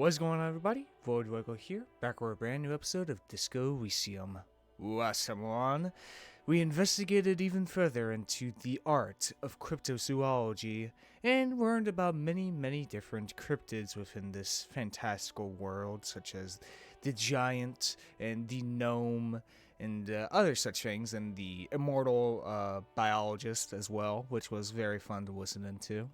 What's going on, everybody? Voidlego here, back with a brand new episode of Elysium. Last time on, we investigated even further into the art of cryptozoology and learned about many different cryptids within this fantastical world, such as the giant and the gnome and other such things, and the immortal biologist as well, which was very fun to listen into.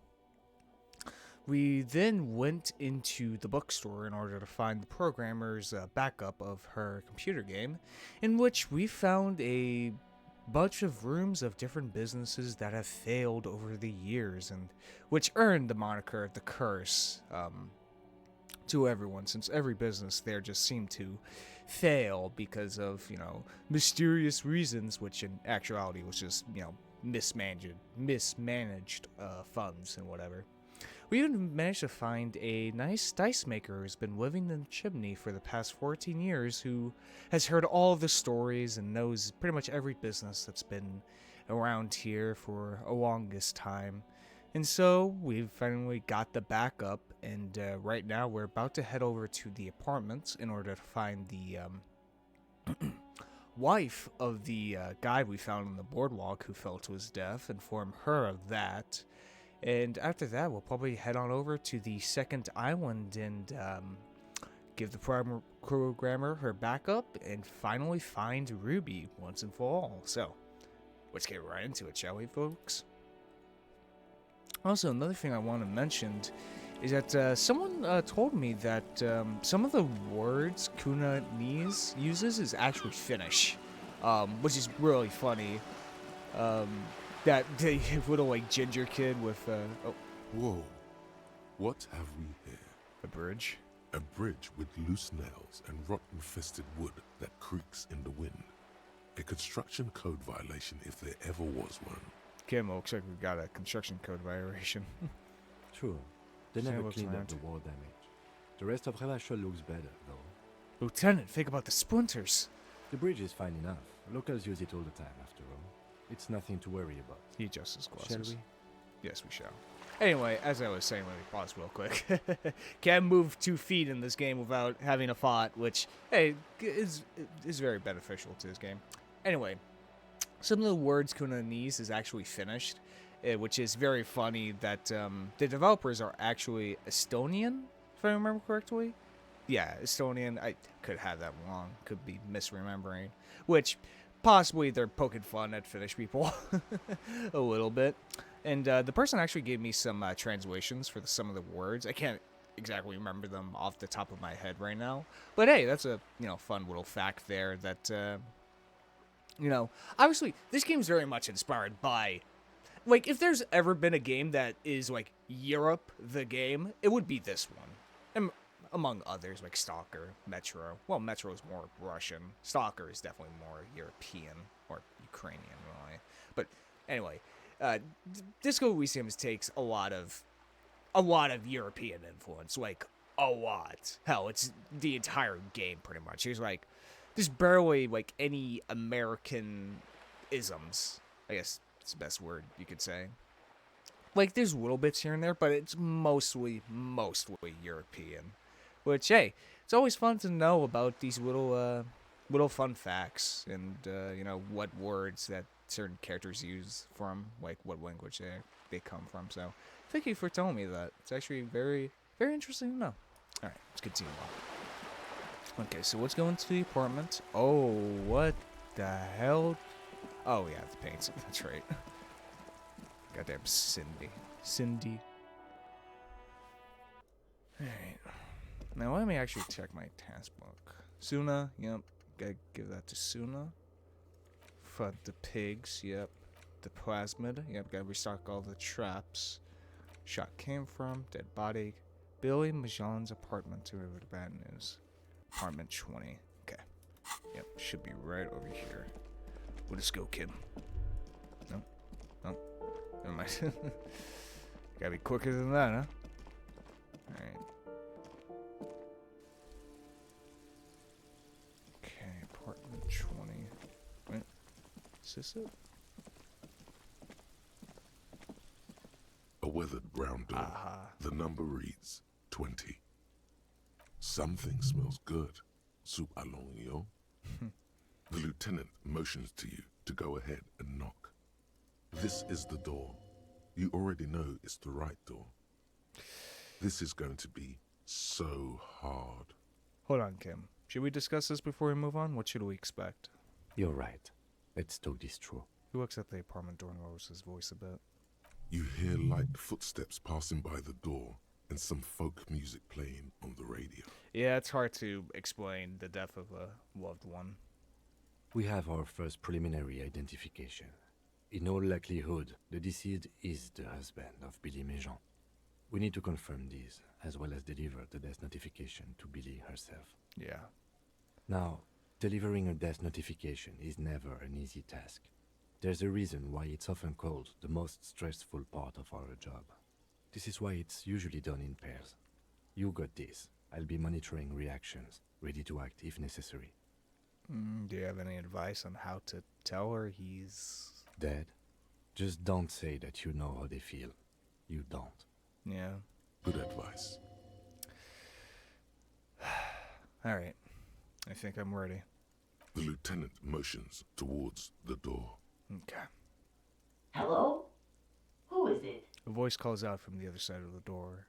We then went into the bookstore in order to find the programmer's backup of her computer game, in which we found a bunch of rooms of different businesses that have failed over the years, and which earned the moniker of the curse to everyone, since every business there just seemed to fail because of, mysterious reasons, which in actuality was just, mismanaged funds and whatever. We even managed to find a nice dice maker who's been living in the chimney for the past 14 years, who has heard all of the stories and knows pretty much every business that's been around here for a longest time. And so we finally got the backup, and right now we're about to head over to the apartment in order to find the wife of the guy we found on the boardwalk who fell to his death, inform her of that. And after that, we'll probably head on over to the second island and give the programmer her backup and finally find Ruby once and for all. So, let's get right into it, shall we, folks? Also, another thing I want to mention is that someone told me that some of the words Kuna uses is actually Finnish, which is really funny. That little, ginger kid with, Whoa. What have we here? a bridge. A bridge with loose nails and rot-infested wood that creaks in the wind. A construction code violation if there ever was one. Kim, looks like we got a construction code violation. True. They So never looks cleaned up around. the wall damage. The rest of Relashal looks better, though. Lieutenant, think about the splinters. The bridge is fine enough. Locals use it all the time, after all. It's nothing to worry about. He adjusts his glasses. Shall we? Yes, we shall. Anyway, as I was saying, let me pause real quick. Can't move 2 feet in this game without having a thought, which, hey, is very beneficial to this game. Anyway, some of the words Kuna is actually finished, which is very funny that the developers are actually Estonian, if I remember correctly. Yeah, Estonian. I could have that wrong. Could be misremembering. Which, possibly they're poking fun at Finnish people a little bit. And the person actually gave me some translations for some of the words. I can't exactly remember them off the top of my head right now. But hey, that's a fun little fact there that, obviously this game's very much inspired by, if there's ever been a game that is, Europe the game, it would be this one. And among others, like Stalker, Metro. Well, Metro is more Russian. Stalker is definitely more European, or Ukrainian, really. But anyway, Disco Elysium takes a lot of European influence, a lot. Hell, it's the entire game, pretty much. There's barely, any American isms. I guess it's the best word you could say. There's little bits here and there, but it's mostly European. Which, hey, it's always fun to know about these little fun facts and, what words that certain characters use from, what language they come from. So, thank you for telling me that. It's actually very, very interesting to know. Alright, let's continue on. Okay, so let's go into the apartment. Oh, what the hell? Oh, yeah, the paints. That's right. Goddamn Cindy. Alright. Now let me actually check my task book. Suna, yep. Gotta give that to Suna. For the pigs, yep. The plasmid, yep. Gotta restock all the traps. Shot came from, dead body. Billy Majan's apartment, to deliver the bad news. Apartment 20. Okay. Yep, should be right over here. We'll just go, kid. No. Never mind. Gotta be quicker than that, huh? Alright. Okay, apartment 20. Wait, is this it? A weathered brown door. Aha. The number reads 20. Something smells good. Soup along, yo. The lieutenant motions to you to go ahead and knock. This is the door. You already know it's the right door. This is going to be so hard. Hold on, Kim. Should we discuss this before we move on? What should we expect? You're right. Let's talk this through. He looks at the apartment door and lowers his voice a bit. You hear light footsteps passing by the door and some folk music playing on the radio. Yeah, it's hard to explain the death of a loved one. We have our first preliminary identification. In all likelihood, the deceased is the husband of Billy Méjean. We need to confirm this, as well as deliver the death notification to Billy herself. Yeah. Now, delivering a death notification is never an easy task. There's a reason why it's often called the most stressful part of our job. This is why it's usually done in pairs. You got this. I'll be monitoring reactions, ready to act if necessary. Do you have any advice on how to tell her he's... Dead? Just don't say that you know how they feel. You don't. Yeah. Good advice. Alright. I think I'm ready. The lieutenant motions towards the door. Okay. Hello? Who is it? A voice calls out from the other side of the door.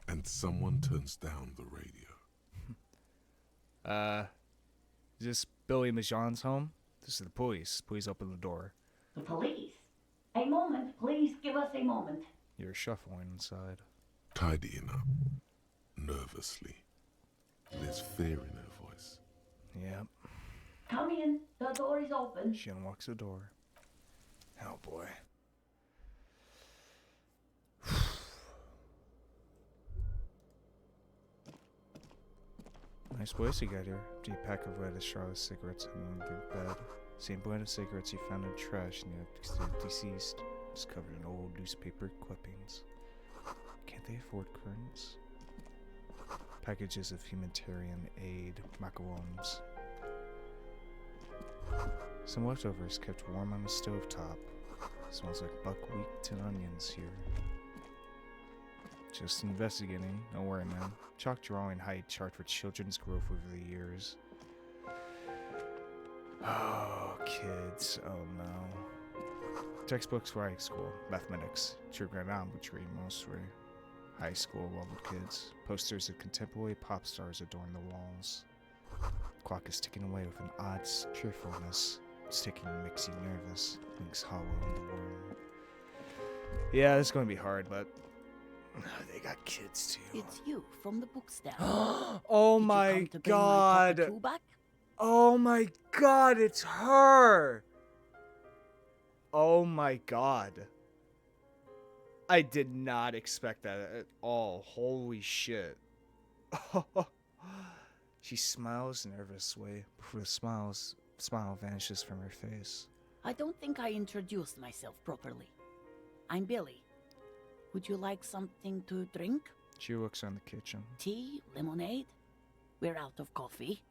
And someone turns down the radio. Is this Billy Méjean's home? This is the police. Please open the door. The police? A moment, please give us a moment. You're shuffling inside. Tidying up. Nervously. There's fear in her voice. Yep. Come in, the door is open. She unlocks the door. Oh boy. Nice place you got here. Empty pack of red Charlotte cigarettes hanging under the bed. Same blend of cigarettes you found in trash near the deceased. It's covered in old newspaper clippings. Can't they afford curtains? Packages of humanitarian aid, macarons. Some leftovers kept warm on the stovetop. Smells like buckwheat and onions here. Just investigating. Don't worry, man. Chalk drawing height chart for children's growth over the years. Oh, kids. Oh, no. Textbooks for high school. Mathematics. Trigonometry, mostly. High school level kids. Posters of contemporary pop stars adorn the walls. Clock is ticking away with an odd cheerfulness. It's ticking makes you nervous. Links hollow in the world. Yeah, this is going to be hard, but they got kids too. It's you from the bookstand. Oh Did my you come to bring my god. cockatoo back? Oh my god, it's her. Oh my god. I did not expect that at all. Holy shit. She smiles nervously before the smile vanishes from her face. I don't think I introduced myself properly. I'm Billy. Would you like something to drink? She looks around the kitchen. Tea? Lemonade? We're out of coffee.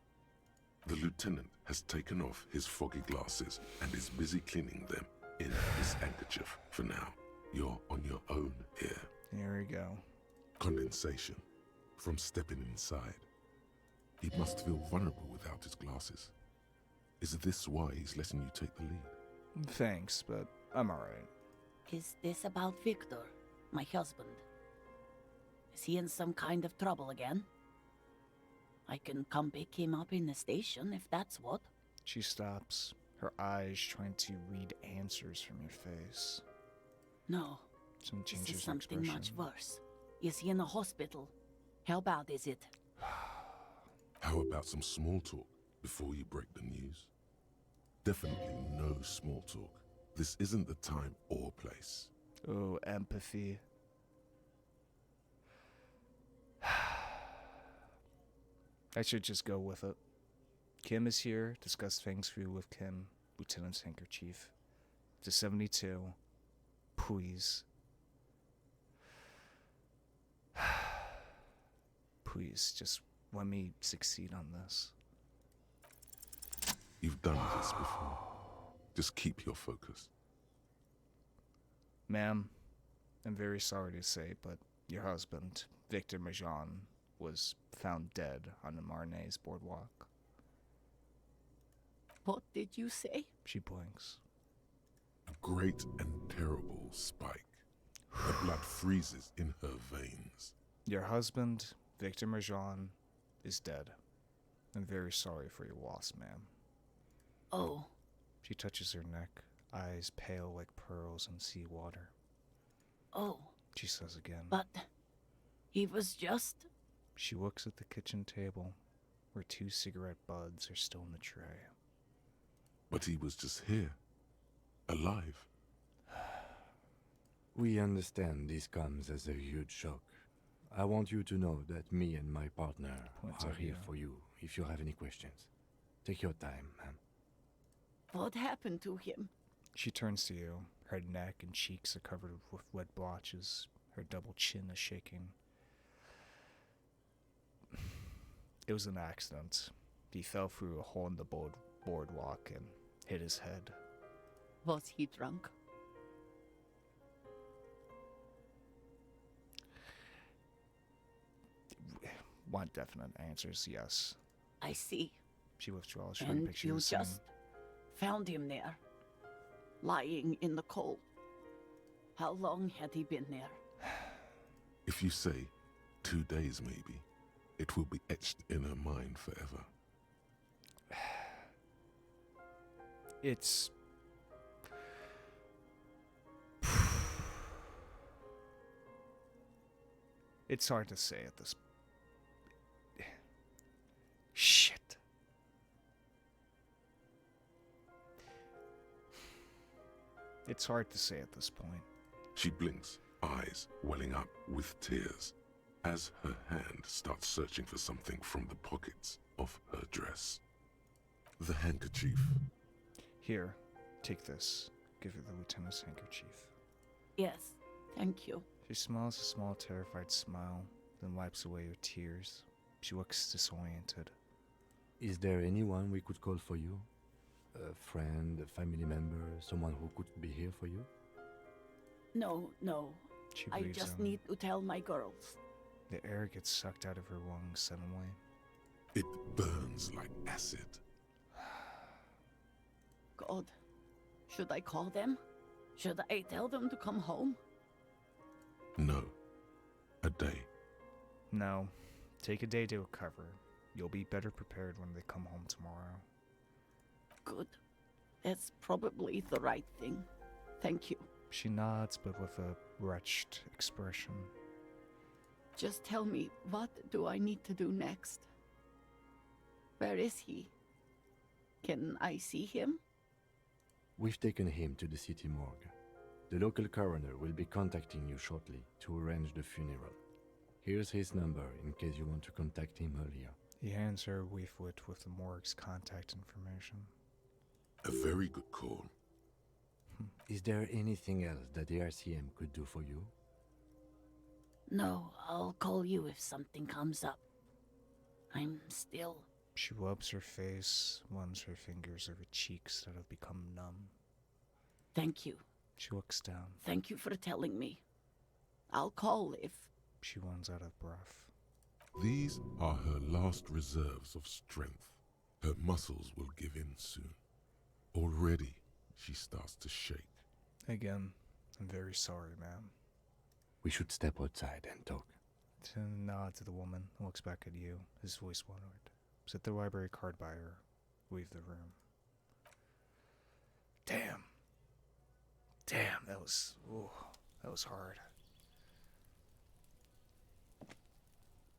The lieutenant has taken off his foggy glasses and is busy cleaning them in his handkerchief for now. You're on your own here. Here we go. Condensation from stepping inside. He must feel vulnerable without his glasses. Is this why he's letting you take the lead? Thanks, but I'm alright. Is this about Victor, my husband? Is he in some kind of trouble again? I can come pick him up in the station if that's what. She stops, her eyes trying to read answers from your face. No, Some this changes is in something expression. much worse. Is he in a hospital? How bad is it? How about some small talk before you break the news? Definitely no small talk. This isn't the time or place. Oh, empathy. I should just go with it. Kim is here. Discuss things for you with Kim, Lieutenant's handkerchief. To 72. Please. Please, just let me succeed on this. You've done this before. Just keep your focus. Ma'am, I'm very sorry to say, but your husband, Victor Méjean, was found dead on the Marnay's boardwalk. What did you say? She blinks. A great and terrible spike. The blood freezes in her veins. Your husband, Victor Marjan, is dead. I'm very sorry for your loss, ma'am. Oh, She touches her neck, eyes pale like pearls in seawater. oh, She says again. but he was just... She looks at the kitchen table, where 2 cigarette buds are still in the tray. But he was just here. Alive. We understand this comes as a huge shock. I want you to know that me and my partner Points are at here you. for you if you have any questions. Take your time, ma'am. What happened to him? She turns to you. Her neck and cheeks are covered with wet blotches. Her double chin is shaking. It was an accident. He fell through a hole in the boardwalk and hit his head. Was he drunk? Want definite answers, yes. I see. She withdraws, trying to And picture you the scene. just found him there, lying in the cold. How long had he been there? If you say 2 days maybe, it will be etched in her mind forever. It's... It's hard to say at this... Shit. It's hard to say at this point. She blinks, eyes welling up with tears, as her hand starts searching for something from the pockets of her dress. The handkerchief. Here, take this. Give her the lieutenant's handkerchief. Yes, thank you. She smiles a small, terrified smile, then wipes away her tears. She looks disoriented. Is there anyone we could call for you? A friend, a family member, someone who could be here for you? No, no. She I breathes just in. need to tell my girls. The air gets sucked out of her lungs suddenly. It burns like acid. God, should I call them? Should I tell them to come home? No. A day. No. Take a day to recover. You'll be better prepared when they come home tomorrow. Good. That's probably the right thing. Thank you. She nods, but with a wretched expression. Just tell me, what do I need to do next? Where is he? Can I see him? We've taken him to the city morgue. The local coroner will be contacting you shortly to arrange the funeral. Here's his number in case you want to contact him earlier. He hands her a leaflet with the morgue's contact information. A very good call. Is there anything else that the RCM could do for you? No, I'll call you if something comes up. I'm still... She rubs her face, runs her fingers over cheeks that have become numb. Thank you. She looks down. Thank you for telling me. I'll call if... She runs out of breath. These are her last reserves of strength. Her muscles will give in soon. Already, she starts to shake. Again, I'm very sorry, ma'am. We should step outside and talk. Tim nods to the woman and looks back at you, his voice lowered. Set the library card by her. Leave the room. Damn. Damn, that was hard.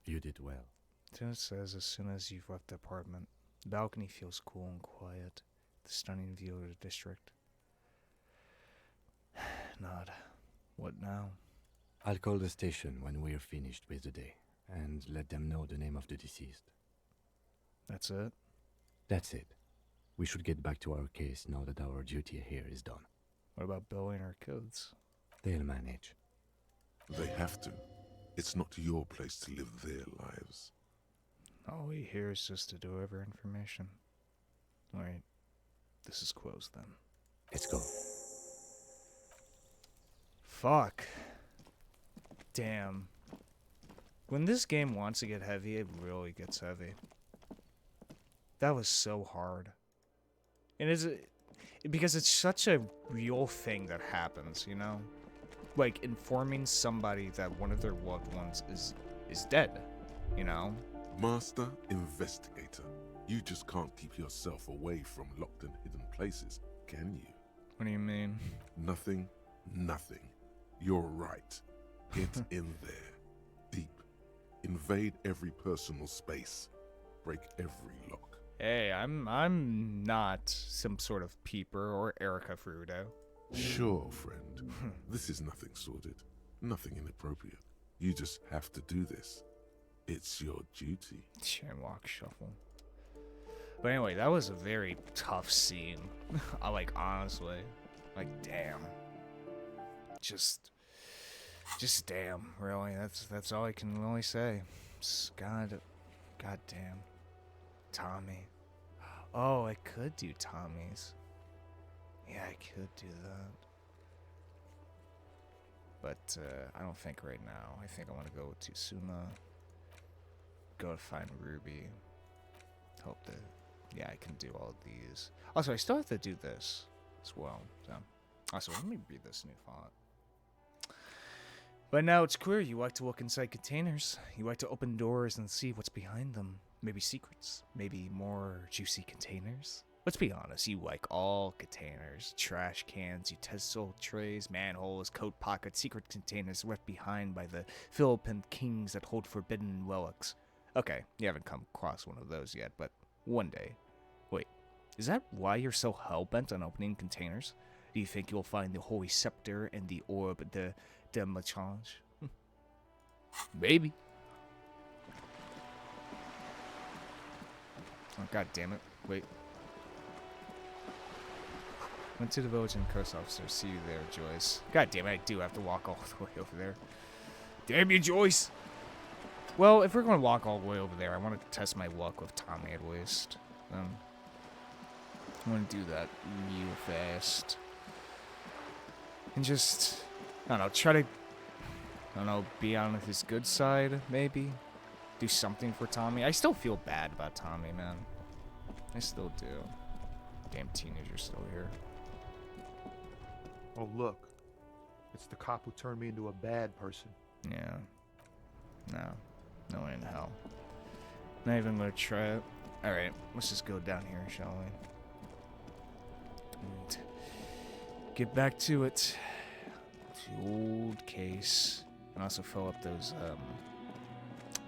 You did well. Tim says as soon as you've left the apartment, the balcony feels cool and quiet. The stunning view of the district. Nod. What now? I'll call the station when we're finished with the day, and let them know the name of the deceased. That's it? That's it. We should get back to our case now that our duty here is done. What about Billy and her kids? They'll manage. They have to. It's not your place to live their lives. All we hear is just to deliver information. Wait, this is closed then. Let's go. Fuck. Damn. When this game wants to get heavy, it really gets heavy. That was so hard. And because it's such a real thing that happens, you know? Like, informing somebody that one of their loved ones is dead, you know? Master Investigator, you just can't keep yourself away from locked and hidden places, can you? What do you mean? Nothing. You're right. Get in there. Deep. Invade every personal space. Break every lock. Hey, I'm not some sort of peeper or Erica Fruto. Sure, friend. This is nothing sordid. Nothing inappropriate. You just have to do this. It's your duty. Chainlock shuffle. But anyway, that was a very tough scene. Honestly. Damn. Just damn, really. That's all I can really say. God damn. Tommy. Oh, I could do Tommy's. Yeah, I could do that. But I don't think right now. I think I want to go to Tsuna. Go to find Ruby. Hope that, yeah, I can do all of these. Also, I still have to do this as well. So, also, let me read this new font. But now it's clear you like to look inside containers. You like to open doors and see what's behind them. Maybe secrets. Maybe more juicy containers. Let's be honest, you like all containers. Trash cans, utensil trays, manholes, coat pockets, secret containers left behind by the Philippine kings that hold forbidden relics. Okay, you haven't come across one of those yet, but one day. Wait, is that why you're so hell-bent on opening containers? Do you think you'll find the Holy Scepter and the Orb de Machange? Maybe. Oh, god damn it. Wait. Went to the village and coast officer. See you there, Joyce. God damn it, I do have to walk all the way over there. Damn you, Joyce! Well, if we're going to walk all the way over there, I wanted to test my luck with Tommy at least. I'm going to do that real fast. And just, I don't know, try to, I don't know, be on his good side, maybe? Do something for Tommy. I still feel bad about Tommy, man. I still do. Damn teenager's still here. Oh, look. It's the cop who turned me into a bad person. Yeah. No way in hell. Not even gonna try it. Alright, let's just go down here, shall we? And get back to it. The old case. And also fill up those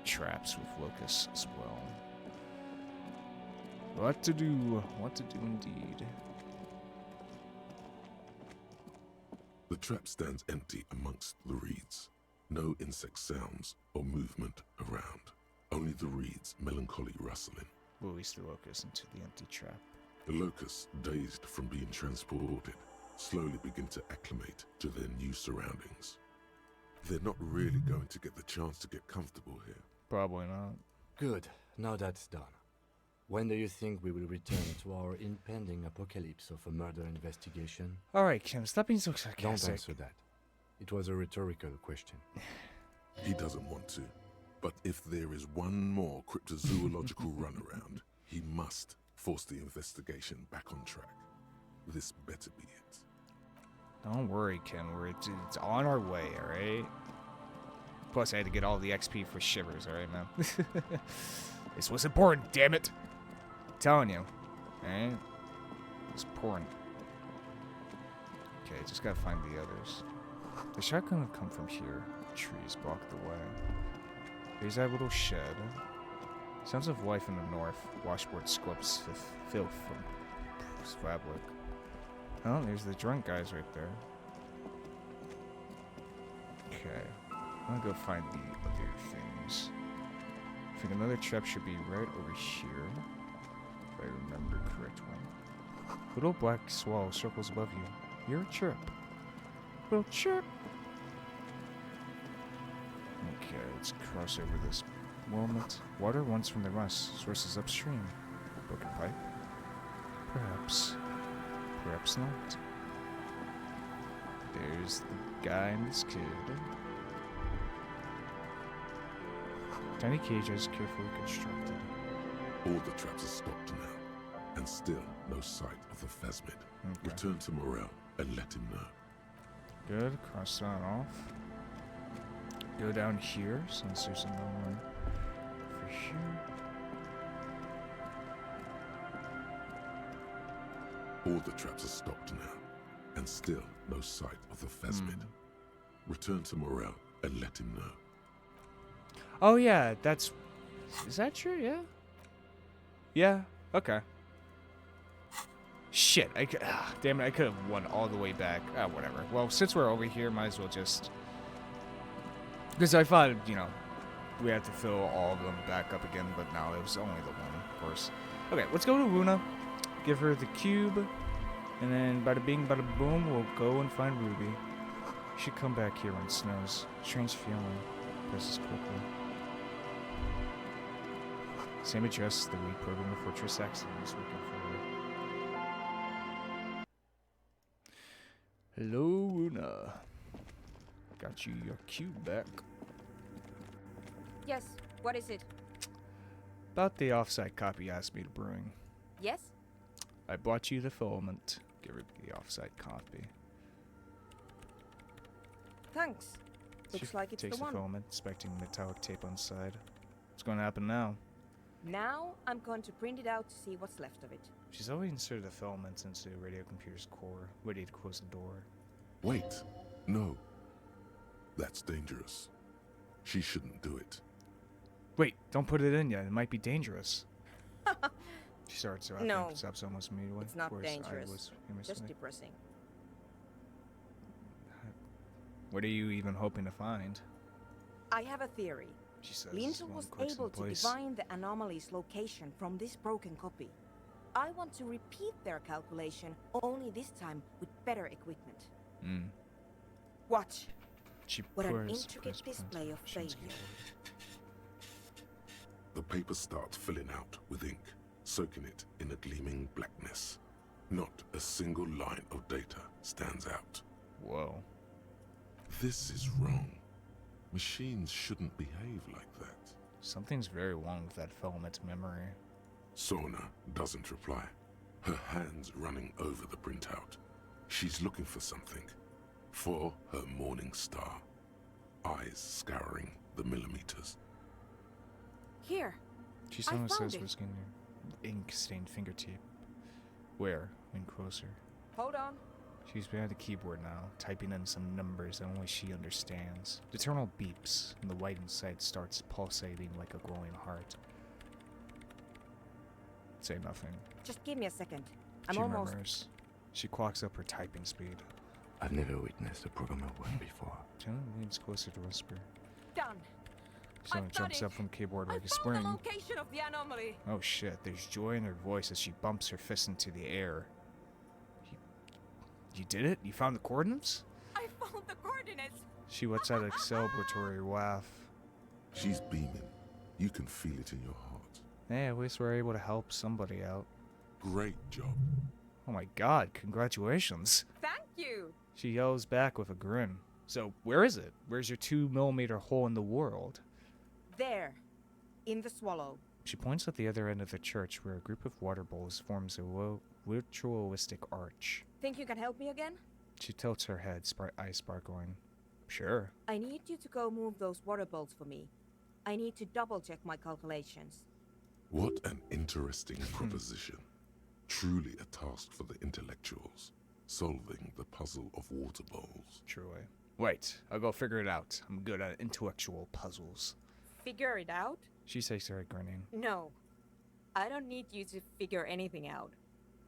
traps with locusts as well. What to do indeed. The trap stands empty amongst the reeds. No insect sounds or movement around. Only the reeds melancholy rustling. Release the locust into the empty trap. The locusts, dazed from being transported, slowly begin to acclimate to their new surroundings. They're not really going to get the chance to get comfortable here. Probably not. Good. Now that's done. When do you think we will return to our impending apocalypse of a murder investigation? Alright, Kim, stop being so sarcastic. Don't answer that. It was a rhetorical question. He doesn't want to, but if there is one more cryptozoological runaround, he must force the investigation back on track. This better be it. Don't worry, Kim. It's on our way, alright? Plus, I had to get all the XP for Shivers, alright, man? This was important, damn it! I'm telling you. Alright? It's important. Okay, just gotta find the others. The shotgun would come from here. Trees block the way. There's that little shed. Sounds of life in the north. Washboard scrubs filth from fabric. Oh, there's the drunk guys right there. Okay. I'm gonna go find the other things. I think another trap should be right over here. If I remember correctly. Little black swallow circles above you. You're a chirp. Little chirp. Okay, let's cross over this moment. Water runs from the rust. Sources upstream. Broken pipe? Perhaps. Perhaps not. There's the guy and this kid. Tiny cages carefully constructed. All the traps are stopped now, and still no sight of the phasmid. Okay. Return to Morel and let him know. Good. Cross that off. Go down here since there's another one for here. All the traps are stopped now, and still no sight of the phasmid. Return to Morel and let him know. Oh yeah, that's... Is that true? Yeah? Yeah, okay. Shit, damn it, I could have won all the way back. Ah, whatever. Well, since we're over here, might as well just... Because I thought, you know, we had to fill all of them back up again, but no, it was only the one, of course. Okay, let's go to Loona, give her the cube, and then bada bing, bada boom, we'll go and find Ruby. She should come back here when it snows. Strange feeling. Presses quickly. Same address, the reprogram of Fortress Accidents looking for her. Hello, Loona. Got you your cube back. Yes, what is it? About the offsite copy you asked me to bring. Yes? I brought you the filament. Give her the offsite copy. Thanks. Looks She like it's takes the one. filament, inspecting metallic tape on the side. What's going to happen now? Now I'm going to print it out to see what's left of it. She's already inserted the filament into the radio computer's core, ready to close the door. Wait, no. That's dangerous. She shouldn't do it. Wait, don't put it in yet. It might be dangerous. She starts to No, stops almost immediately. It's not Of course, I dangerous. was Just humorously. depressing. What are you even hoping to find? I have a theory. She says. Lintel when was it clicks able in to place. divine the anomaly's location from this broken copy. I want to repeat their calculation, only this time with better equipment. Mm. Watch. She What an pours intricate press points display on of Shin's failure. keyboard. The paper starts filling out with ink, soaking it in a gleaming blackness. Not a single line of data stands out. Whoa. This is wrong. Machines shouldn't behave like that. Something's very wrong with that filament memory. Sona doesn't reply, her hands running over the printout. She's looking for something. For her morning star. Eyes scouring the millimeters. Here. She I suddenly found says it. whisking her ink-stained fingertip. Where? Lean closer. Hold on. She's behind the keyboard now, typing in some numbers that only she understands. The terminal beeps, and the white inside starts pulsating like a glowing heart. Say nothing. Just give me a second. I'm She almost... murmurs. She clocks up her typing speed. I've never witnessed a program at work before. Jenna leans closer to whisper. done. Someone I've got jumps it. up from keyboard I like a found spring. the location of the anomaly. Oh shit, there's joy in her voice as she bumps her fist into the air. You did it? You found the coordinates? I found the coordinates. She lets out a celebratory laugh. She's beaming. You can feel it in your heart. Hey, at least we're able to help somebody out. Great job. Oh my god, congratulations. Thank you. She yells back with a grin. So, where is it? Where's your 2mm hole in the world? There. In the swallow. She points at the other end of the church where a group of water bowls forms a ritualistic arch. Think you can help me again? She tilts her head, eyes sparkling. Sure. I need you to go move those water bowls for me. I need to double-check my calculations. What an interesting proposition. Truly a task for the intellectuals. Solving the puzzle of water bowls. Truly. Wait, I'll go figure it out. I'm good at intellectual puzzles. Figure it out? She shakes her head, grinning. No. I don't need you to figure anything out.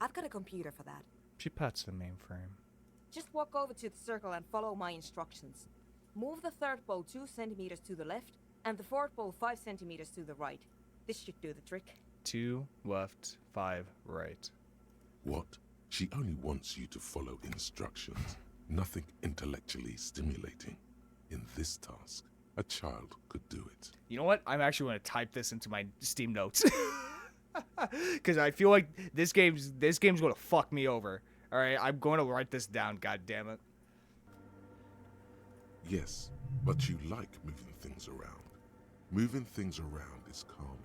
I've got a computer for that. She pats the mainframe. Just walk over to the circle and follow my instructions. Move the third bowl 2 centimeters to the left, and the fourth bowl 5 centimeters to the right. This should do the trick. 2 left, 5 right. What? She only wants you to follow instructions. Nothing intellectually stimulating. In this task, a child could do it. You know what? I'm actually going to type this into my Steam notes. Because I feel like this game's going to fuck me over. Alright, I'm going to write this down, god damn it. Yes, but you like moving things around. Moving things around is calming.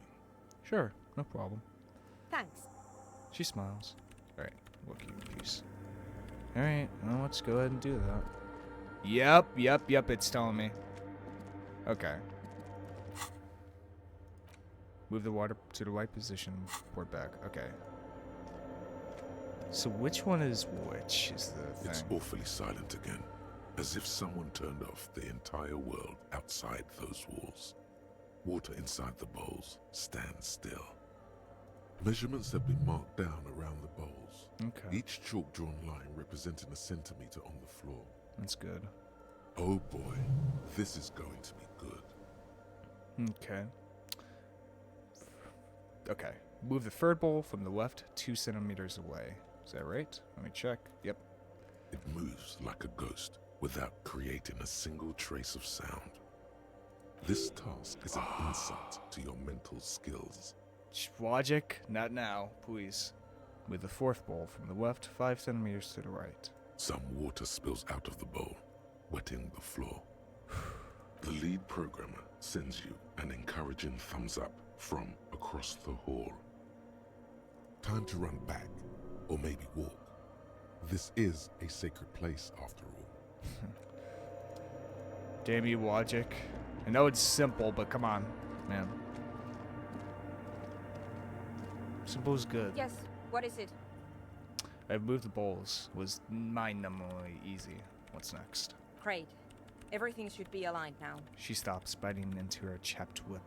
Sure, no problem. Thanks. She smiles. Alright, look you, peace. Alright, well, let's go ahead and do that. Yep, it's telling me. Okay. Move the water to the right position, port back. Okay. So which one is which is the thing? It's awfully silent again, as if someone turned off the entire world outside those walls. Water inside the bowls stands still. Measurements have been marked down around the bowls. Okay, Each chalk-drawn line representing a centimeter on the floor. that's good. Oh boy, this is going to be good. Okay. Okay. Move the third bowl from the left 2 centimeters away. Is that right? Let me check. Yep. It moves like a ghost without creating a single trace of sound. This task is an insult to your mental skills. Logic, not now, please. Move the fourth bowl from the left 5 centimeters to the right. Some water spills out of the bowl, wetting the floor. The lead programmer sends you an encouraging thumbs up from across the hall. Time to run back, or maybe walk. This is a sacred place after all. Damn you, logic. I know it's simple, but come on, man. Simple is good. Yes, what is it? I've moved the bowls. Was mind-numbingly easy. What's next? Great. Everything should be aligned now. She stops, biting into her chapped whip.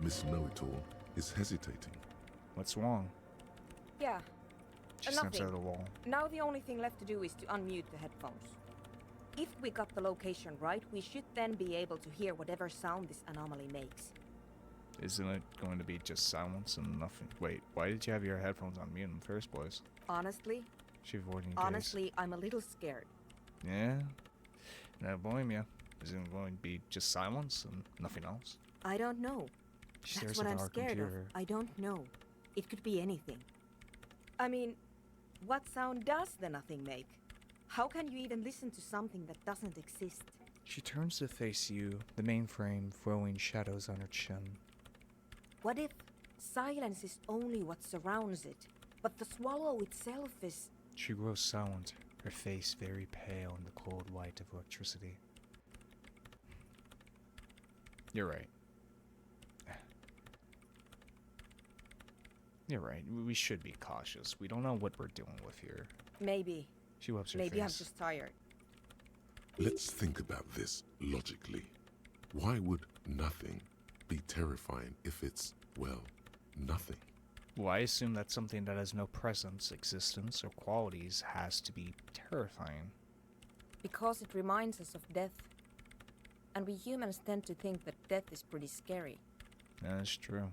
Miss Know-It-All is hesitating. What's wrong? Yeah, She snaps nothing. out of the wall. Now the only thing left to do is to unmute the headphones. If we got the location right, we should then be able to hear whatever sound this anomaly makes. Isn't it going to be just silence and nothing? Wait, why did you have your headphones on mute in the first place? Honestly, She avoiding your gaze. I'm a little scared. Yeah. No blame you. Isn't it going to be just silence and nothing else? I don't know. She That's stares what at I'm our scared computer. of. I don't know. It could be anything. I mean, what sound does the nothing make? How can you even listen to something that doesn't exist? She turns to face you, the mainframe throwing shadows on her chin. What if silence is only what surrounds it, but the swallow itself is... She grows silent, her face very pale in the cold light of electricity. You're right. You're right. We should be cautious. We don't know what we're dealing with here. Maybe. She wipes her Maybe I'm face. just tired. Let's think about this logically. Why would nothing be terrifying if it's, well, nothing? Well, I assume that something that has no presence, existence, or qualities has to be terrifying. Because it reminds us of death. And we humans tend to think that death is pretty scary. That's true.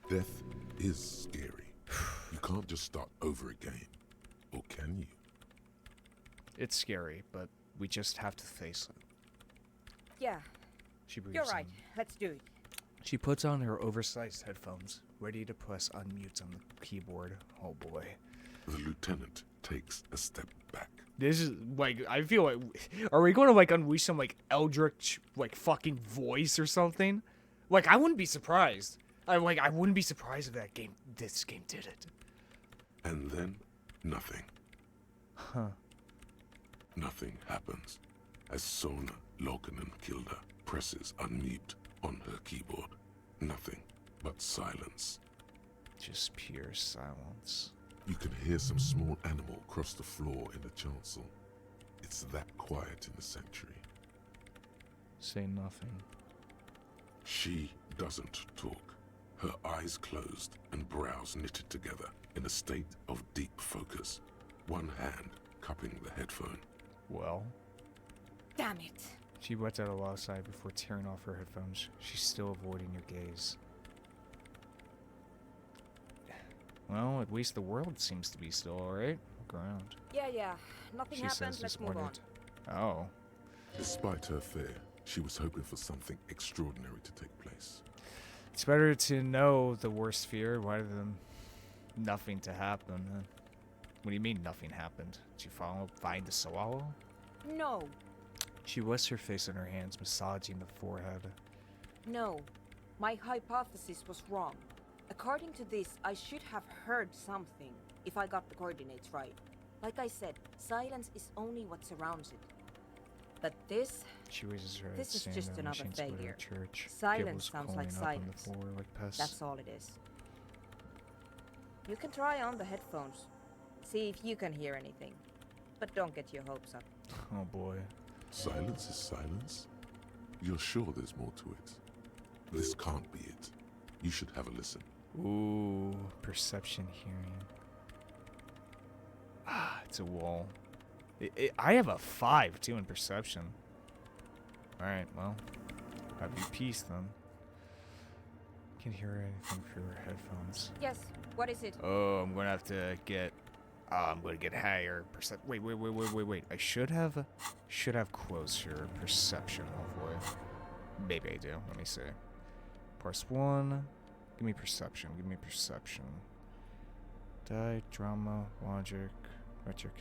Death is scary. You can't just start over again. Or can you? It's scary, but we just have to face it. Yeah, She breathes you're right. in. Let's do it. She puts on her oversized headphones, ready to press unmute on the keyboard. Oh boy. The lieutenant takes a step back. This is, like, I feel like, are we going to, like, unleash some, like, eldritch, like, fucking voice or something? Like, I wouldn't be surprised. I wouldn't be surprised if this game did it. And then, nothing. Huh. Nothing happens as Sona Lokenenkilda presses unmute on her keyboard. Nothing but silence. Just pure silence. You can hear some small animal cross the floor in the chancel. It's that quiet in the sanctuary. Say nothing. She doesn't talk. Her eyes closed and brows knitted together in a state of deep focus. One hand cupping the headphone. Well, Damn it. she lets out a loud sigh before tearing off her headphones. She's still avoiding your gaze. Well, at least the world seems to be still alright. Look around. Yeah. Nothing She happened. says Let's move on. disappointed. Oh. Despite her fear, she was hoping for something extraordinary to take place. It's better to know the worst fear rather than nothing to happen. Huh? What do you mean nothing happened? Did you find the swallow? No. She rests her face on her hands, massaging the forehead. No, my hypothesis was wrong. According to this, I should have heard something if I got the coordinates right. Like I said, silence is only what surrounds it. But this She raises her head, This is seeing just the another machine split failure. at church. Silence Gables sounds calling like up on the silence. floor like pests. That's all it is. You can try on the headphones. See if you can hear anything. But don't get your hopes up. Oh boy. Silence is silence? You're sure there's more to it? This can't be it. You should have a listen. Ooh, perception, hearing. Ah, it's a wall. I have a 5 too in perception. Alright, well, have you peace then. Can't hear anything through her headphones. Yes, what is it? Oh, I'm gonna have to get. I'm gonna get higher Wait. I should have closer perception, hopefully. Maybe I do. Let me see. Parse 1. Give me perception. Die, drama, logic,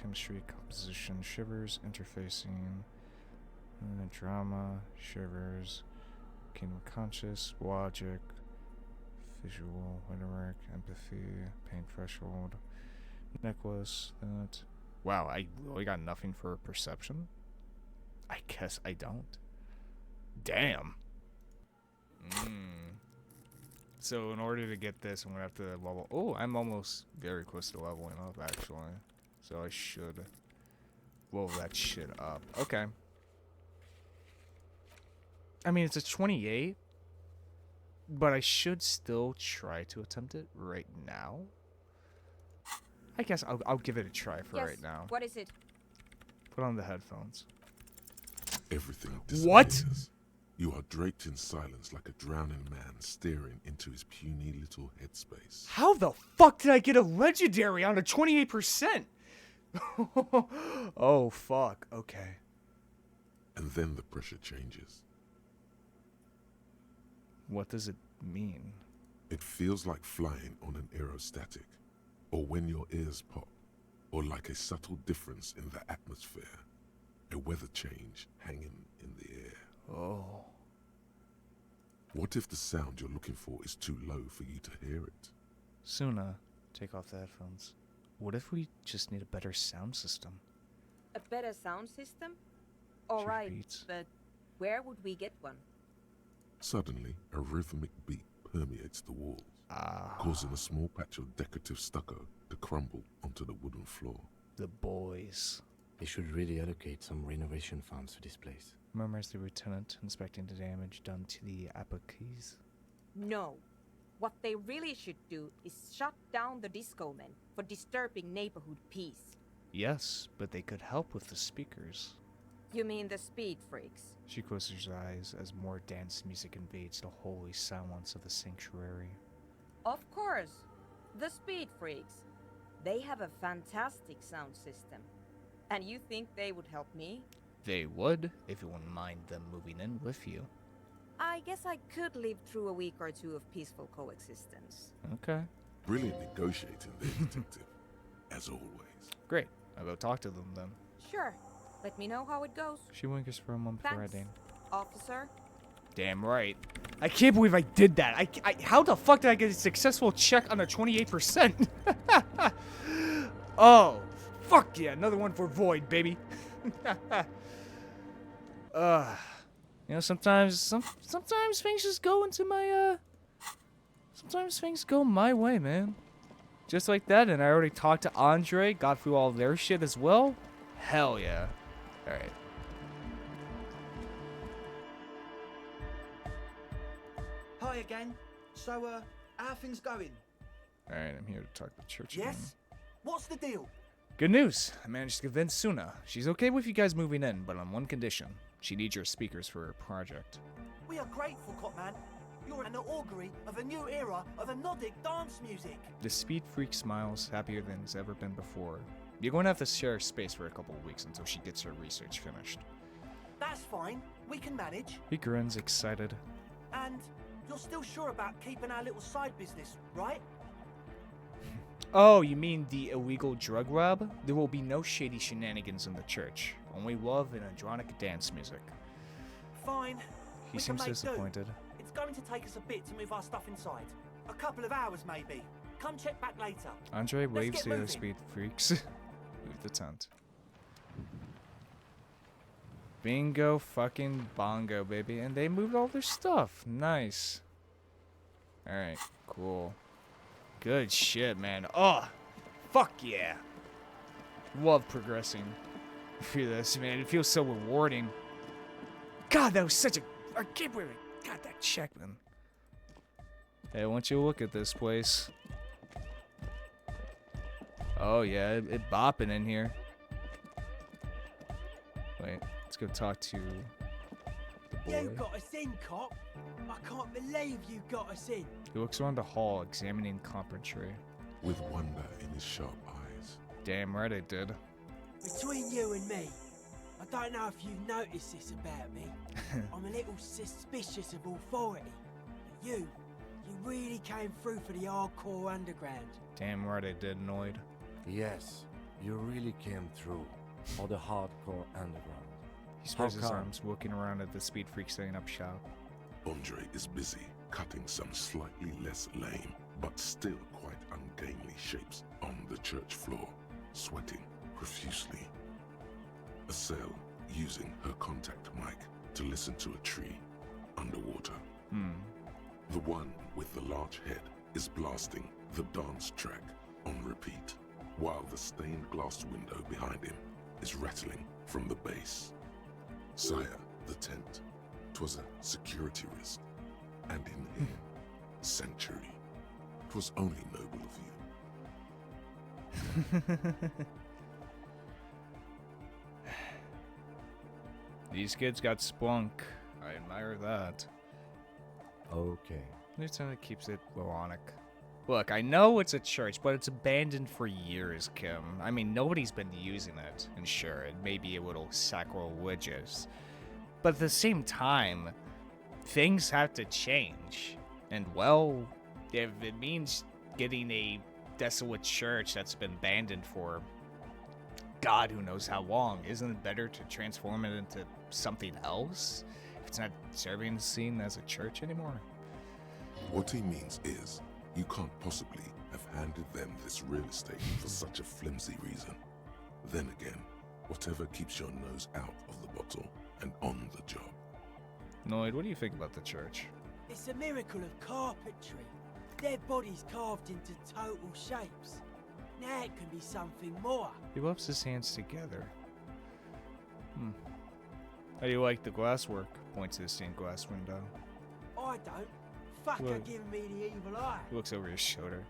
chemistry, composition, shivers, interfacing, drama, shivers, kingdom conscious, logic, visual, rhetoric, empathy, pain threshold, necklace, that. Wow, I really got nothing for perception? I guess I don't. Damn. So in order to get this, I'm gonna have to level. Oh, I'm almost very close to leveling up, actually. So I should level that shit up. Okay. I mean, it's a 28, but I should still try to attempt it right now. I guess I'll give it a try for Yes, right now. what is it? Put on the headphones. Everything What? disappears. You are draped in silence like a drowning man staring into his puny little headspace. How the fuck did I get a legendary on a 28%? Oh, fuck. Okay. And then the pressure changes. What does it mean? It feels like flying on an aerostatic, or when your ears pop, or like a subtle difference in the atmosphere, a weather change hanging in the air. Oh. What if the sound you're looking for is too low for you to hear it? Suna, take off the headphones. What if we just need a better sound system? A better sound system? Alright, repeats. but where would we get one? Suddenly, a rhythmic beat permeates the walls, causing a small patch of decorative stucco to crumble onto the wooden floor. The boys. They should really allocate some renovation funds to this place. Murmurs the lieutenant, inspecting the damage done to the apothees. No. What they really should do is shut down the disco men for disturbing neighborhood peace. Yes, but they could help with the speakers. You mean the speed freaks? She closes her eyes as more dance music invades the holy silence of the sanctuary. Of course. The speed freaks. They have a fantastic sound system. And you think they would help me? They would, if you wouldn't mind them moving in with you. I guess I could live through a week or two of peaceful coexistence. Okay. Brilliant negotiating there, detective, as always. Great. I'll go talk to them then. Sure. Let me know how it goes. She whinkers for a moment before Thanks, heading. officer. Damn right. I can't believe I did that. How the fuck did I get a successful check on a 28%? Oh, fuck yeah. Another one for Void, baby. You know, sometimes things just go into my, sometimes things go my way, man. Just like that, and I already talked to Andre, got through all their shit as well. Hell yeah. Alright. Hi again. So, how are things going? Alright, I'm here to talk to church again. Yes? What's the deal? Good news. I managed to convince Suna. She's okay with you guys moving in, but on one condition. She needs your speakers for her project. We are grateful, Copman. You're an augury of a new era of Nordic dance music. The speed freak smiles, happier than it's ever been before. You're going to have to share space for a couple of weeks until she gets her research finished. That's fine. We can manage. He grins, excited. And you're still sure about keeping our little side business, right? Oh, you mean the illegal drug rob? There will be no shady shenanigans in the church. Only love and andronic dance music. Fine. He We can seems make do. disappointed. It's going to take us a bit to move our stuff inside. A couple of hours, maybe. Come check back later. Andre Let's waves get to the moving. speed freaks. Move the tent. Bingo fucking bongo, baby. And they moved all their stuff. Nice. Alright, cool. Good shit, man. Oh, fuck yeah. Love progressing through this, man. It feels so rewarding. God, that was such a... I can't believe I got that check, man. Hey, I want you to look at this place. Oh, yeah, it bopping in here. Wait, let's go talk to the boy. You got us in, cop. I can't believe you got us in. He looks around the hall, examining carpentry. With wonder in his sharp eyes. Damn right I did. Between you and me, I don't know if you've noticed this about me. I'm a little suspicious of authority. But you really came through for the hardcore underground. Damn right I did, Noid. Yes, you really came through for the hardcore underground. He spreads How his come? arms, looking around at the speed freak setting up shop. Andre is busy cutting some slightly less lame, but still quite ungainly shapes on the church floor, sweating profusely. Estelle using her contact mic to listen to a tree underwater. The one with the large head is blasting the dance track on repeat, while the stained glass window behind him is rattling from the bass. Sire, the tent. 'Twas a security risk, and in here, sanctuary. 'Twas only noble of you. These kids got spunk. I admire that. Okay. Lieutenant keeps it ironic. Look, I know it's a church, but it's abandoned for years, Kim. I mean, nobody's been using it. And sure, it may be a little sacrilegious. But at the same time, things have to change. And well, if it means getting a desolate church that's been abandoned for God who knows how long, isn't it better to transform it into something else? If it's not serving the scene as a church anymore? What he means is, you can't possibly have handed them this real estate for such a flimsy reason. Then again, whatever keeps your nose out of the bottle and on the job. Noid, what do you think about the church? It's a miracle of carpentry. Their bodies carved into total shapes. Now it can be something more. He rubs his hands together. How do you like the glasswork? Points to the stained glass window. I don't. Fuck her Look. giving me the evil eye. He looks over his shoulder.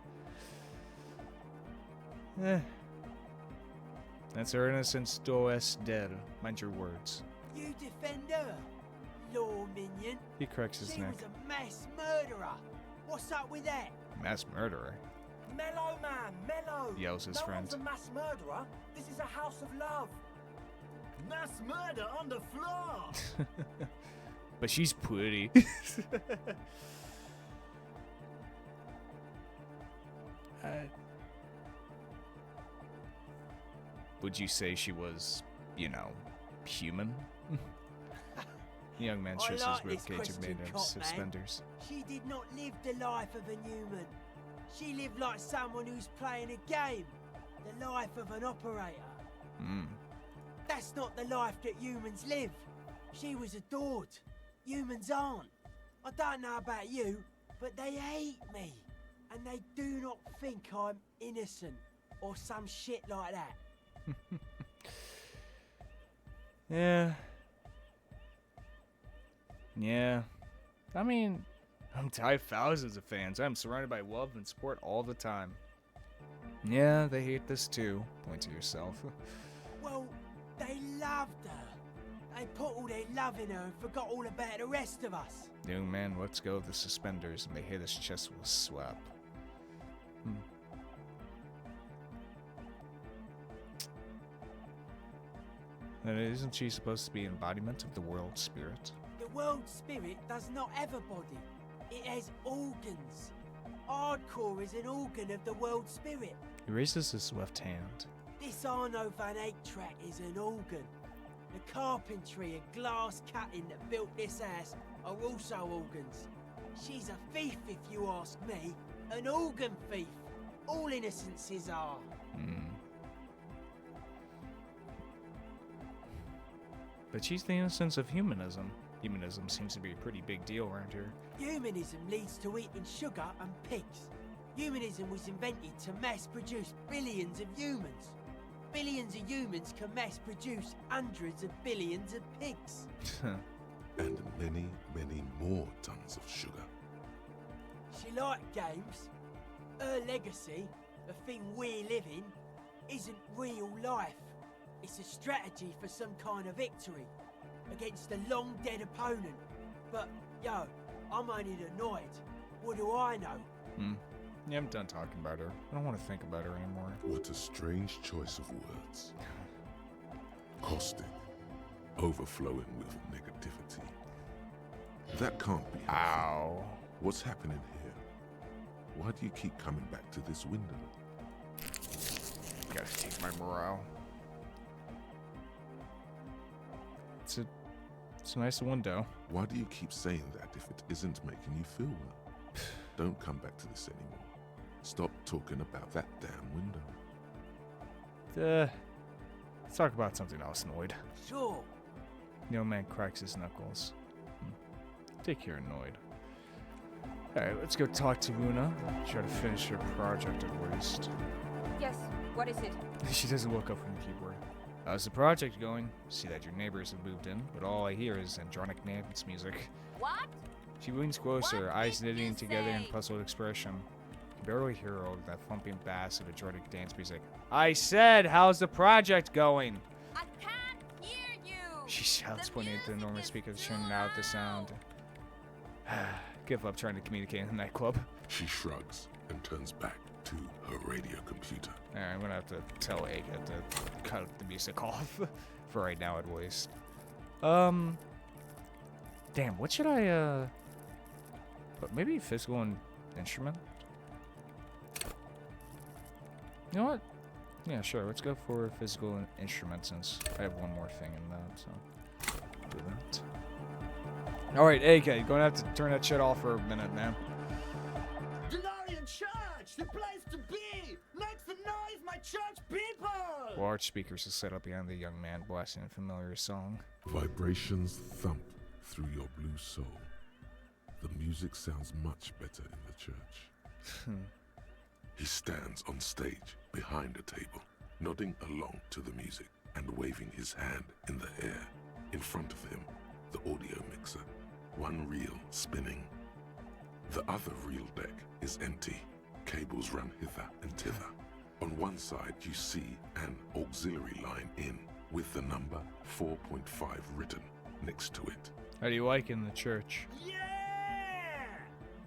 That's her innocence still es dead. Mind your words. You defend her, law minion. He cracks his She neck. was a mass murderer. What's up with that? Mass murderer. Mellow, man, mellow. Yells his no friend. one's a mass murderer. This is a house of love. Mass murder on the floor. But she's pretty. Would you say she was, you know, human? The young man shows I like his this ribcage question, made of cop man. suspenders. She did not live the life of a human. She lived like someone who's playing a game. The life of an operator. That's not the life that humans live. She was adored. Humans aren't. I don't know about you, but they hate me. And they do not think I'm innocent or some shit like that. Yeah. Yeah. I mean, I have thousands of fans. I'm surrounded by love and support all the time. Yeah, they hate this too. Point to yourself. Well, they loved her. They put all their love in her and forgot all about the rest of us. Young man lets go of the suspenders and they hit his chest with a slap. And isn't she supposed to be an embodiment of the world spirit? The world spirit does not have a body. It has organs. Hardcore is an organ of the world spirit. He raises his left hand. This Arno van Eyck track is an organ. The carpentry and glass cutting that built this house are also organs. She's a thief, if you ask me. An organ thief. All innocences are. But she's the innocence of humanism. Humanism seems to be a pretty big deal around here. Humanism leads to eating sugar and pigs. Humanism was invented to mass-produce billions of humans. Billions of humans can mass-produce hundreds of billions of pigs. And many, many more tons of sugar. She liked games. Her legacy, the thing we live in, isn't real life. It's a strategy for some kind of victory against a long-dead opponent. But, yo, I'm only annoyed. What do I know? Yeah, I'm done talking about her. I don't want to think about her anymore. What a strange choice of words. Caustic, overflowing with negativity. That can't be healthy. Ow. What's happening here? Why do you keep coming back to this window? Gotta take my morale. It's a nice window. Why do you keep saying that if it isn't making you feel well? Don't come back to this anymore. Stop talking about that damn window. Let's talk about something else, Noid. Sure. The old man cracks his knuckles. Take care, Noid. Alright, let's go talk to Loona. Try to finish her project at least. Yes, what is it? She doesn't look up from the keyboard. How's the project going? See that your neighbors have moved in, but all I hear is andronic dance music. What? She leans closer, What eyes did knitting you together in say? puzzled expression. You can barely hear her over that thumping bass of andronic dance music. I said, how's the project going? I can't hear you! She shouts, The pointing at the music enormous is speakers, too tuning out the sound. Give up trying to communicate in the nightclub. She shrugs and turns back to her radio computer. Alright, I'm gonna have to tell Aga to cut the music off. For right now, at least. Damn, what should I, but maybe physical instrument? You know what? Yeah, sure, let's go for physical instrument since I have one more thing in that, so. Do that. Alright, AK, gonna have to turn that shit off for a minute, man. Denarian Church, the place to be! Make some noise, my church people! Large speakers are set up behind the young man, blasting a familiar song. Vibrations thump through your blue soul. The music sounds much better in the church. He stands on stage behind a table, nodding along to the music and waving his hand in the air. In front of him, the audio mixer, one reel spinning. The other reel deck is empty. Cables run hither and thither. On one side, you see an auxiliary line in with the number 4.5 written next to it. How do you like in the church? Yeah!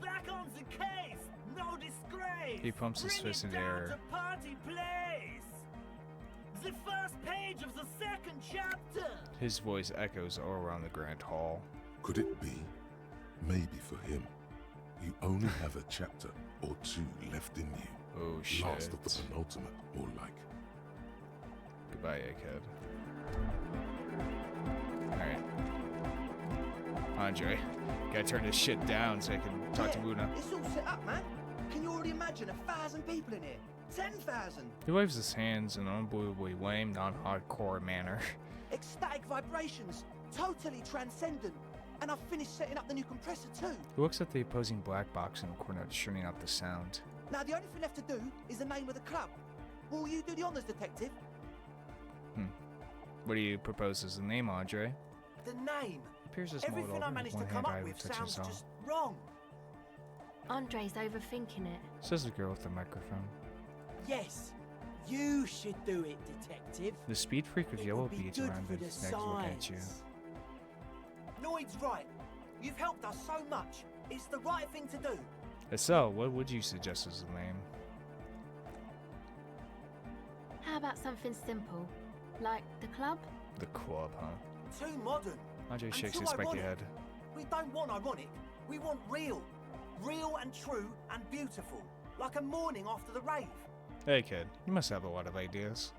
Back on the case! No disgrace! He pumps his fist in the air. Bring it down to party place! The first page of the second chapter! His voice echoes all around the grand hall. Could it be? Maybe for him, you only have a chapter or two left in you. Oh shit. Last of the penultimate, more like. Goodbye, egghead. Alright. Andre, gotta turn this shit down so I can talk to Loona. It's all set up, man. Can you already imagine 1,000 people in here? 10,000! He waves his hands in an unbelievably lame, non-hardcore manner. Ecstatic vibrations, totally transcendent. And I've finished setting up the new compressor too. He looks at the opposing black box in the corner, tuning out the sound. Now the only thing left to do is the name of the club. Will you do the honors, detective? What do you propose as the name, Andre? The name. Appears as small Everything I over managed to one come hand up eye with touches sounds all. just wrong. Andre's overthinking it. Says the girl with the microphone. Yes, you should do it, detective. The speed freak with It yellow would be beads good around for his the neck look at you. science. Noid's right. You've helped us so much. It's the right thing to do. So, what would you suggest as the name? How about something simple? Like the club? The club, huh? Too modern. Andre And shakes too his spiky ironic. head. We don't want ironic. We want real. Real and true and beautiful. Like a morning after the rave. Hey kid, you must have a lot of ideas.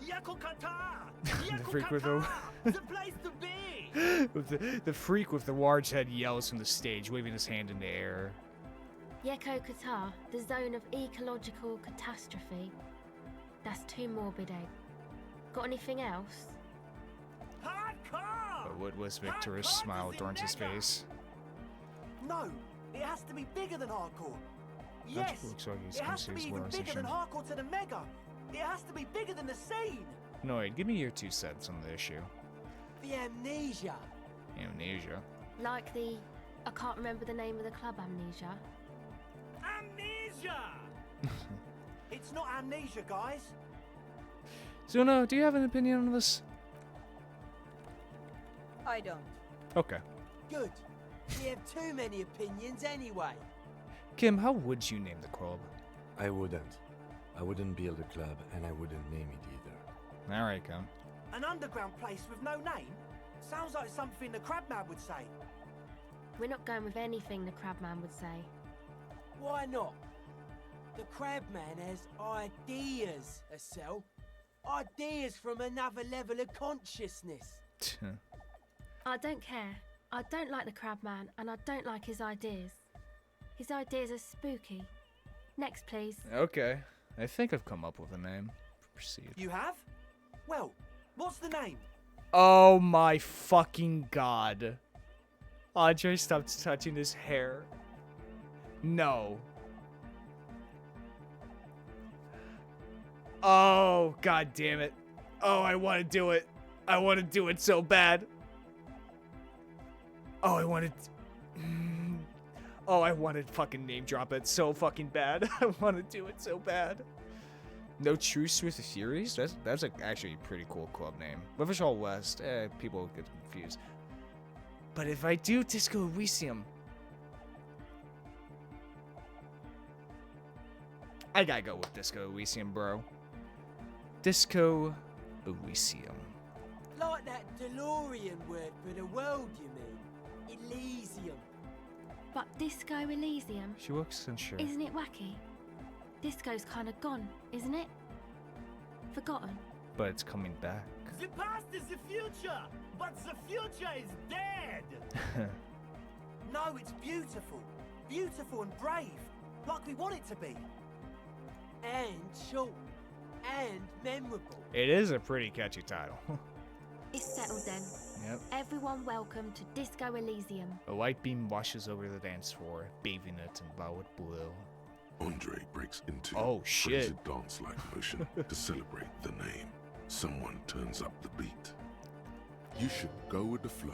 Yakokata! The freak with Yakokata! The place to be! With the freak with the large head yells from the stage, waving his hand in the air. Yeko Qatar, the zone of ecological catastrophe. That's too morbid, Egg. Got anything else? Hardcore! But what was Victor's smile adorns his face? No, it has to be bigger than hardcore. That Yes, looks like he's it has to be even bigger than hardcore to the mega. It has to be bigger than the scene. Noid, give me your 2 cents on the issue. The amnesia. Amnesia. Like the... I can't remember the name of the club, Amnesia. Amnesia! It's not amnesia, guys. Zuna, do you have an opinion on this? I don't. Okay. Good. We have too many opinions anyway. Kim, how would you name the club? I wouldn't. I wouldn't build a club, and I wouldn't name it either. Alright, Kim. An underground place with no name? Sounds like something the Crabman would say. We're not going with anything the Crabman would say. Why not? The Crabman has ideas, Estelle. Ideas from another level of consciousness. I don't care. I don't like the Crabman, and I don't like his ideas. His ideas are spooky. Next, please. Okay. I think I've come up with a name. Proceed. You have? Well, what's the name? Oh my fucking god. Andre stopped touching his hair. No. Oh, god damn it. Oh, I want to do it. I want to do it so bad. Oh, I wanted... Oh, I wanted fucking name drop it so fucking bad. I want to do it so bad. No Truce with the Furies? That's actually a pretty cool club name. Rivershaw West, people get confused. But if I do Disco Elysium... I gotta go with Disco Elysium, bro. Disco Elysium. Like that DeLorean word for the world, you mean? Elysium. But Disco Elysium, She looks unsure. isn't it wacky? Disco's kind of gone, isn't it? Forgotten. But it's coming back. The past is the future, but the future is dead. No, it's beautiful. Beautiful and brave. Like we want it to be. And short. And memorable. It is a pretty catchy title. It's settled then. Yep. Everyone welcome to Disco Elysium. A light beam washes over the dance floor, bathing it in violet blue. Andre breaks into Oh, shit. crazy dance-like motion to celebrate the name. Someone turns up the beat. You should go with the flow.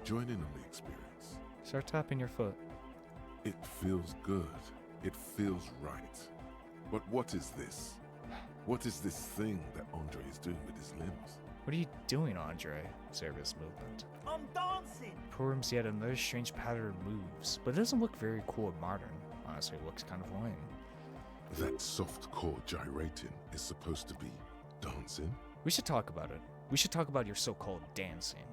Join in on the experience. Start tapping your foot. It feels good. It feels right. But what is this? What is this thing that Andre is doing with his limbs? What are you doing, Andre? Service movement. I'm dancing. Performs yet another strange pattern of moves, but it doesn't look very cool and modern. Honestly, it looks kind of lame. That soft core gyrating is supposed to be dancing? We should talk about it. We should talk about your so-called dancing.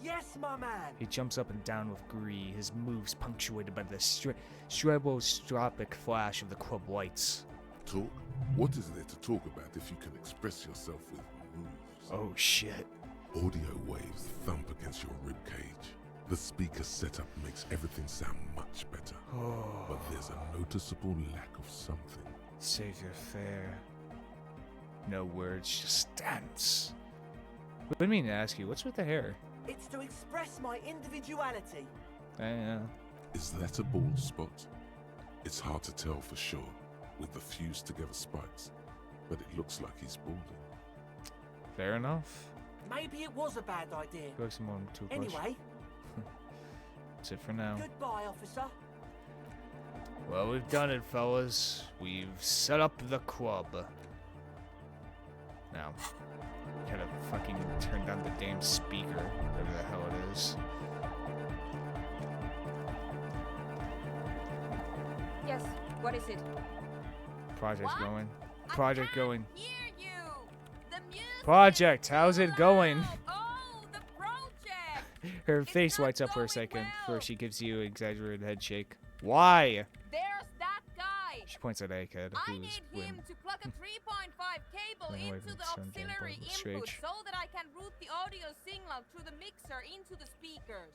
Yes, my man. He jumps up and down with glee, his moves punctuated by the stroboscopic flash of the club lights. Talk? What is there to talk about if you can express yourself with moves? Oh shit. Audio waves thump against your ribcage. The speaker setup makes everything sound much better. Oh. But there's a noticeable lack of something. Save your fare. No words, just dance. What do you mean to ask you? What's with the hair? It's to express my individuality. Yeah. Is that a bald spot? It's hard to tell for sure with the fused together spikes, but it looks like he's balding. Fair enough. Maybe it was a bad idea. Go some more toothbrush. Anyway, That's it for now. goodbye, officer. Well, we've done it, fellas. We've set up the club. Now, gotta fucking turn down the damn speaker, whatever the hell it is. Yes, what is it? Project's What? going. Project going. Hear you. The music. Project, how's it going? Oh, the project. Her It's face not lights up for a going second well. before she gives you an exaggerated head shake. Why? There's that guy. She points at Egghead, I who's need him to plug a 3.5 cable Running away into from the some auxiliary gamble input stage. so that I can route the audio signal through the mixer into the speakers.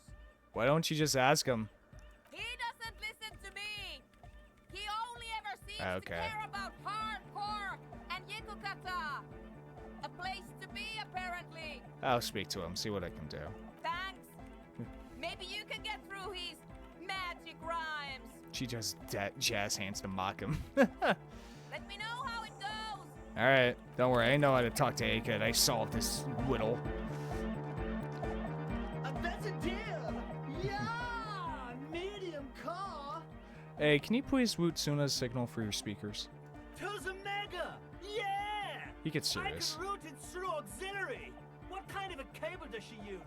Why don't you just ask him? He doesn't listen to me. He only ever seems to Okay. care about hardcore and Yekukata. A place to be, apparently. I'll speak to him, see what I can do. Thanks. Maybe you can get through his magic rhymes. She just jazz hands to mock him. Let me know how it goes. Alright, don't worry, I know how to talk to Egghead. I solved this riddle. A better deal! Yeah! Medium car! Hey, can you please route Suna's signal for your speakers? To the mega! Yeah! He gets I serious. can route it through auxiliary. What kind of a cable does she use?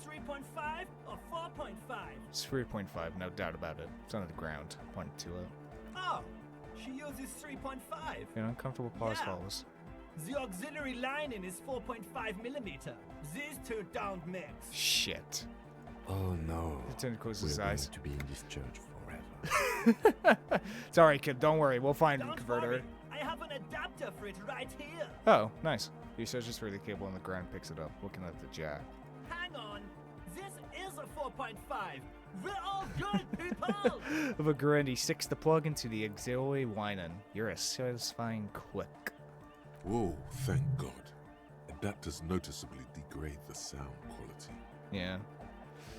3.5 or 4.5? It's 3.5, no doubt about it. It's under the ground. Point to it. Oh, she uses 3.5. An uncomfortable pause Yeah. follows. The auxiliary lining is 4.5 millimeter. These two don't mix. Shit. Oh no. Lieutenant closes We're his going eyes. to be in this church forever. It's alright, kid. Don't worry. We'll find a Don't converter. worry, I have an adapter for it right here. Oh, nice. He searches for the cable on the ground, picks it up, looking at the jack. Hang on. This is a 4.5. We're all good, people. Of a grin, he sticks the plug into the auxiliary lining. You're a satisfying click. Whoa, thank God. Adapters noticeably degrade the sound quality. Yeah.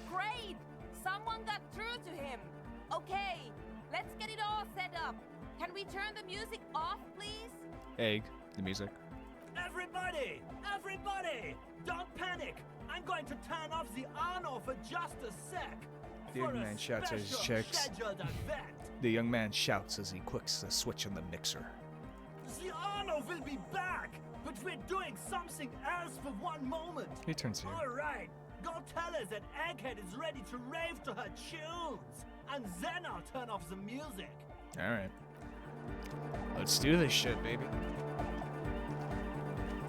Great! Someone got through to him. Okay, let's get it all set up. Can we turn the music off, please? Egg, the music. Everybody, don't panic. I'm going to turn off the on for just a sec. The For young a man shouts at his special checks. scheduled event. The young man shouts as he clicks the switch on the mixer. The Arno will be back, but we're doing something else for one moment. He turns here. All right, go tell her that Egghead is ready to rave to her tunes, and then I'll turn off the music. Alright. Let's do this shit, baby.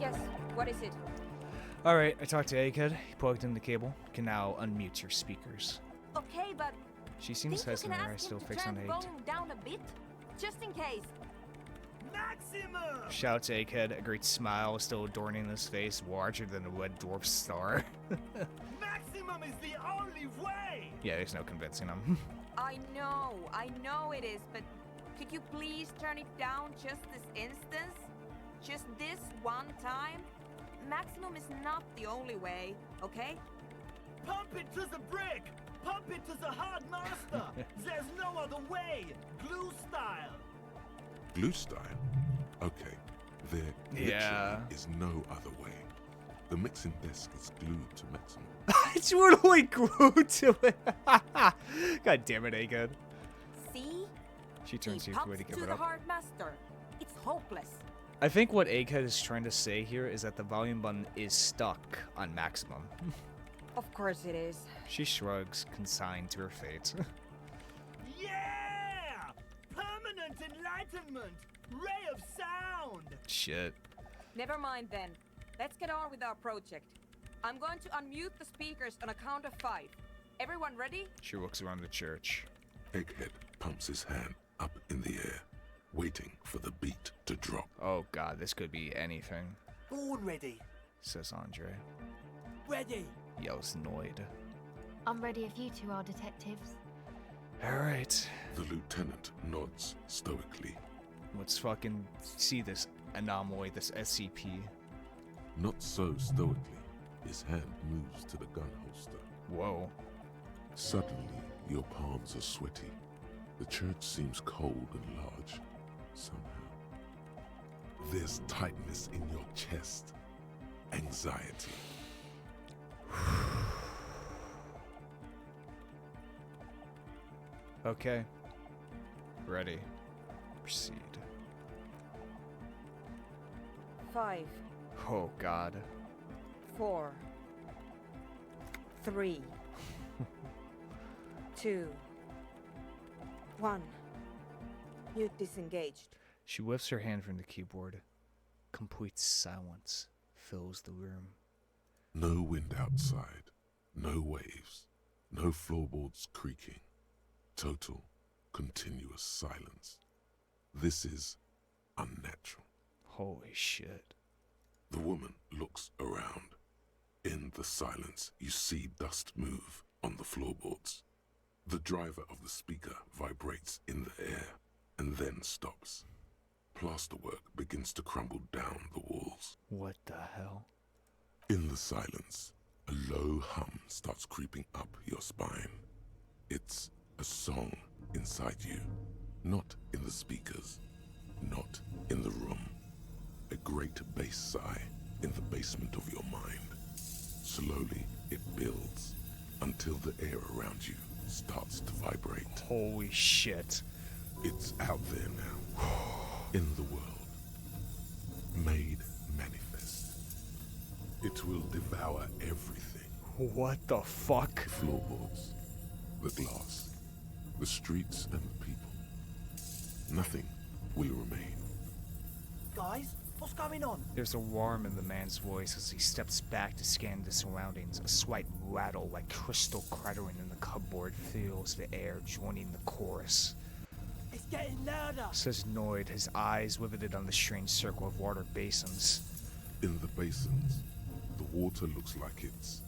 Yes, what is it? Alright, I talked to Egghead. He plugged in the cable. You can now unmute your speakers. Okay, but She seems think you can hesitant. Her eyes ask still him to fixed on turn the the 8. volume down a bit? Just in case. Maximum! Shouts Egghead, a great smile still adorning his face, larger than a red dwarf star. Maximum is the only way! Yeah, there's no convincing him. I know it is, but could you please turn it down just this instance? Just this one time? Maximum is not the only way, okay? Pump it to the brick! Pump it to the hard master! There's no other way! Glue style! Glue style? Okay, there Yeah. literally is no other way. The mixing desk is glued to maximum. It's totally glued to it. God damn it, Egghead. See? She turns He to you for pumps to to give it the up. hard master. It's hopeless. I think what Egghead is trying to say here is that the volume button is stuck on maximum. Of course it is. She shrugs, consigned to her fate. Yeah! Permanent enlightenment! Ray of sound! Shit. Never mind then. Let's get on with our project. I'm going to unmute the speakers on a count of 5. Everyone ready? She looks around the church. Egghead pumps his hand up in the air, waiting for the beat to drop. Oh god, this could be anything, Born ready. says Andre. Ready. Yells Noid. I'm ready if you two are detectives. Alright, The lieutenant nods stoically. let's fucking see this anomaly, this SCP. Not so stoically, his hand moves to the gun holster. Whoa. Suddenly, your palms are sweaty. The church seems cold and large, somehow. There's tightness in your chest. Anxiety. Okay. Ready. Proceed. 5, Oh god. 4, 3, 2, 1. Mute disengaged. She lifts her hand from the keyboard. Complete silence fills the room. No wind outside, no waves, no floorboards creaking. Total, continuous silence. This is unnatural. Holy shit. The woman looks around. In the silence, you see dust move on the floorboards. The driver of the speaker vibrates in the air and then stops. Plasterwork begins to crumble down the walls. What the hell? In the silence, a low hum starts creeping up your spine. It's a song inside you, not in the speakers, not in the room. A great bass sigh in the basement of your mind. Slowly, it builds until the air around you starts to vibrate. Holy shit. It's out there now, in the world, made manifest. It will devour everything. What the fuck? The floorboards, the glass, the streets and the people. Nothing will remain. Guys, what's going on? There's a alarm in the man's voice as he steps back to scan the surroundings. A slight rattle like crystal clattering in the cupboard fills the air, joining the chorus. It's getting louder. Says Noid, his eyes riveted on the strange circle of water basins. In the basins, the water looks like it's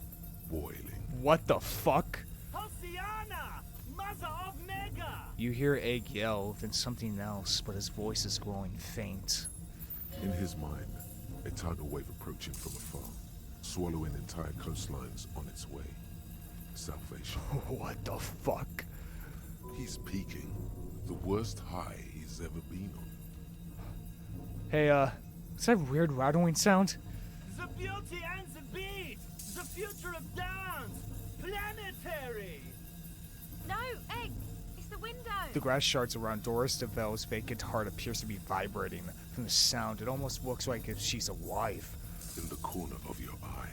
boiling. What the fuck? Hosiana! Mother of Mega! You hear Egg yell, then something else, but his voice is growing faint. In his mind, a tidal wave approaching from afar, swallowing entire coastlines on its way. Salvation. What the fuck? He's peaking. The worst high he's ever been on. Hey, is that weird rattling sound? The beauty and the beat! The future of dance! Planetary! No, Egg! It's the window! The grass shards around Doris DeVelle's vacant heart appears to be vibrating. From the sound, it almost looks like if she's alive. In the corner of your eye,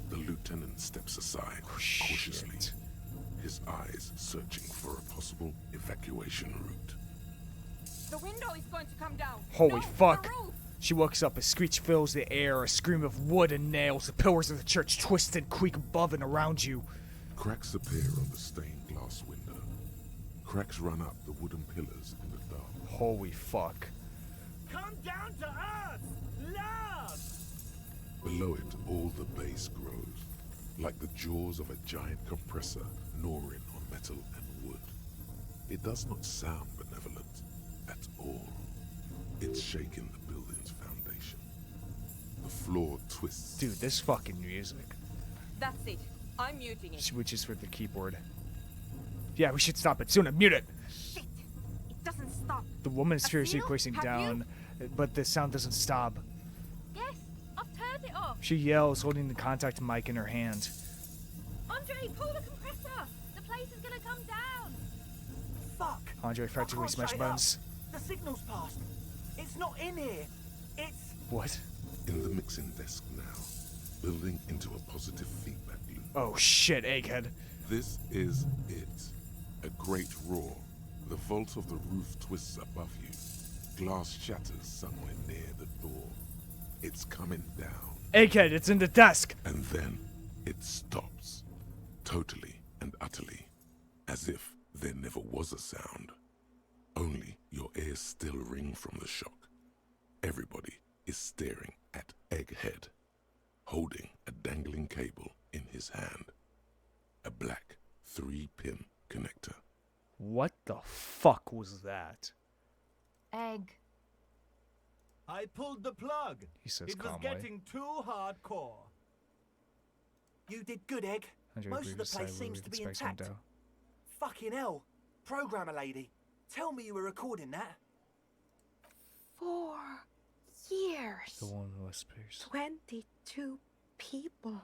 the lieutenant steps aside, cautiously. Shit. His eyes searching for a possible evacuation route. The window is going to come down! Holy No, fuck! the roof! She looks up, a screech fills the air, a scream of wood and nails. The pillars of the church twist and creak above and around you. Cracks appear on the stained glass window. Cracks run up the wooden pillars in the dark. Holy fuck. Come down to us! Love! Below it, all the bass grows, like the jaws of a giant compressor gnawing on metal and wood. It does not sound benevolent at all. It's shaking the building's foundation. The floor twists. Dude, this fucking music. That's it. I'm muting it. Switches for the keyboard. Yeah, we should stop it sooner. Mute it! Shit! It doesn't stop. The woman is A furiously seal? racing Have down, but the sound doesn't stop. Yes, I've turned it off. She yells, holding the contact mic in her hand. Andre, pull the compressor. The place is gonna come down. Fuck! Andre frantically can't smashed shut it up. buttons. The signal's passed. It's not in here. It's... What? In the mixing desk now, building into a positive feedback loop. Oh shit, Egghead. This is it. A great roar. The vault of the roof twists above you. Glass shatters somewhere near the door. It's coming down. Egghead, it's in the desk! And then it stops. Totally and utterly. As if there never was a sound. Only your ears still ring from the shock. Everybody is staring at Egghead, holding a dangling cable in his hand. A black 3-pin connector. What the fuck was that? Egg. I pulled the plug. He says It was calmly. getting too hardcore. You did good, Egg. Andre Most of the breathes place silently seems with to the be space intact. window. Fucking hell. Programmer lady, tell me you were recording that. 4 years. The one whispers. 22 people.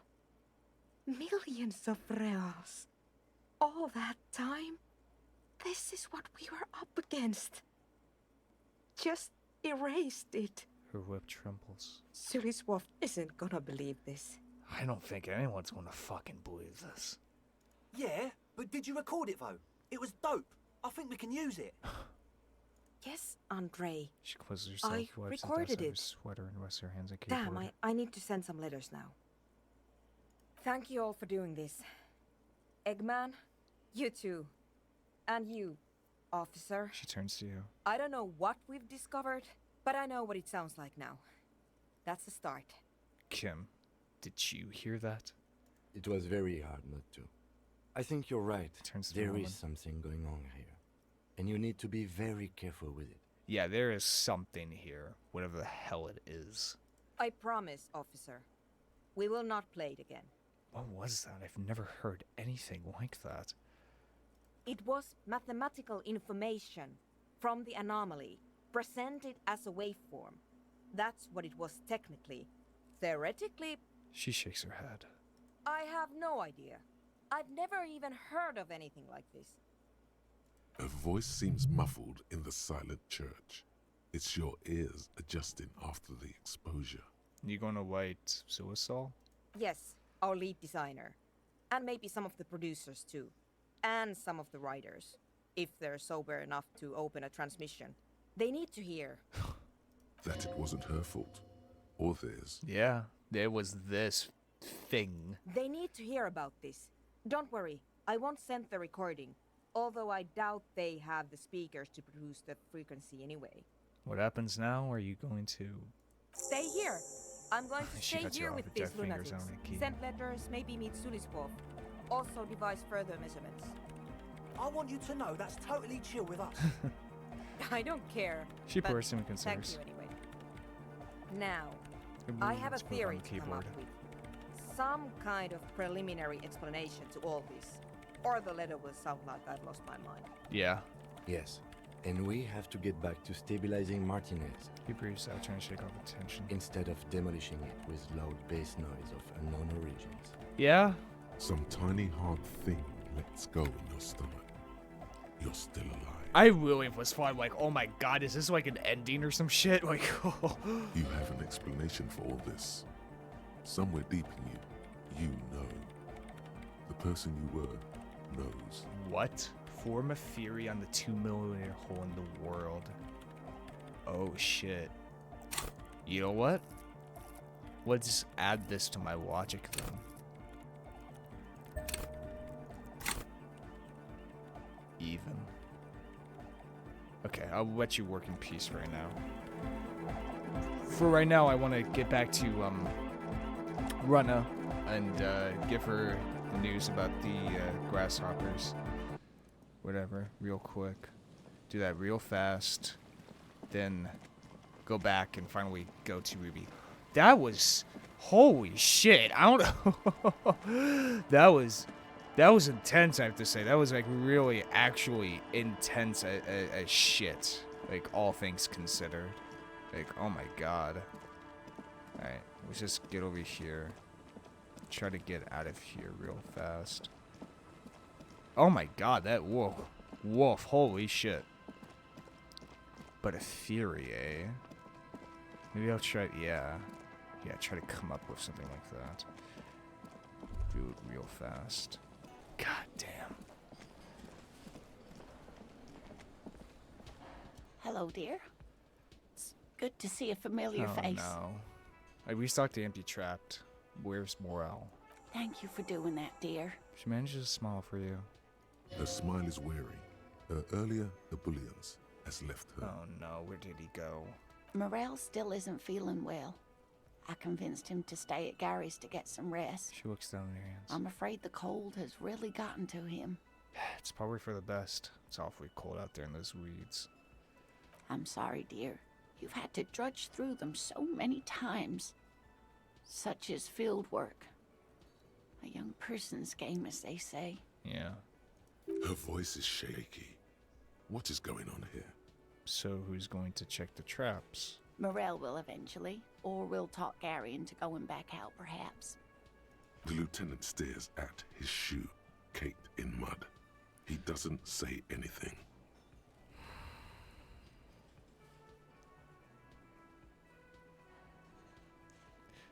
Millions of reals. All that time. This is what we were up against. Just erased it. Her lip trembles. Suliswolf isn't gonna believe this. I don't think anyone's gonna fucking believe this. Yeah, but did you record it though? It was dope. I think we can use it. Yes, Andre. She closes herself, I wipes the dust recorded out of her it. sweater and rests her hands on the keyboard. Damn, I need to send some letters now. Thank you all for doing this. Eggman, you too. And you, officer. She turns to you. I don't know what we've discovered, but I know what it sounds like now. That's the start. Kim, did you hear that? It was very hard not to. I think you're right. Turns to the There woman. is something going on here. And you need to be very careful with it. Yeah, there is something here, whatever the hell it is. I promise, officer. We will not play it again. What was that? I've never heard anything like that. It was mathematical information from the anomaly, presented as a waveform. That's what it was technically. Theoretically, She shakes her head. I have no idea. I've never even heard of anything like this. A voice seems muffled in the silent church. It's your ears adjusting after the exposure. You gonna write suicide? Yes, our lead designer. And maybe some of the producers too. And some of the writers. If they're sober enough to open a transmission. They need to hear. That it wasn't her fault. Or theirs. Yeah, there was this thing. They need to hear about this. Don't worry, I won't send the recording. Although I doubt they have the speakers to produce the frequency anyway. What happens now? Are you going to... Stay here. I'm going to She stay cuts you here off with with these jet fingers lunatics. on the key. Send letters, maybe meet Sulispov. Also devise further measurements. I want you to know that's totally chill with us. I don't care. She but pours him thank concerns. you anyway. Now, I have a Let's put it on theory the to come keyboard. up with. Some kind of preliminary explanation to all this. Or the letter will sound like I've lost my mind. Yeah. Yes. And we have to get back to stabilizing Martinez, He breathes out, trying to shake off the tension. instead of demolishing it with loud bass noise of unknown origins. Yeah? Some tiny hard thing lets go in your stomach. You're still alive. I really was fine, like, oh my god, is this like an ending or some shit? Like, You have an explanation for all this. Somewhere deep in you, you know. The person you were knows. What? Form a theory on the 2mm hole in the world. Oh shit. You know what? Let's add this to my logic then. Even. Okay, I'll let you work in peace right now. For right now, I want to get back to Runa and give her the news about the grasshoppers. Whatever, real quick. Do that real fast. Then go back and finally go to Ruby. That was... Holy shit. I don't know. That was intense, I have to say. That was like really actually intense as shit. Like all things considered. Like, oh my god. Alright, let's just get over here. Try to get out of here real fast. Oh my god, that wolf. Wolf, holy shit. But a theory, eh? Maybe I'll try, yeah. Yeah, try to come up with something like that. Do it real fast. God damn. Hello, dear. It's good to see a familiar Oh face. no. I restocked the empty trapped. Where's Morale? Thank you for doing that, dear. She manages to smile for you. Her smile is weary. Her earlier ebullience has left her. Oh no, where did he go? Morel still isn't feeling well. I convinced him to stay at Gary's to get some rest. She looks down at her hands. I'm afraid the cold has really gotten to him. It's probably for the best. It's awfully cold out there in those weeds. I'm sorry, dear. You've had to drudge through them so many times. Such is field work. A young person's game, as they say. Yeah. Her voice is shaky. What is going on here? So who's going to check the traps? Morel will eventually, or we'll talk Gary into going back out, perhaps. The lieutenant stares at his shoe, caked in mud. He doesn't say anything.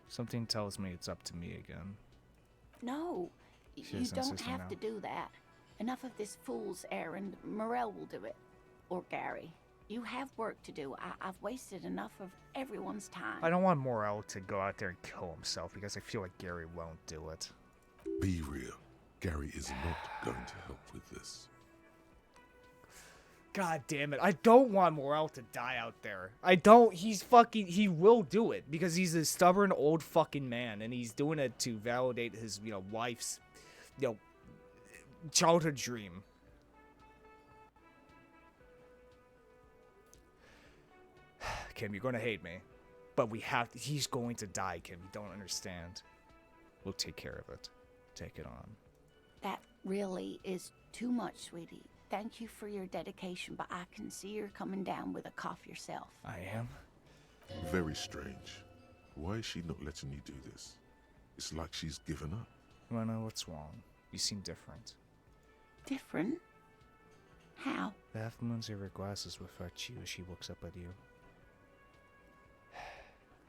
Something tells me it's up to me again. No, She you is don't insisting have now. to do that. Enough of this fool's errand. Morel will do it. Or Gary. You have work to do. I've wasted enough of everyone's time. I don't want Morel to go out there and kill himself because I feel like Gary won't do it. Be real. Gary is not going to help with this. God damn it. I don't want Morel to die out there. I don't. He will do it because he's a stubborn old fucking man and he's doing it to validate his, wife's, childhood dream. Kim, you're going to hate me. But he's going to die, Kim. You don't understand. We'll take care of it. Take it on. That really is too much, sweetie. Thank you for your dedication, but I can see you're coming down with a cough yourself. I am? Very strange. Why is she not letting you do this? It's like she's given up. I know what's wrong. You seem different. Different? How? The half-moon's her glasses reflect you as she looks up at you.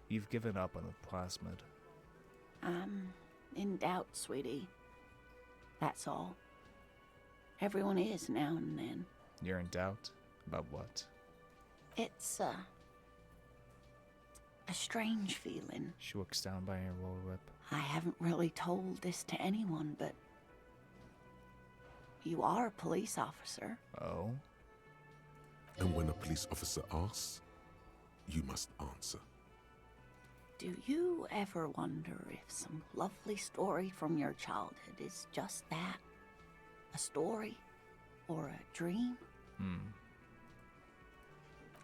You've given up on the plasmid. I'm in doubt, sweetie. That's all. Everyone is now and then. You're in doubt? About what? It's, a strange feeling. She looks down by her lower lip. I haven't really told this to anyone, but you are a police officer. Oh? And when a police officer asks, you must answer. Do you ever wonder if some lovely story from your childhood is just that? A story? Or a dream?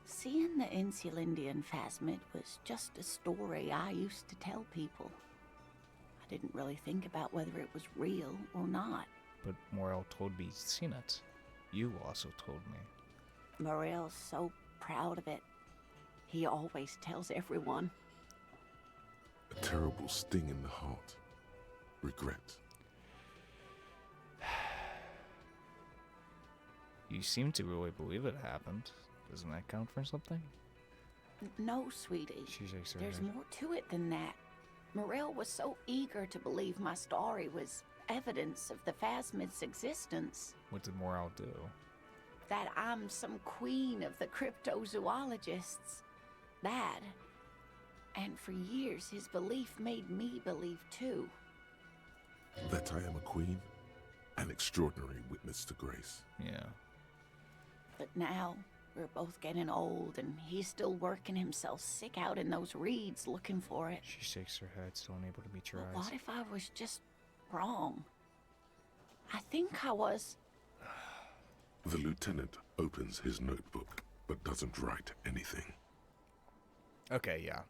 Seeing the Insulindian Phasmid was just a story I used to tell people. I didn't really think about whether it was real or not. But Morel told me he'd seen it. You also told me. Morel's so proud of it. He always tells everyone. A terrible sting in the heart. Regret. You seem to really believe it happened. Doesn't that count for something? No, sweetie. She shakes her There's head. more to it than that. Morel was so eager to believe my story was evidence of the Phasmid's existence. What did Morel do? That I'm some queen of the cryptozoologists. That. And for years, his belief made me believe too. That I am a queen? An extraordinary witness to grace. Yeah. But now, we're both getting old, and he's still working himself sick out in those reeds looking for it. She shakes her head, still unable to meet your But eyes. what if I was just wrong? I think I was. The lieutenant opens his notebook, but doesn't write anything. Okay, yeah.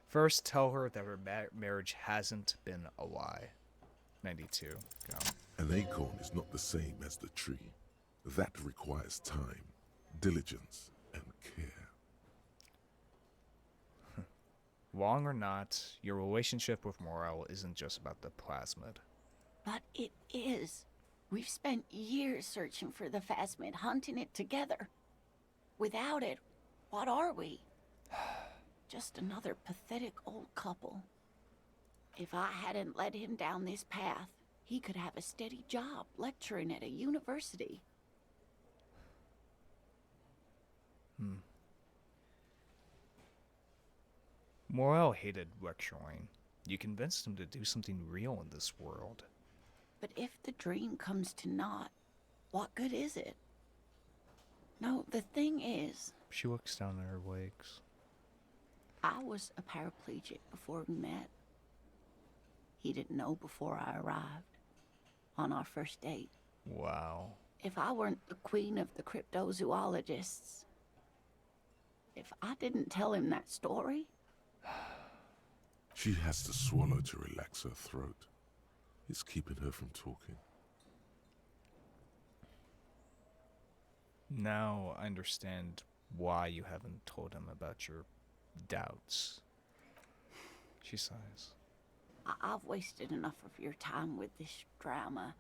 First, tell her that her marriage hasn't been a lie. 92. Go. An acorn is not the same as the tree. That requires time, diligence, and care. Wrong or not, your relationship with Morel isn't just about the plasmid. But it is. We've spent years searching for the Phasmid, hunting it together. Without it, what are we? Just another pathetic old couple. If I hadn't led him down this path, he could have a steady job lecturing at a university. Morel hated lecturing. You convinced him to do something real in this world. But if the dream comes to naught, what good is it? No, the thing is, She looks down at her legs. I was a paraplegic before we met. He didn't know before I arrived. On our first date. Wow. If I weren't the queen of the cryptozoologists, if I didn't tell him that story, She has to swallow to relax her throat. It's keeping her from talking. Now I understand why you haven't told him about your doubts. She sighs. I've wasted enough of your time with this drama.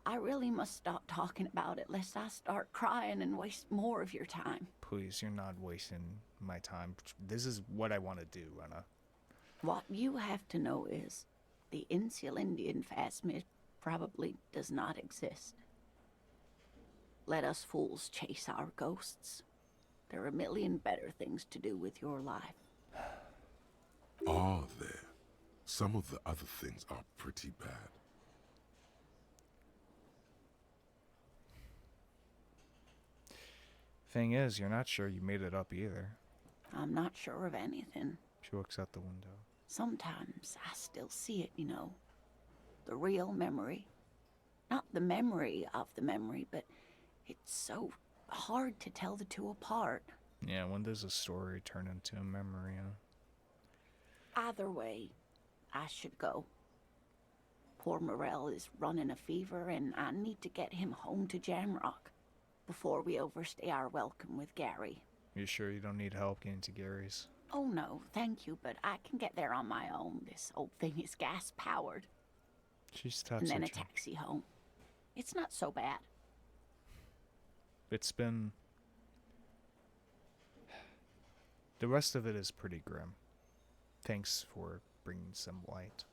I really must stop talking about it lest I start crying and waste more of your time. Please, you're not wasting my time. This is what I want to do, Rena. What you have to know is the Insulindian Phasmid probably does not exist. Let us fools chase our ghosts. There are a million better things to do with your life. Are there? Some of the other things are pretty bad. Thing is, you're not sure you made it up either. I'm not sure of anything. She looks out the window. Sometimes I still see it, you know. The real memory. Not the memory of the memory, but it's so hard to tell the two apart. Yeah, when does a story turn into a memory, huh? Either way, I should go. Poor Morel is running a fever, and I need to get him home to Jamrock before we overstay our welcome with Gary. You sure you don't need help getting to Gary's? Oh no, thank you, but I can get there on my own. This old thing is gas-powered. She's And then a touching. taxi home. It's not so bad. It's been... The rest of it is pretty grim. Thanks for bringing some light.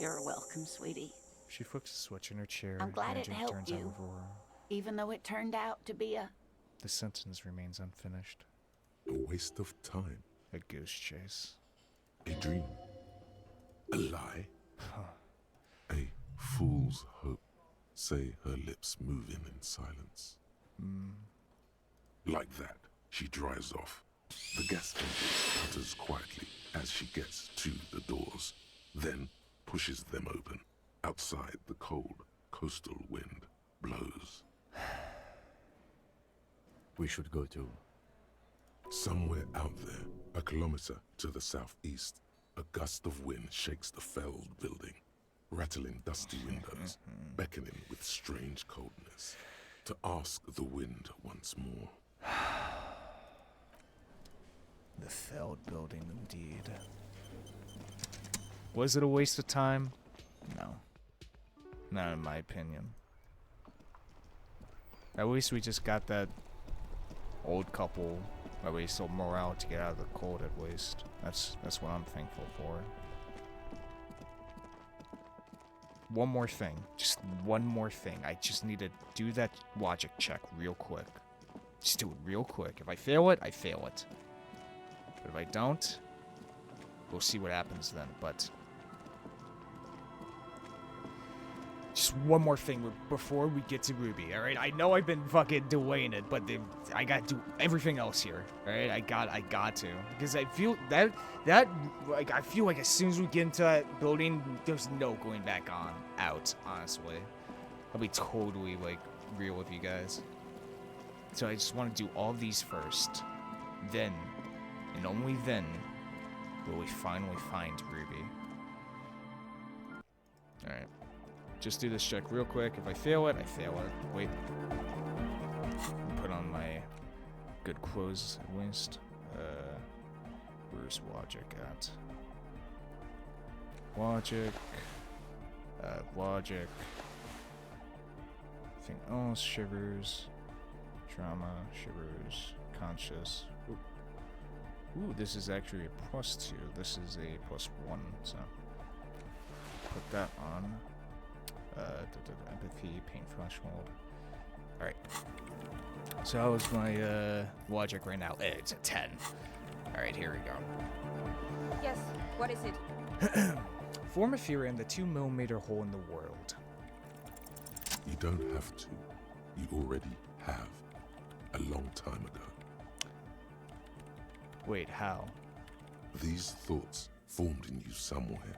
You're welcome, sweetie. She flicks a switch in her chair. I'm glad it Magic helped turns on you. Aurora. Even though it turned out to be a... The sentence remains unfinished. A waste of time. A goose chase. A dream. A lie. A fool's hope. Say her lips moving in silence. Like that, she drives off. The gas engine putters quietly as she gets to the doors, then pushes them open. Outside, the cold, coastal wind blows. We should go to... Somewhere out there, a kilometer to the southeast, a gust of wind shakes the felled building, rattling dusty windows, beckoning with strange coldness, to ask the wind once more. The felled building, indeed. Was it a waste of time? No. Not in my opinion. At least we just got that old couple, at least old morale to get out of the cold at least. That's what I'm thankful for. One more thing. Just one more thing. I just need to do that logic check real quick. Just do it real quick. If I fail it, I fail it. But if I don't, we'll see what happens then. But just one more thing before we get to Ruby, alright? I know I've been fucking delaying it, but I gotta do everything else here, alright? I got to. Because I feel like, I feel like as soon as we get into that building, there's no going back out, honestly. I'll be totally, like, real with you guys. So I just want to do all these first. Then, and only then, will we finally find Ruby. Alright. Just do this check real quick. If I fail it, I fail it. Wait. Put on my good clothes at least. Where's logic at? Logic. Logic. Think else, shivers. Drama, shivers, conscious. Ooh, this is actually a +2. This is a +1, so put that on. Empathy, pain threshold. Alright. So how is my logic right now? It's a 10. Alright, here we go. Yes, what is it? Form a theory on the 2mm hole in the world. You don't have to. You already have. A long time ago. Wait, how? These thoughts formed in you somewhere,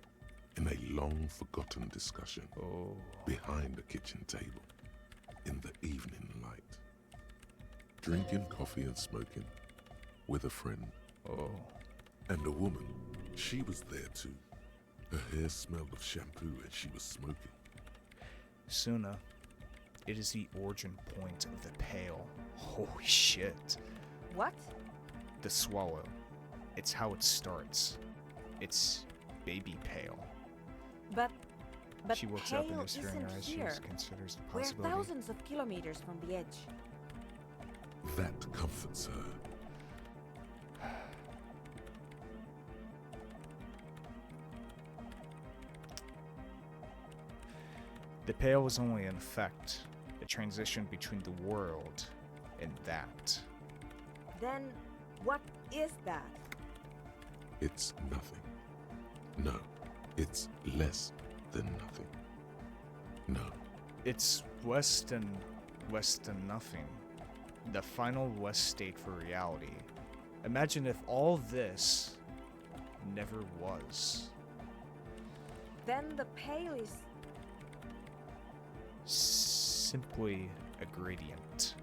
in a long-forgotten discussion, behind a kitchen table, in the evening light. Drinking coffee and smoking, with a friend. And a woman, she was there too. Her hair smelled of shampoo and she was smoking. Suna. It is the origin point of the Pale. Holy shit. What? The swallow. It's how it starts. It's baby Pale. But she looks up and there's fear in her isn't eyes. She here. considers the We're possibility. thousands of kilometers from the edge. That comforts her. The Pale was only an effect. A transition between the world and that. Then, what is that? It's nothing. No, it's less than nothing. No. It's less than nothing. the final West state for reality. Imagine if all this never was. Then the Pale is... Simply a gradient.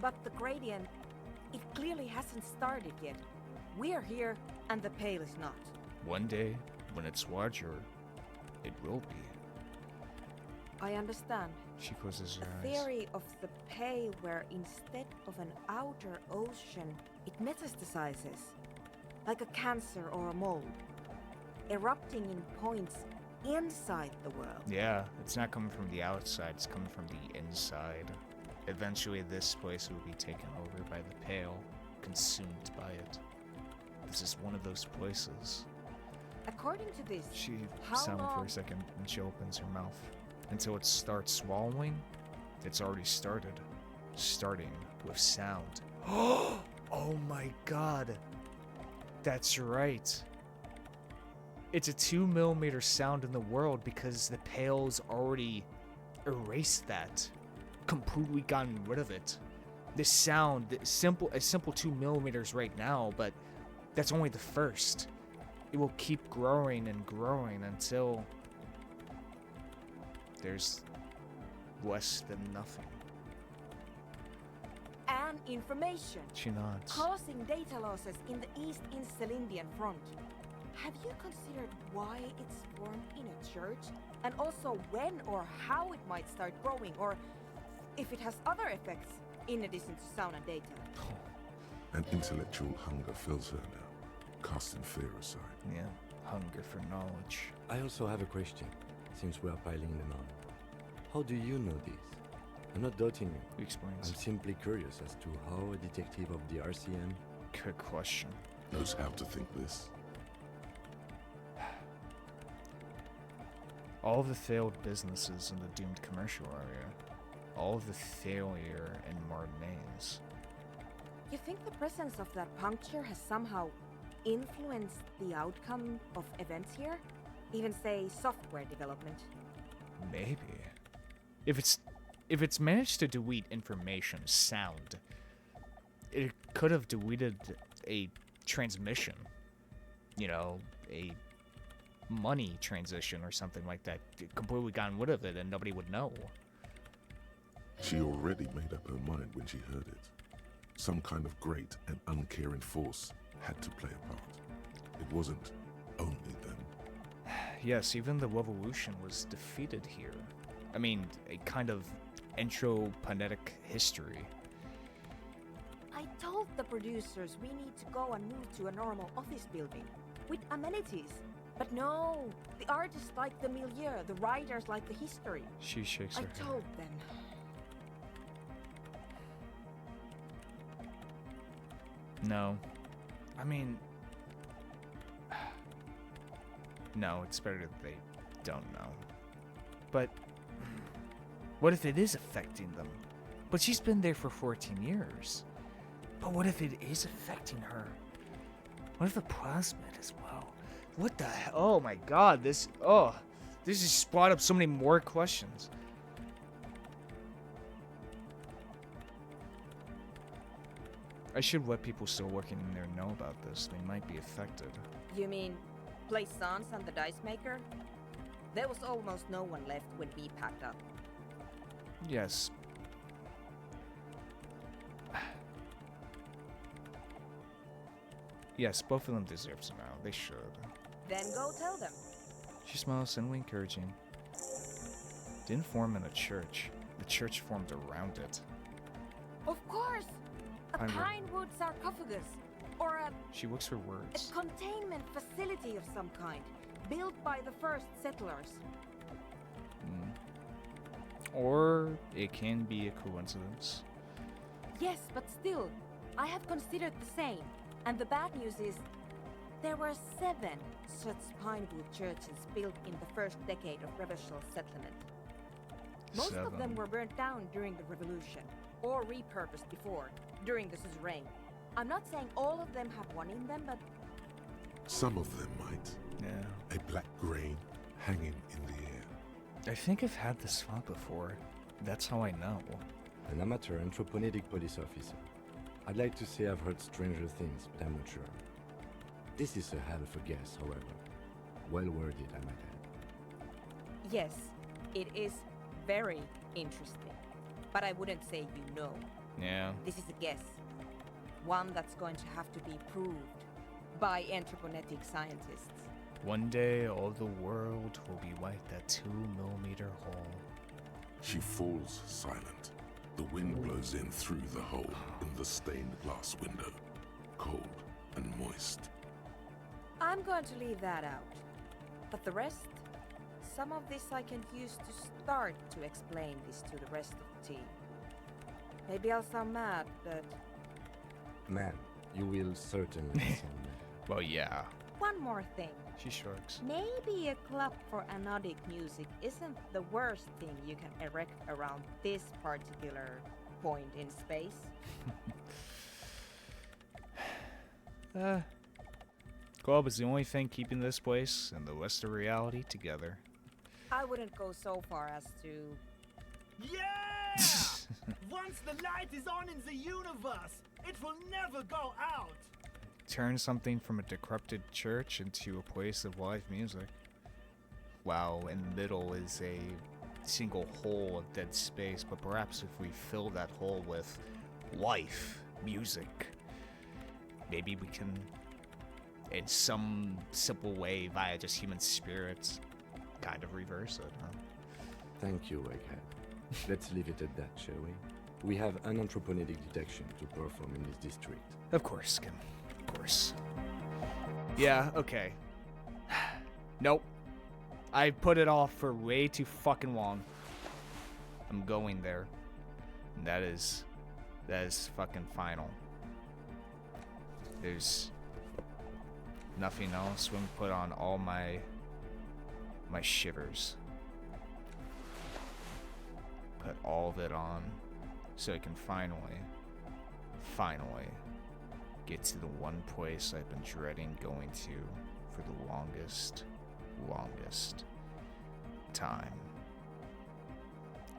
But the gradient, it clearly hasn't started yet. We're here, and the Pale is not. One day, when it's larger, it will be. I understand. She closes her The eyes. theory of the Pale where instead of an outer ocean, it metastasizes. Like a cancer or a mold. Erupting in points inside the world. Yeah, it's not coming from the outside, it's coming from the inside. Eventually this place will be taken over by the Pale, consumed by it. This is one of those places. According to this, She how silent for long... a second, and she opens her mouth. Until it starts swallowing, it's already started. Starting with sound. Oh my god! That's right. It's a 2mm sound in the world because the Pale's already erased that. Completely gotten rid of it. This sound, a simple 2mm right now, but that's only the first. It will keep growing and growing until there's less than nothing. And information. She nods. Causing data losses in the East Insulindian front. Have you considered why it's formed in a church? And also when or how it might start growing, or if it has other effects in addition to sound and data? An intellectual hunger fills her now, casting fear aside. Yeah, hunger for knowledge. I also have a question, since we are piling them on. How do you know this? I'm not doubting you. He explains. I'm simply curious as to how a detective of the RCM... Good question. Knows how to think this. All of the failed businesses in the doomed commercial area. All of the failure in Martinez. You think the presence of that puncture has somehow influenced the outcome of events here? Even say software development? Maybe. If it's managed to delete information, sound, it could have deleted a transmission. You know, a money transition or something like that. Completely gotten rid of it and nobody would know. She already made up her mind when she heard it. Some kind of great and uncaring force had to play a part. It wasn't only them. Yes, even the revolution was defeated here. I mean, a kind of entropanetic history. I told the producers we need to go and move to a normal office building with amenities. But no, the artists like the milieu, the writers like the history. She shakes her I head. told them. No. I mean... No, it's better that they don't know. But... What if it is affecting them? But she's been there for 14 years. But what if it is affecting her? What if the plasmid as well? What the hell? Oh my god, this... Oh. This just brought up so many more questions. I should let people still working in there know about this. They might be affected. You mean Plaisance and the dice maker? There was almost no one left when we packed up. Yes. Yes, both of them deserve some out. They should. Then go tell them. She smiles, suddenly encouraging. Didn't form in a church. The church formed around it. Of course! A Pinewood. pinewood sarcophagus. Or a She looks for words. containment facility of some kind. Built by the first settlers. Or it can be a coincidence. Yes, but still, I have considered the same. And the bad news is, there were 7 such pinewood churches built in the first decade of Revachol settlement. Most of them 7. were burnt down during the revolution, or repurposed before, during the suzerain. I'm not saying all of them have one in them, but Some of them might. Yeah. A black grain hanging in the air. I think I've had this thought before. That's how I know. An amateur anthropomedic police officer. I'd like to say I've heard stranger things, but I'm not sure. This is a hell of a guess, however. Well worded, I might add. Yes, it is very interesting. But I wouldn't say you know. Yeah. This is a guess. One that's going to have to be proved by anthroponetic scientists. One day, all the world will be like that 2-millimeter hole. She falls silent. The wind blows in through the hole in the stained glass window, cold and moist. I'm going to leave that out. But the rest, some of this I can use to start to explain this to the rest of the team. Maybe I'll sound mad, but... Man, you will certainly sound mad. Well, yeah. One more thing. She shrugs. Maybe a club for anodic music isn't the worst thing you can erect around this particular point in space. Club is the only thing keeping this place and the rest of reality together. I wouldn't go so far as to... Yeah! Once the light is on in the universe, it will never go out. Turn something from a decrepit church into a place of live music. Wow, in the middle is a single hole of dead space, but perhaps if we fill that hole with life, music, maybe we can, in some simple way, via just human spirits, kind of reverse it, huh? Thank you, Egghead. Let's leave it at that, shall we? We have an anthropomedic detection to perform in this district. Of course, Kim. Of course. Yeah, okay. Nope. I put it off for way too fucking long. I'm going there. And that is fucking final. There's nothing else. We're gonna put on all my shivers. Put all of it on so I can finally get to the one place I've been dreading going to for the longest time.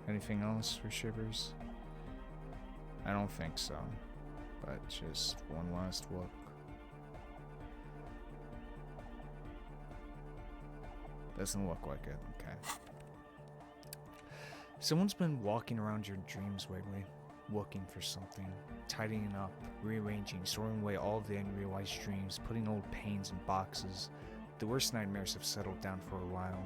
Anything else for shivers? I don't think so, but just one last look. Doesn't look like it, okay. Someone's been walking around your dreams lately, looking for something, tidying up, rearranging, storing away all of the unrealized dreams, putting old pains in boxes. The worst nightmares have settled down for a while.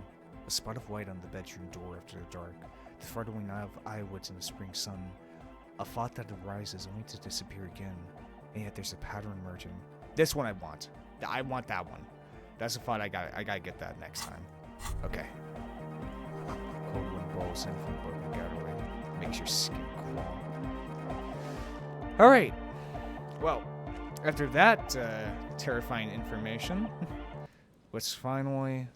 A spot of light on the bedroom door after the dark, the fluttering of eyelids in the spring sun. A thought that arises only to disappear again, and yet there's a pattern emerging. This one I want. I want that one. That's a thought I gotta get that next time. Okay. Cold wind blows in from the broken gallery. Makes your skin crawl. Alright. Well, after that terrifying information, let's finally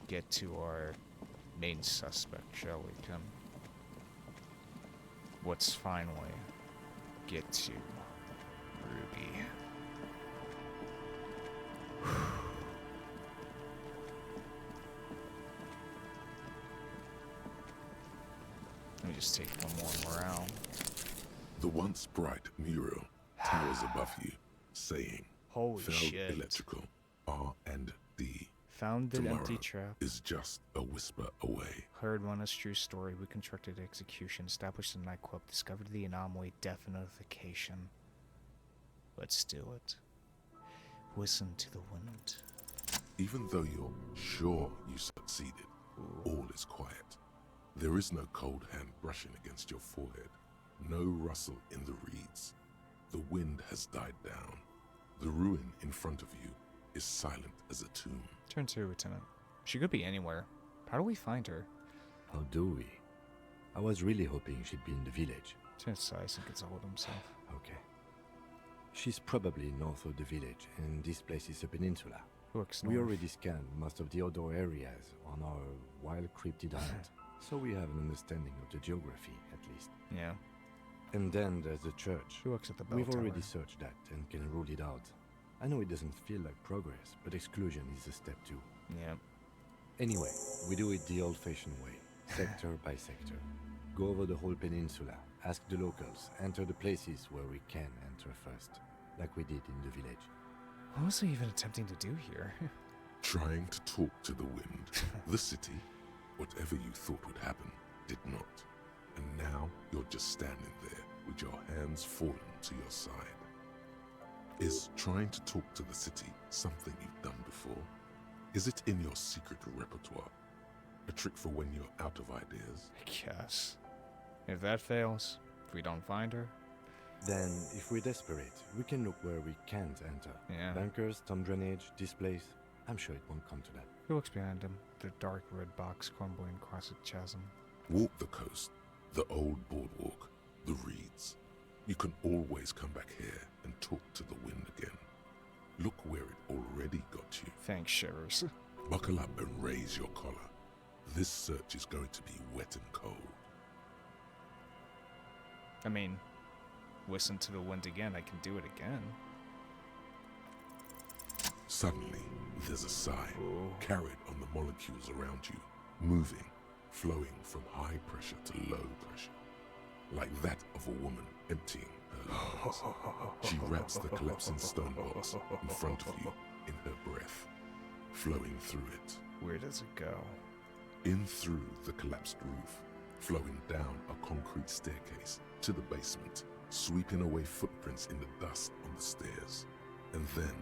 get to our main suspect, shall we, Kim? Let's finally get to Ruby. Let me just take one more round. The once bright mural towers above you, saying, Holy "Felled shit. electrical, R&D. Found an empty Tomorrow trap. is just a whisper away." Heard one as true story. We constructed execution. Established a nightclub. Discovered the anomaly. Death notification. Let's do it. Listen to the wind. Even though you're sure you succeeded, all is quiet. There is no cold hand brushing against your forehead. No rustle in the reeds. The wind has died down. The ruin in front of you is silent as a tomb. Turn 2, Lieutenant. She could be anywhere. How do we find her? How do we? I was really hoping she'd be in the village. Lieutenant sighs and gets a hold of himself. Okay. She's probably north of the village, and this place is a peninsula. Looks We north. already scanned most of the outdoor areas on our wild cryptid hunt, so we have an understanding of the geography, at least. Yeah. And then there's the church. She looks at the bell We've tower. already searched that and can rule it out. I know it doesn't feel like progress, but exclusion is a step too. Yeah. Anyway, we do it the old-fashioned way. sector by sector. Go over the whole peninsula, ask the locals, enter the places where we can enter first, like we did in the village. What was I even attempting to do here? Trying to talk to the wind. The city, whatever you thought would happen, did not. And now you're just standing there with your hands fallen to your side. Is trying to talk to the city something you've done before? Is it in your secret repertoire? A trick for when you're out of ideas? I guess. If that fails, if we don't find her, Then, if we're desperate, we can look where we can't enter. yeah. Bunkers, tomb drainage, this place. I'm sure it won't come to that. He looks behind him, the dark red box crumbling across a chasm. Walk the coast, the old boardwalk, the reeds. You can always come back here and talk to the wind again. Look where it already got you. Thanks, Shivers. Buckle up and raise your collar. This search is going to be wet and cold. I mean, listen to the wind again, I can do it again. Suddenly, there's a sigh, Ooh. carried on the molecules around you, moving, flowing from high pressure to low pressure, like that of a woman emptying her lungs. She wraps the collapsing stone box in front of you in her breath, flowing through it, Where does it go? in through the collapsed roof, flowing down a concrete staircase to the basement, sweeping away footprints in the dust on the stairs, and then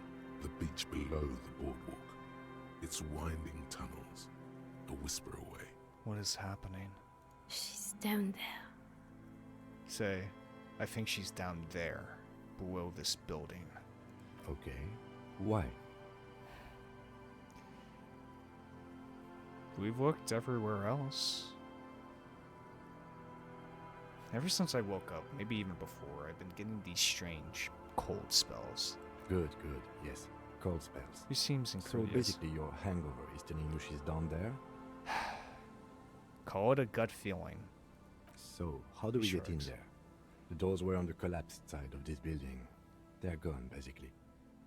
the beach below the boardwalk, its winding tunnels, a whisper away. What is happening? She's down there. Say, I think she's down there, below this building. Okay. Why? We've looked everywhere else. Ever since I woke up, maybe even before, I've been getting these strange cold spells. Good, good. Yes. Cold spells. He seems So incredulous. basically your hangover is telling you she's down there? Call it a gut feeling. So, how do we get in Shrugs. there? The doors were on the collapsed side of this building. They're gone, basically.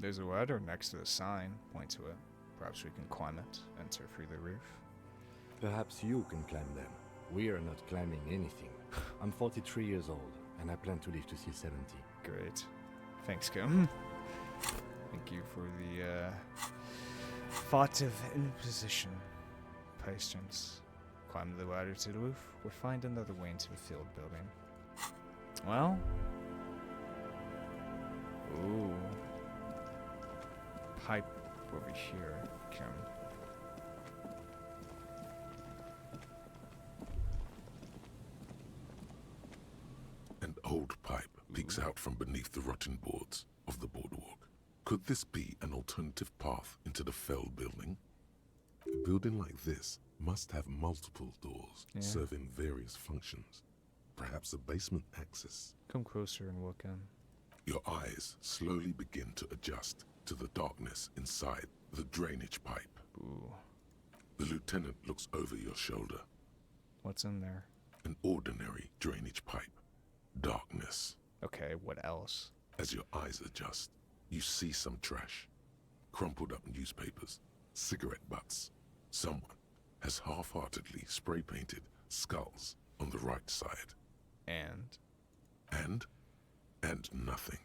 There's a ladder next to the sign. Point to it. Perhaps we can climb it, enter through the roof. Perhaps you can climb them. We are not climbing anything. I'm 43 years old, and I plan to live to see 70. Great. Thanks, Kim. Thank you for the votive imposition. Patience. Climb the ladder to the roof, or find another way into the field building. Well. Ooh. Pipe over here, Kim. An old pipe peeks out from beneath the rotten boards of the boardwalk. Could this be an alternative path into the fell building? A building like this must have multiple doors Yeah. serving various functions. Perhaps a basement access. Come closer and look in. Your eyes slowly begin to adjust to the darkness inside the drainage pipe. Ooh. The lieutenant looks over your shoulder. What's in there? An ordinary drainage pipe. Darkness. Okay, what else? As your eyes adjust, you see some trash. Crumpled up newspapers, cigarette butts. Someone has half-heartedly spray-painted skulls on the right side. And? And nothing.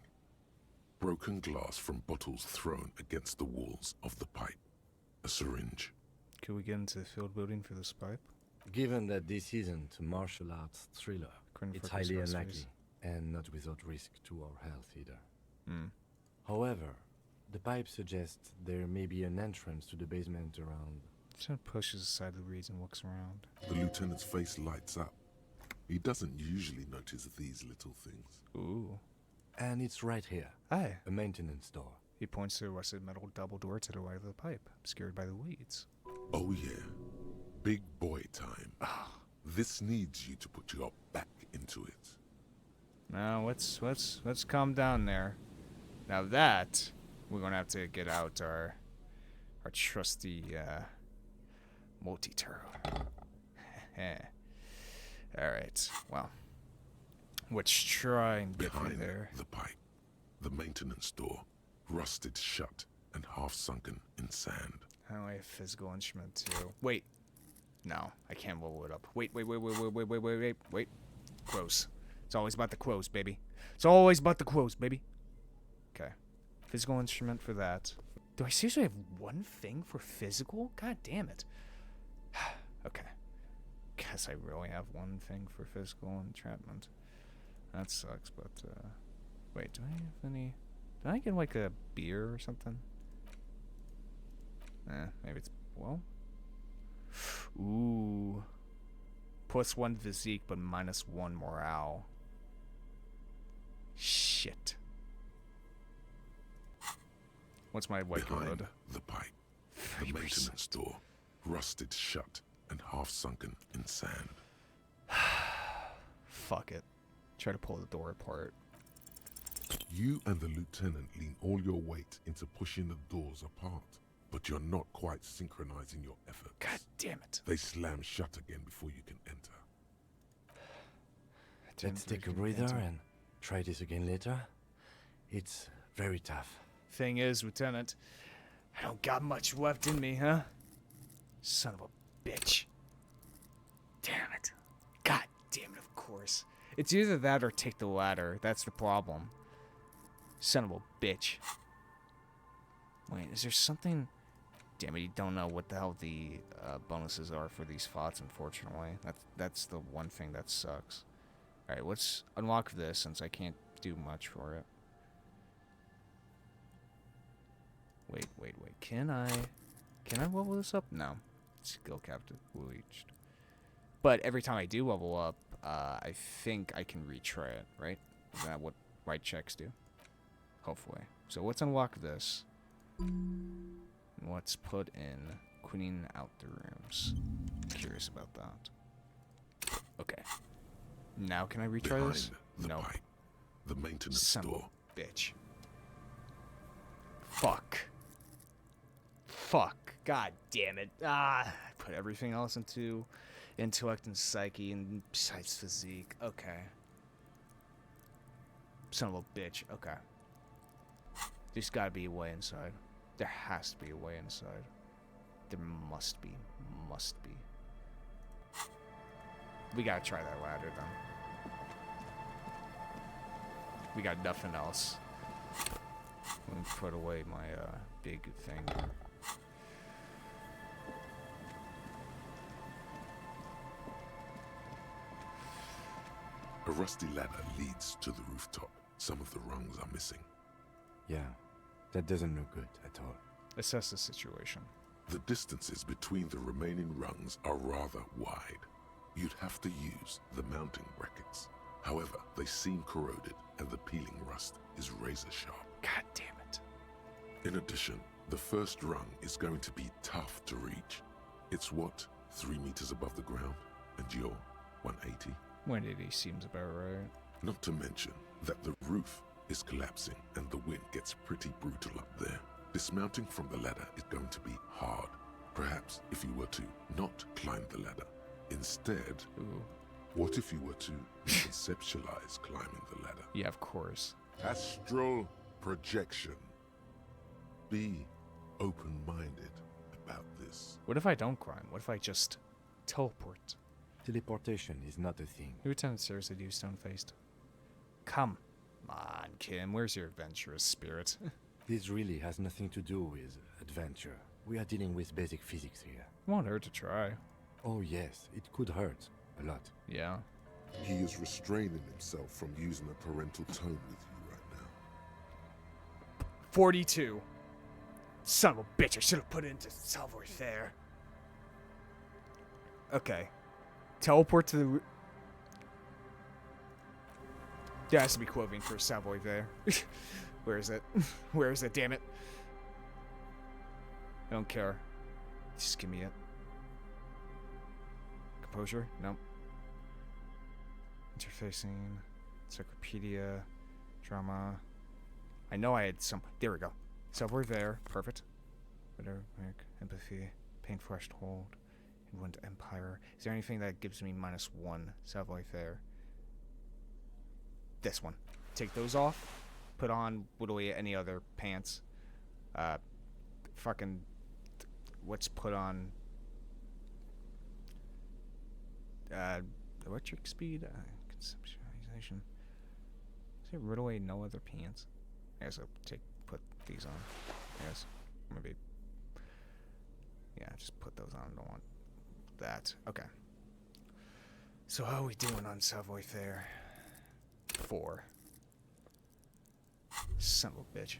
Broken glass from bottles thrown against the walls of the pipe. A syringe. Could we get into the field building for this pipe? Given that this isn't a martial arts thriller, Couldn't it's focus highly on unlikely, space. and not without risk to our health either. Hmm. However, the pipe suggests there may be an entrance to the basement around. Lieutenant pushes aside the reeds and looks around. The lieutenant's face lights up. He doesn't usually notice these little things. Ooh. And it's right here, Hey. a maintenance door. He points to a rusted metal double door to the right of the pipe, obscured by the weeds. Oh yeah. Big boy time. This needs you to put your back into it. Now let's calm down there. Now that we're gonna have to get out our trusty multi-turtle. Alright, well. Let's try and get through Behind there. the pipe, the maintenance door, rusted shut and half sunken in sand. How do I have physical instrument too? Wait. No, I can't level it up. Wait. Quos. It's always about the quos, baby. It's always about the quos, baby. Okay. Physical instrument for that. Do I seriously have one thing for physical? God damn it. Okay. Guess I really have one thing for physical entrapment. That sucks, but, wait, do I have any... Did I get, like, a beer or something? Maybe it's... Well... Ooh. +1 physique, but -1 morale. Shit. What's my white Behind code? the pipe, the maintenance door, rusted shut and half sunken in sand. Fuck it. Try to pull the door apart. You and the lieutenant lean all your weight into pushing the doors apart, but you're not quite synchronizing your efforts. God damn it. They slam shut again before you can enter. Let's take a breather and try this again later. It's very tough. Thing is, Lieutenant, I don't got much left in me, huh? Son of a bitch. Damn it. God damn it, of course. It's either that or take the ladder. That's the problem. Son of a bitch. Wait, is there something... Damn it, you don't know what the hell the bonuses are for these FOTs, unfortunately. That's the one thing that sucks. Alright, let's unlock this since I can't do much for it. Wait. Can I level this up? No. Skill cap reached. But every time I do level up, I think I can retry it, right? Is that what right checks do? Hopefully. So let's unlock this. And let's put in cleaning out the rooms. Curious about that. Okay. Now can I retry Behind this? the No. pipe, the maintenance Son of door. a bitch. Fuck. God damn it. I put everything else into intellect and psyche and besides physique. Okay. Son of a bitch. Okay. There's gotta be a way inside. There has to be a way inside. There must be. We gotta try that ladder then. We got nothing else. Let me put away my big thing. A rusty ladder leads to the rooftop. Some of the rungs are missing. Yeah, that doesn't look good at all. Assess the situation. The distances between the remaining rungs are rather wide. You'd have to use the mounting brackets. However, they seem corroded and the peeling rust is razor sharp. God damn it. In addition, the first rung is going to be tough to reach. It's what, 3 meters above the ground? And you're 180? 180 seems about right. Not to mention that the roof is collapsing and the wind gets pretty brutal up there. Dismounting from the ladder is going to be hard. Perhaps if you were to not climb the ladder. Instead, Ooh. what if you were to conceptualize climbing the ladder? Yeah, of course. Astral projection. Be open-minded about this. What if I don't climb? What if I just teleport? Teleportation is not a thing. Lieutenant seriously do stone-faced. Come on, Kim. Where's your adventurous spirit? This really has nothing to do with adventure. We are dealing with basic physics here. Won't hurt to try. Oh yes, it could hurt. A lot. Yeah. He is restraining himself from using a parental tone with you right now. 42. Son of a bitch, I should have put it into savoir faire. Okay. Teleport to the... There has to be quoting for savoir faire. Where is it? Where is it, damn it? I don't care. Just give me it. Composure? Nope. Interfacing. Encyclopedia. Drama. I know I had some... There we go. Savoir faire. Perfect. Better work. Empathy. Pain flushed hold. Inland Empire. Is there anything that gives me -1 savoir faire? This one. Take those off. Put on literally any other pants. Fucking... Let's put on... electric speed, conceptualization. Is it right away no other pants? I guess I'll put these on. I guess maybe. Yeah, just put those on. Don't want that. Okay. So how are we doing on Savoy Fair? 4. Son of a bitch.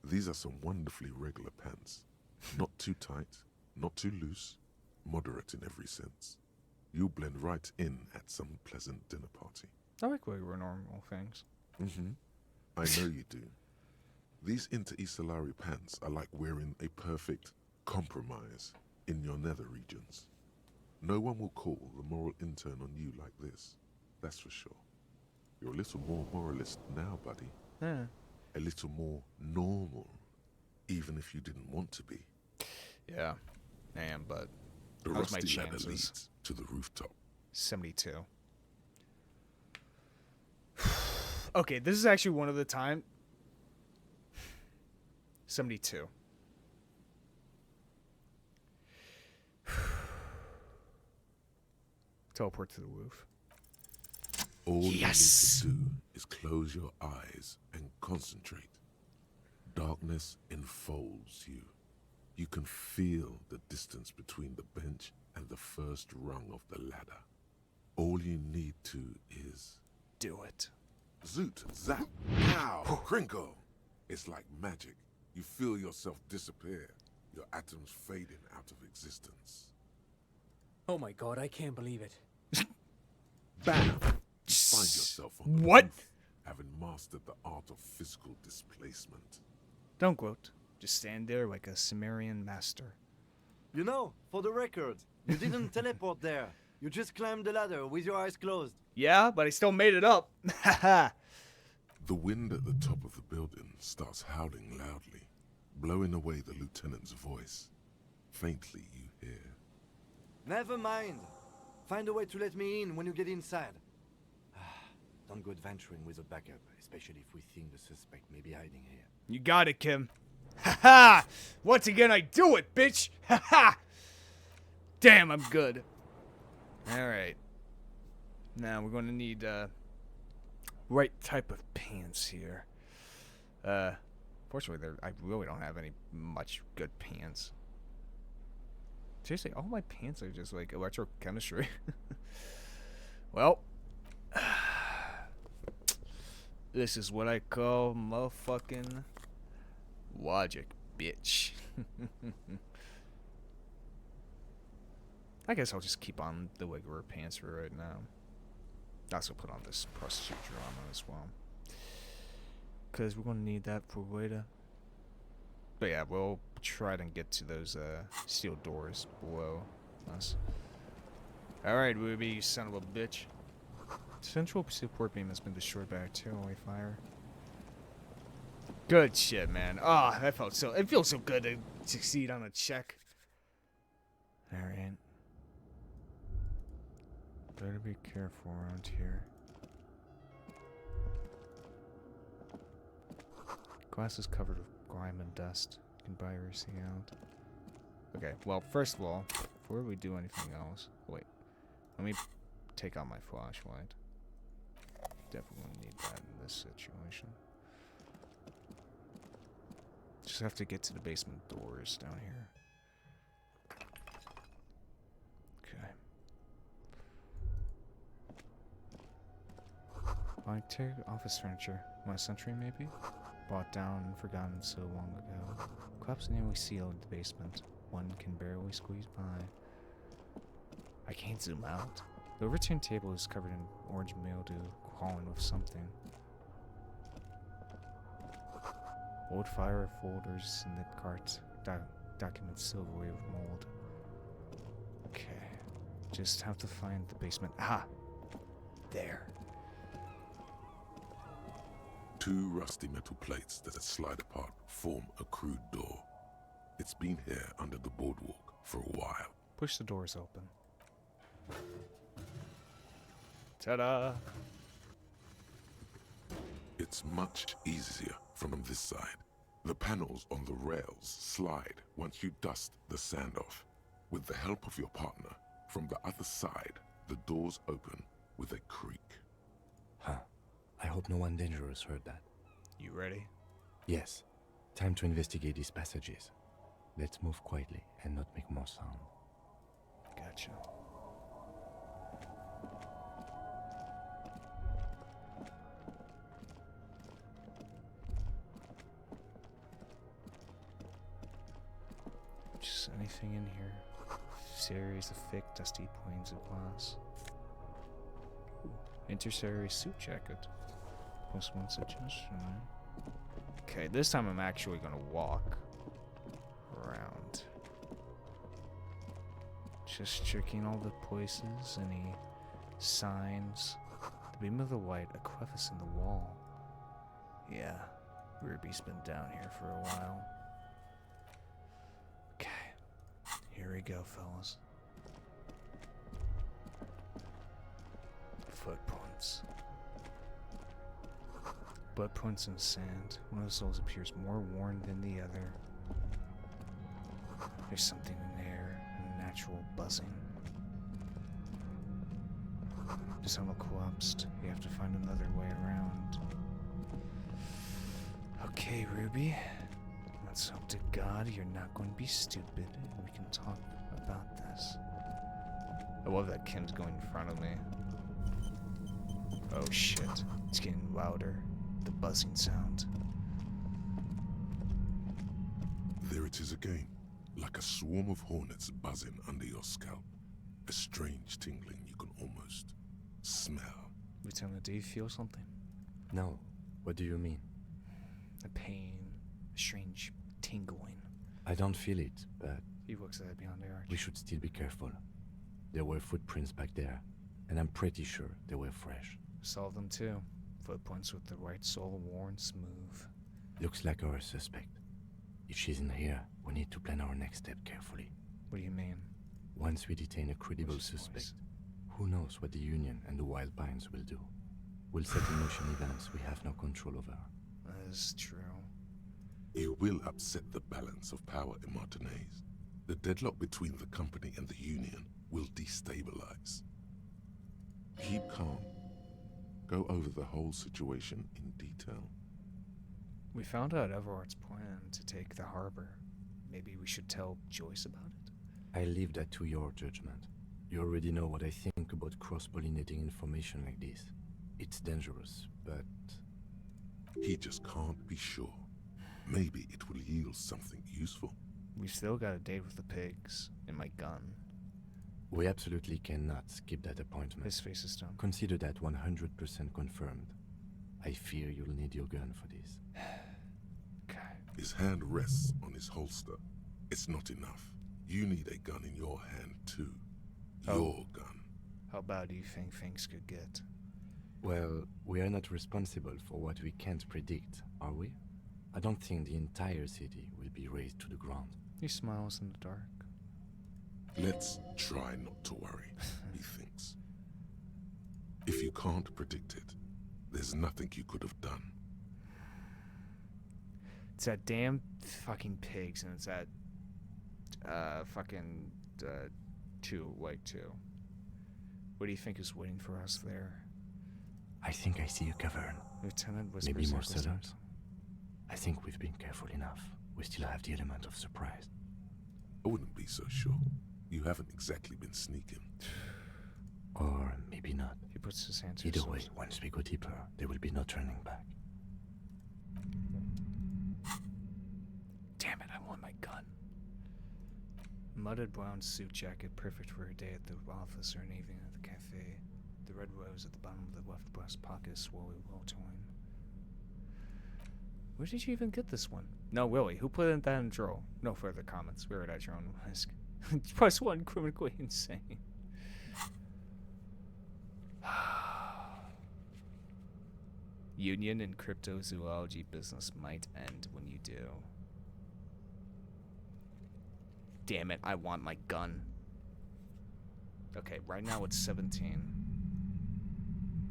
These are some wonderfully regular pants. Not too tight, not too loose, moderate in every sense. You'll blend right in at some pleasant dinner party. I like regular normal things. I know you do. These Inter-Isolari pants are like wearing a perfect compromise in your nether regions. No one will call the moral intern on you like this, that's for sure. You're a little more moralist now, buddy. Yeah. A little more normal, even if you didn't want to be. Yeah, I am, but The how's my rusty ladder chances? leads to the rooftop. 72. Okay, this is actually one of the time. 72. Teleport to the roof. All Yes! you need to do is close your eyes and concentrate. Darkness enfolds you. You can feel the distance between the bench and the first rung of the ladder. All you need to is... Do it. Zoot, zap, pow, crinkle. It's like magic. You feel yourself disappear, your atoms fading out of existence. Oh my god, I can't believe it. Bam! You find yourself on the What? roof, having mastered the art of physical displacement. Don't gloat. Just stand there like a Sumerian master. You know, for the record, you didn't teleport there. You just climbed the ladder with your eyes closed. Yeah, but I still made it up. Haha. The wind at the top of the building starts howling loudly, blowing away the lieutenant's voice. Faintly you hear. Never mind. Find a way to let me in when you get inside. Don't go adventuring with a backup, especially if we think the suspect may be hiding here. You got it, Kim. Haha! Once again, I do it, bitch! Haha! Damn, I'm good. Alright. Now, we're going to need, right type of pants here. Fortunately, I really don't have any much good pants. Seriously, all my pants are just, like, electrochemistry. Well. This is what I call motherfucking logic, bitch. I guess I'll just keep on the regular pants for right now. I also put on this prostitute drama as well. Because we're going to need that for later. But yeah, we'll try to get to those steel doors below us. Alright, Ruby, you son of a bitch. Central support beam has been destroyed by artillery fire. Good shit, man. Ah, that felt so. It feels so good to succeed on a check. Alright. Better be careful around here. Glass is covered with grime and dust. You can buy or see out. Okay, well, first of all, before we do anything else, wait. Let me take out my flashlight. Definitely gonna need that in this situation. Just have to get to the basement doors down here. Okay. Interior office furniture. 1st century, maybe? Brought down and forgotten so long ago. Collapse nearly sealed the basement. One can barely squeeze by. I can't zoom out. The overturned table is covered in orange mildew, crawling with something. Old fire folders in the cart. Documents silvery with mold. Okay. Just have to find the basement. Ah! There. 2 rusty metal plates that slide apart form a crude door. It's been here under the boardwalk for a while. Push the doors open. Ta-da! It's much easier from this side. The panels on the rails slide once you dust the sand off. With the help of your partner, From the other side, the doors open with a creak. Huh. I hope no one dangerous heard that. You ready? Yes. Time to investigate these passages. Let's move quietly and not make more sound. Gotcha. Just anything in here. Series of thick, dusty planes of glass. Intercessory suit jacket. Plus one suggestion. Okay, this time I'm actually gonna walk around. Just checking all the places, any signs. The beam of the light, a crevice in the wall. Yeah, Ruby's been down here for a while. Okay, here we go, fellas. Footprints. Footprints in sand. One of the souls appears more worn than the other. There's something in the air, a natural buzzing. The tunnel collapsed. You have to find another way around. Okay, Ruby. Let's hope to God you're not going to be stupid and we can talk about this. I love that Kim's going in front of me. Oh shit. It's getting louder. The buzzing sound. There it is again, like a swarm of hornets buzzing under your scalp. A strange tingling you can almost smell. Lieutenant, do you feel something? No. What do you mean? A pain, a strange tingling. I don't feel it, but He looks at it beyond the arch. we should still be careful. There were footprints back there, and I'm pretty sure they were fresh. Saw them too. Footprints with the right sole worn smooth. Looks like our suspect. If she's in here, we need to plan our next step carefully. What do you mean? Once we detain a credible What's his suspect, voice? who knows what the Union and the Wild Pines will do? We'll set in motion events we have no control over. That is true. You will upset the balance of power in Martinez. The deadlock between the company and the Union will destabilize. Keep calm. Go over the whole situation in detail. We found out Everard's plan to take the harbor. Maybe we should tell Joyce about it? I leave that to your judgment. You already know what I think about cross-pollinating information like this. It's dangerous, but He just can't be sure. Maybe it will yield something useful. We've still got a date with the pigs and my gun. we absolutely cannot skip that appointment. His face is done. Consider that 100% confirmed. I fear you'll need your gun for this. Okay. His hand rests on his holster. It's not enough. You need a gun in your hand too. Oh. Your gun. How bad do you think things could get? Well, we are not responsible for what we can't predict, are we? I don't think the entire city will be razed to the ground. He smiles in the dark. Let's try not to worry, he thinks. If you can't predict it, there's nothing you could have done. It's that damn fucking pigs, and it's that fucking 2. What do you think is waiting for us there? I think I see a cavern. Lieutenant whispers. Maybe more echoes cellars? I think we've been careful enough. We still have the element of surprise. I wouldn't be so sure. You haven't exactly been sneaking. Or maybe not. He puts his hand to Either his way, lips. once we go deeper, there will be no turning back. Damn it, I want my gun. Mudded brown suit jacket, perfect for a day at the office or an evening at the cafe. The red rose at the bottom of the left breast pocket is slowly well-torn. Where did you even get this one? No, Willie, who put that in the drawer? No further comments. Wear it at your own risk. Plus one, criminally insane. Union and cryptozoology business might end when you do. Damn it, I want my gun. Okay, right now it's 17.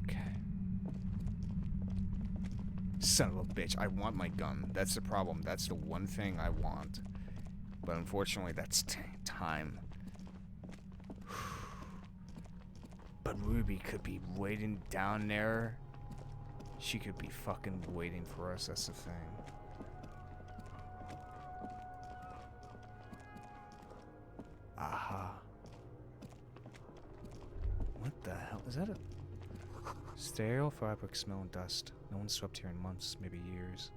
Okay. Son of a bitch, I want my gun. That's the problem. That's the one thing I want. But unfortunately, that's time. But Ruby could be waiting down there. She could be fucking waiting for us, that's the thing. Aha. What the hell? Is that a... Sterile fabric smell and dust. No one swept here in months, maybe years.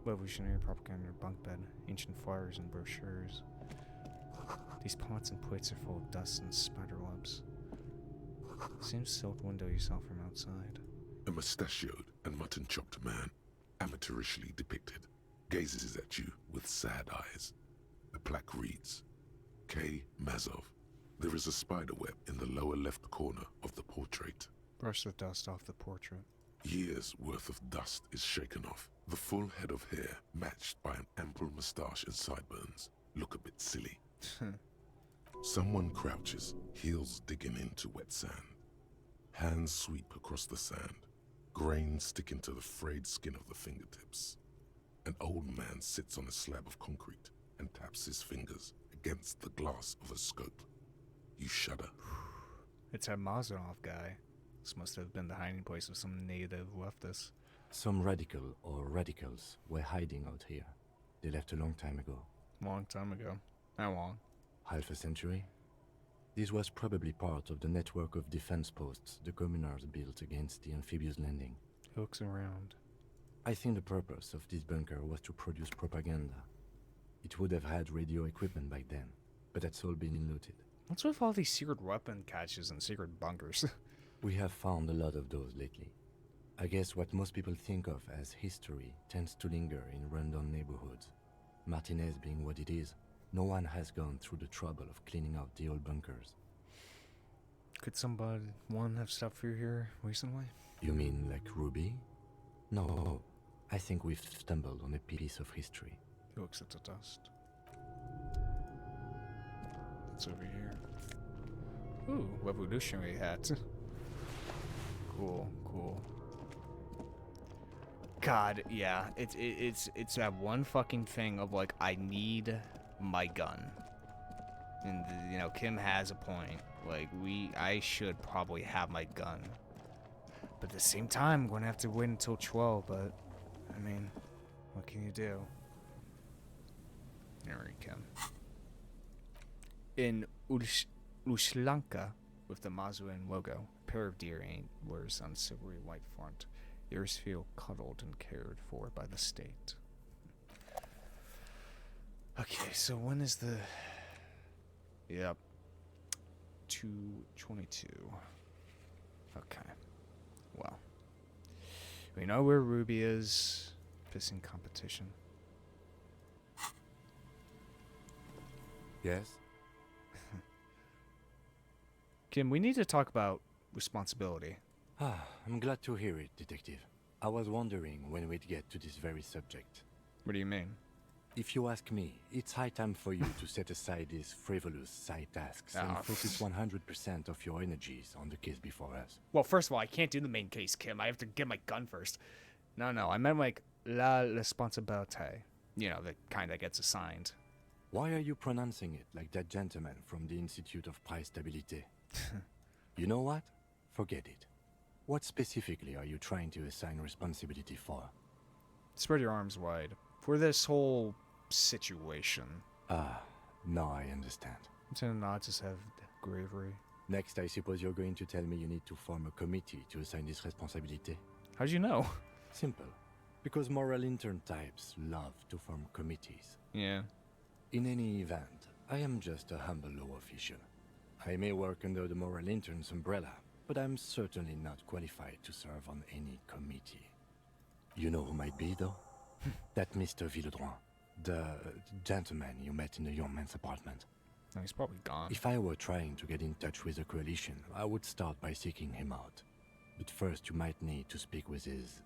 Revolutionary propaganda bunk bed. Ancient fires and brochures. These pots and plates are full of dust and spider webs. Same silk window you saw from outside. A mustachioed and mutton-chopped man, amateurishly depicted, gazes at you with sad eyes. The plaque reads, K. Mazov. There is a spider web in the lower left corner of the portrait. Brush the dust off the portrait. Years' worth of dust is shaken off. The full head of hair, matched by an ample moustache and sideburns, look a bit silly. Someone crouches, heels digging into wet sand. Hands sweep across the sand, grains sticking to the frayed skin of the fingertips. An old man sits on a slab of concrete and taps his fingers against the glass of a scope. You shudder. It's our Mazarov guy. This must have been the hiding place of some native leftist. Some radical or radicals were hiding out here. They left a long time ago. Long time ago. How long? Half a century. This was probably part of the network of defense posts the communards built against the amphibious landing. Hooks around. I think the purpose of this bunker was to produce propaganda. It would have had radio equipment back then, but that's all been looted. What's with all these secret weapon caches and secret bunkers? We have found a lot of those lately. I guess what most people think of as history tends to linger in rundown neighborhoods. Martinez being what it is, no one has gone through the trouble of cleaning out the old bunkers. Could one have stopped through here recently? You mean like Ruby? No, I think we've stumbled on a piece of history. He looks at the dust. What's over here? Ooh, revolutionary hat. Cool, cool. God, yeah, it's that one fucking thing of like, I need my gun. And you know, Kim has a point. Like, I should probably have my gun. But at the same time, I'm gonna have to wait until 12, but I mean, what can you do? Alright, Kim. In Ushlanka, with the Mazuan logo, a pair of deer antlers on silvery white front. Ears feel cuddled and cared for by the state. Okay, so when is the... Yep. 2:22. Okay. Well. We know where Ruby is. Pissing competition. Yes? Kim, we need to talk about responsibility. I'm glad to hear it, Detective. I was wondering when we'd get to this very subject. What do you mean? If you ask me, it's high time for you to set aside these frivolous side tasks and focus 100% of your energies on the case before us. Well, first of all, I can't do the main case, Kim. I have to get my gun first. No, I meant like la responsabilité. You know, the kind that gets assigned. Why are you pronouncing it like that gentleman from the Institute of Price Stabilité? You know what? Forget it. What specifically are you trying to assign responsibility for? Spread your arms wide. For this whole situation. Now I understand. Lieutenant nods his head gravely. Next, I suppose you're going to tell me you need to form a committee to assign this responsibility. How'd you know? Simple. Because moral intern types love to form committees. Yeah. In any event, I am just a humble law official. I may work under the moral intern's umbrella, but I'm certainly not qualified to serve on any committee. You know who might be, though? That Mr. Villedroit, the gentleman you met in the young man's apartment. No, he's probably gone. If I were trying to get in touch with the coalition, I would start by seeking him out. But first you might need to speak with his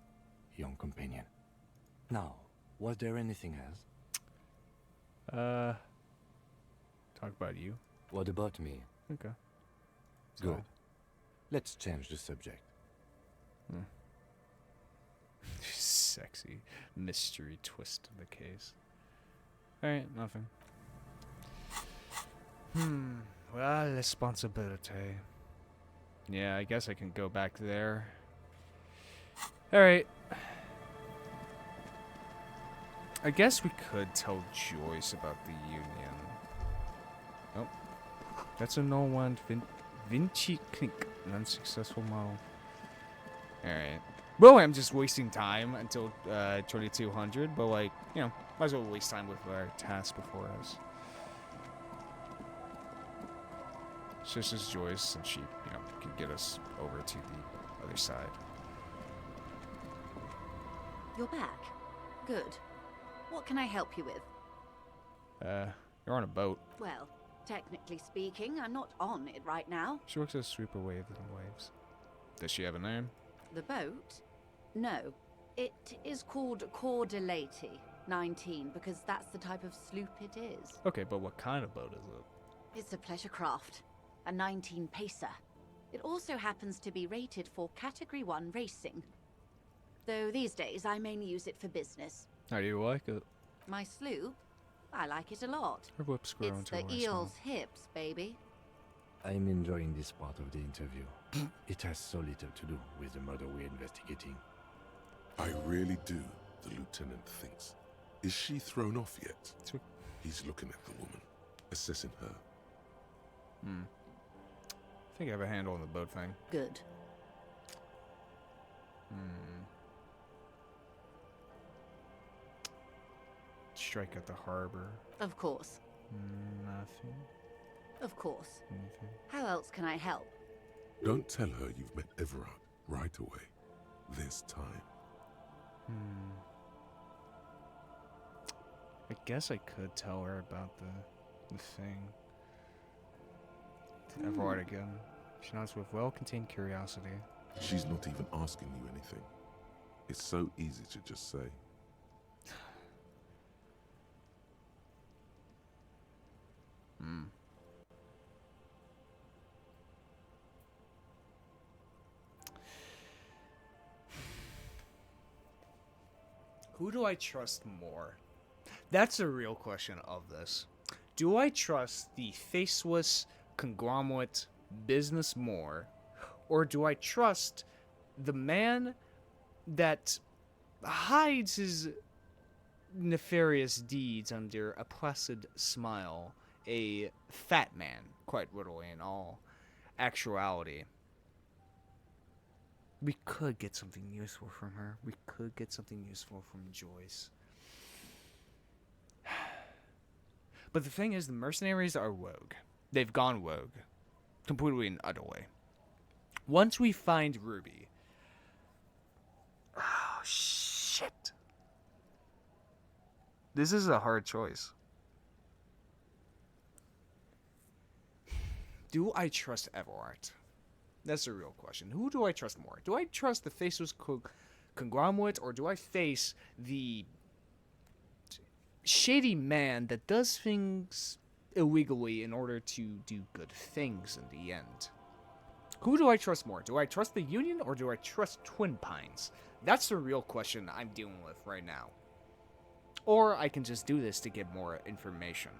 young companion. Now, was there anything else? Talk about you. What about me? Okay. Good. So. Let's change the subject. Sexy mystery twist of the case. Alright, nothing. Well, responsibility. Yeah, I guess I can go back there. Alright. I guess we could tell Joyce about the Union. Oh. That's a no one. Vinci Clink. An unsuccessful model. Alright. Well, I'm just wasting time until 2200, but like, you know, might as well waste time with our task before us. So this is Joyce, and she, you know, can get us over to the other side. You're back. Good. What can I help you with? You're on a boat. Well, technically speaking, I'm not on it right now. She works as a sweeper wave and waves. Does she have a name? The boat? No. It is called Cordelati 19 because that's the type of sloop it is. Okay, but what kind of boat is it? It's a pleasure craft. A 19 pacer. It also happens to be rated for Category 1 racing. Though these days I mainly use it for business. How do you like it? My sloop? I like it a lot. Her whips grow It's into the a eel's hips, baby. I'm enjoying this part of the interview. It has so little to do with the murder we're investigating. I really do, the lieutenant thinks. Is she thrown off yet? He's looking at the woman, assessing her. I think I have a handle on the boat thing. Good. Strike at the harbor. Of course. Nothing. Of course. Anything. How else can I help? Don't tell her you've met Everard right away. There's time. I guess I could tell her about the thing. To Everard again. She nods with well-contained curiosity. She's not even asking you anything. It's so easy to just say. Who do I trust more? That's the real question of this. Do I trust the faceless conglomerate business more, or do I trust the man that hides his nefarious deeds under a placid smile, a fat man, quite literally in all actuality? We could get something useful from her. We could get something useful from Joyce. But the thing is, the mercenaries are rogue. They've gone rogue. Completely and utterly. Once we find Ruby... Oh, shit. This is a hard choice. Do I trust Everard? That's the real question. Who do I trust more? Do I trust the faceless conglomerate, or do I face the shady man that does things illegally in order to do good things in the end? Who do I trust more? Do I trust the Union, or do I trust Twin Pines? That's the real question I'm dealing with right now. Or I can just do this to get more information.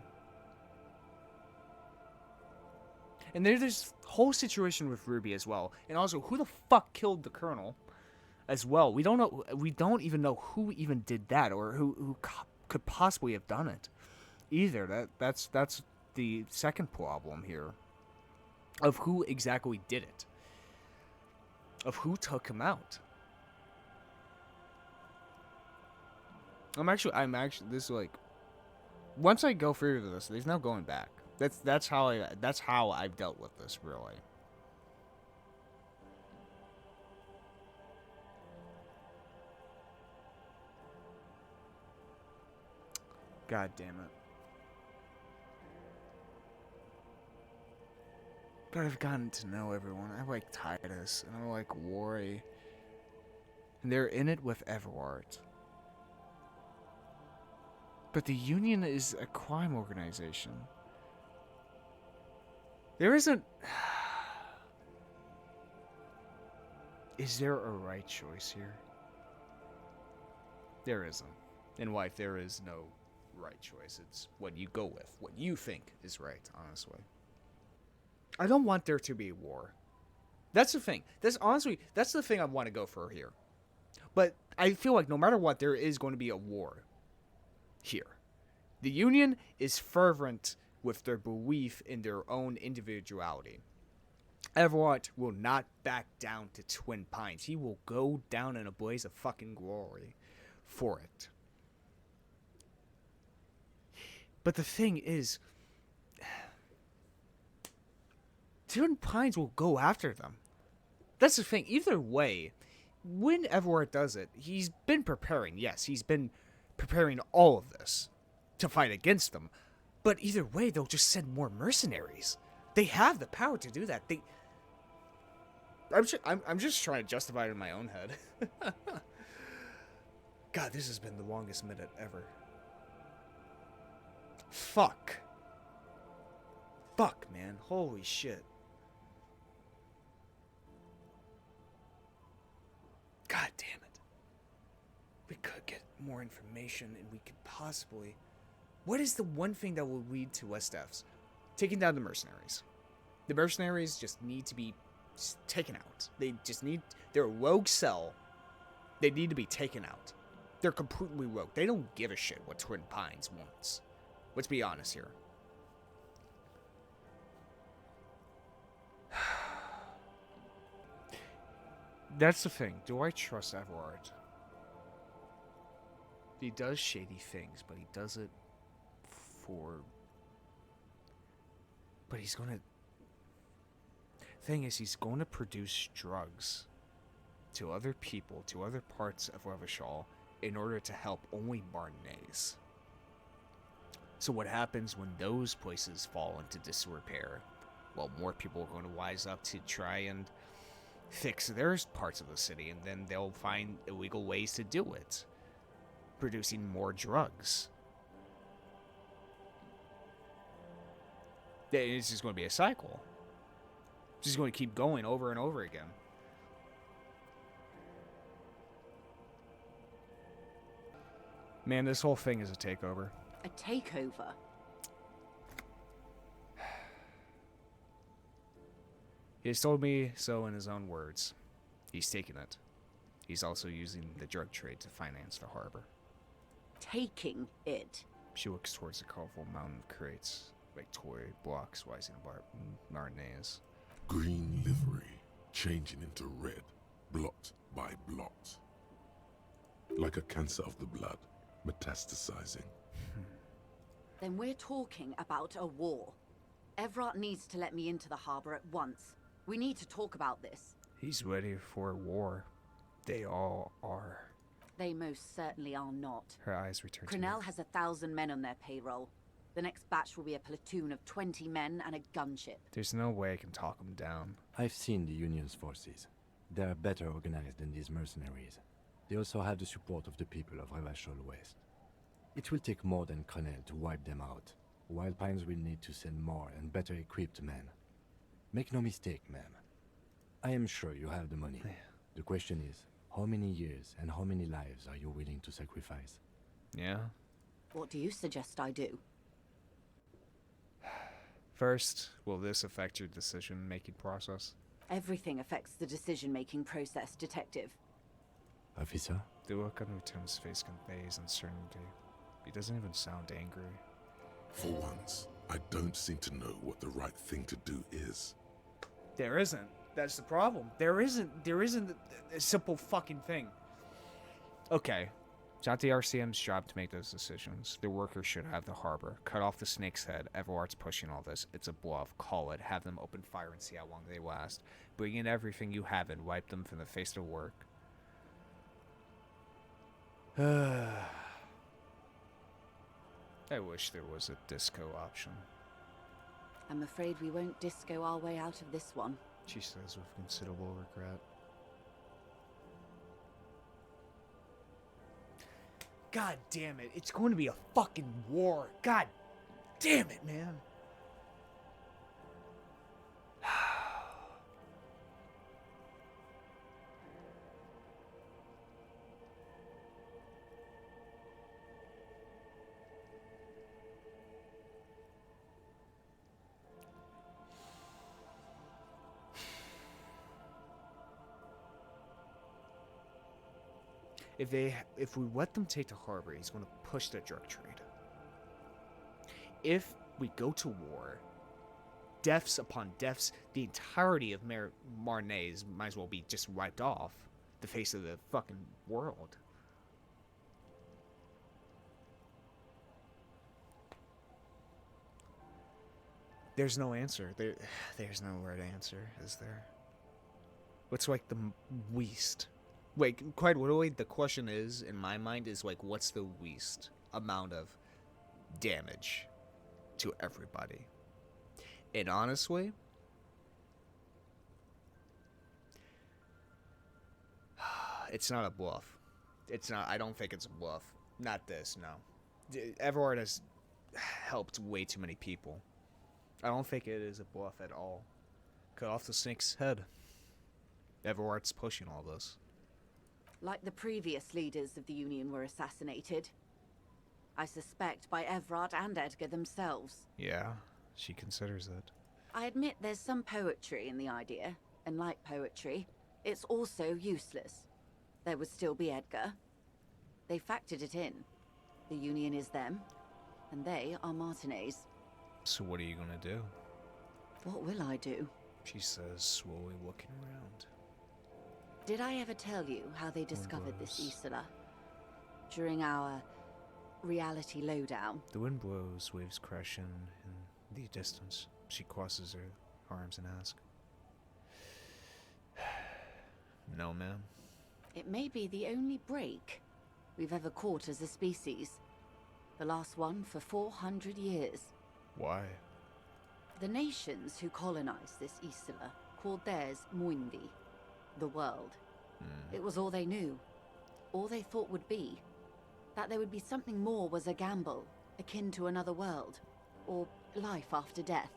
And there's this whole situation with Ruby as well. And also, who the fuck killed the Colonel as well? We don't know. We don't even know who even did that, or who could possibly have done it either. That's the second problem here, of who exactly did it, of who took him out. I'm actually this is like, once I go through this, there's no going back. That's how I've dealt with this, really. God damn it. But I've gotten to know everyone. I like Titus, and I like Worry. And they're in it with Everard. But the Union is a crime organization. There isn't... Is there a right choice here? There isn't. In life, there is no right choice. It's what you go with. What you think is right, honestly. I don't want there to be war. That's the thing. That's the thing I want to go for here. But I feel like no matter what, there is going to be a war here. The Union is fervent with their belief in their own individuality. Everett will not back down to Twin Pines. He will go down in a blaze of fucking glory for it. But the thing is, Twin Pines will go after them. That's the thing. Either way, when Everett does it, he's been preparing. Yes, he's been preparing all of this to fight against them. But either way, they'll just send more mercenaries. They have the power to do that. I'm just trying to justify it in my own head. God, this has been the longest minute ever. Fuck, man. Holy shit. God damn it. We could get more information and we could possibly... What is the one thing that will lead to less deaths? Taking down the mercenaries. The mercenaries just need to be taken out. They're a rogue cell. They need to be taken out. They're completely rogue. They don't give a shit what Twin Pines wants. Let's be honest here. That's the thing. Do I trust Everett? He does shady things, but he does it for... But he's gonna... Thing is, he's going to produce drugs to other people, to other parts of Revachol, in order to help only Martinez. So what happens when those places fall into disrepair? Well, more people are going to wise up to try and fix their parts of the city, and then they'll find illegal ways to do it, producing more drugs. It's just going to be a cycle. It's just going to keep going over and over again. Man, this whole thing is a takeover. A takeover? He has told me so in his own words. He's taking it. He's also using the drug trade to finance the harbor. Taking it? She looks towards the colorful mountain crates, like toy blocks rising above Martinez. Green livery, changing into red, blot by blot. Like a cancer of the blood, metastasizing. Then we're talking about a war. Everett needs to let me into the harbor at once. We need to talk about this. He's ready for war. They all are. They most certainly are not. Her eyes return to Crenell me. has 1,000 men on their payroll. The next batch will be a platoon of 20 men and a gunship. There's no way I can talk him down. I've seen the Union's forces. They are better organized than these mercenaries. They also have the support of the people of Revachol West. It will take more than Crenell to wipe them out. Wild Pines will need to send more and better equipped men. Make no mistake, ma'am. I am sure you have the money. The question is, how many years and how many lives are you willing to sacrifice? Yeah? What do you suggest I do? First, will this affect your decision-making process? Everything affects the decision-making process, Detective. Officer? The look on Lieutenant's face conveys uncertainty. He doesn't even sound angry. For once, I don't seem to know what the right thing to do is. There isn't. That's the problem. There isn't a simple fucking thing. Okay. It's not the RCM's job to make those decisions. The workers should have the harbor. Cut off the snake's head. Everard's pushing all this. It's a bluff. Call it. Have them open fire and see how long they last. Bring in everything you have and wipe them from the face of work. I wish there was a disco option. I'm afraid we won't disco our way out of this one. She says with considerable regret. God damn it. It's going to be a fucking war. God damn it, man. If we let them take the harbor, he's going to push the drug trade. If we go to war, deaths upon deaths, the entirety of Marnez might as well be just wiped off the face of the fucking world. There's no answer. There's no right answer, is there? What's like the least? Wait, quite literally, the question is, in my mind, is like, what's the least amount of damage to everybody? And honestly, it's not a bluff. It's not. I don't think it's a bluff. Not this, no. Everard has helped way too many people. I don't think it is a bluff at all. Cut off the snake's head. Everard's pushing all this. Like the previous leaders of the Union were assassinated. I suspect by Everard and Edgar themselves. Yeah, she considers it. I admit there's some poetry in the idea, and like poetry, it's also useless. There would still be Edgar. They factored it in. The Union is them, and they are Martinez. So what are you gonna do? What will I do? She says, slowly looking around. Did I ever tell you how they discovered this Isola? During our reality lowdown? The wind blows, waves crashing in the distance. She crosses her arms and asks, no, ma'am. It may be the only break we've ever caught as a species. The last one for 400 years. Why? The nations who colonized this Isola called theirs Muindi, the world. It was all they knew, all they thought would be. That there would be something more was a gamble, akin to another world, or life after death.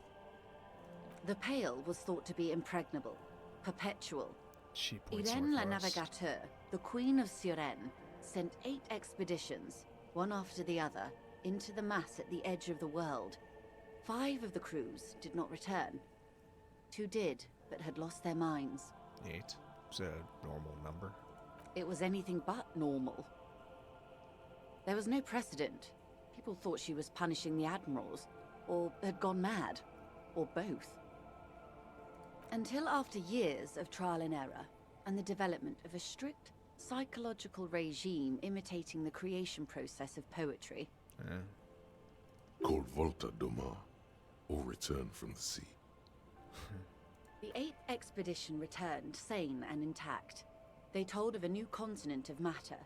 The Pale was thought to be impregnable, perpetual. She points Irene la northwest. Navigateur, the Queen of Suren, sent 8 expeditions, one after the other, into the mass at the edge of the world. 5 of the crews did not return. 2 did, but had lost their minds. 8 is a normal number. It was anything but normal. There was no precedent. People thought she was punishing the admirals, or had gone mad, or both. Until after years of trial and error, and the development of a strict psychological regime imitating the creation process of poetry. Called Volta Doma, or Return from the Sea. The 8th expedition returned sane and intact. They told of a new continent of matter.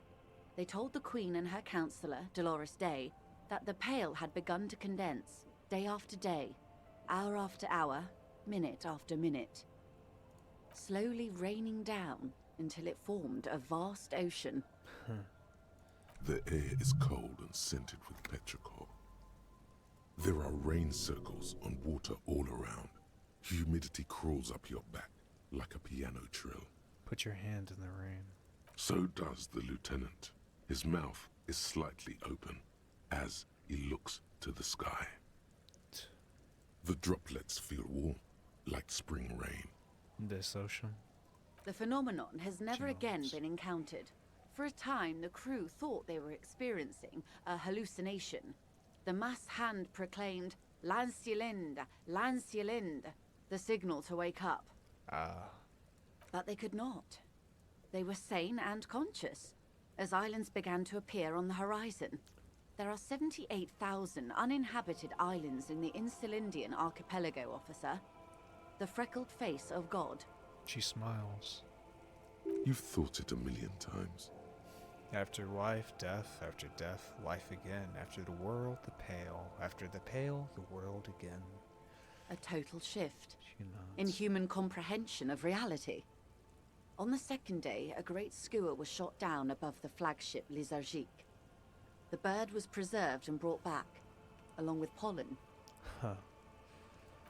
They told the Queen and her counselor, Dolores Day, that the Pale had begun to condense, day after day, hour after hour, minute after minute. Slowly raining down until it formed a vast ocean. The air is cold and scented with petrichor. There are rain circles on water all around. Humidity crawls up your back like a piano trill. Put your hand in the rain. So does the lieutenant. His mouth is slightly open as he looks to the sky. The droplets feel warm, like spring rain. This ocean? The phenomenon has never again been encountered. For a time, the crew thought they were experiencing a hallucination. The mass hand proclaimed, "Lancialind, Lancialind," the signal to wake up. But they could not. They were sane and conscious, as islands began to appear on the horizon. There are 78,000 uninhabited islands in the Insulindian archipelago, officer. The freckled face of God. She smiles. You've thought it a million times. After life, death. After death, life again. After the world, the Pale. After the Pale, the world again. A total shift She nods. in human comprehension of reality. On the second day, a great skua was shot down above the flagship Lizargique. The bird was preserved and brought back, along with pollen.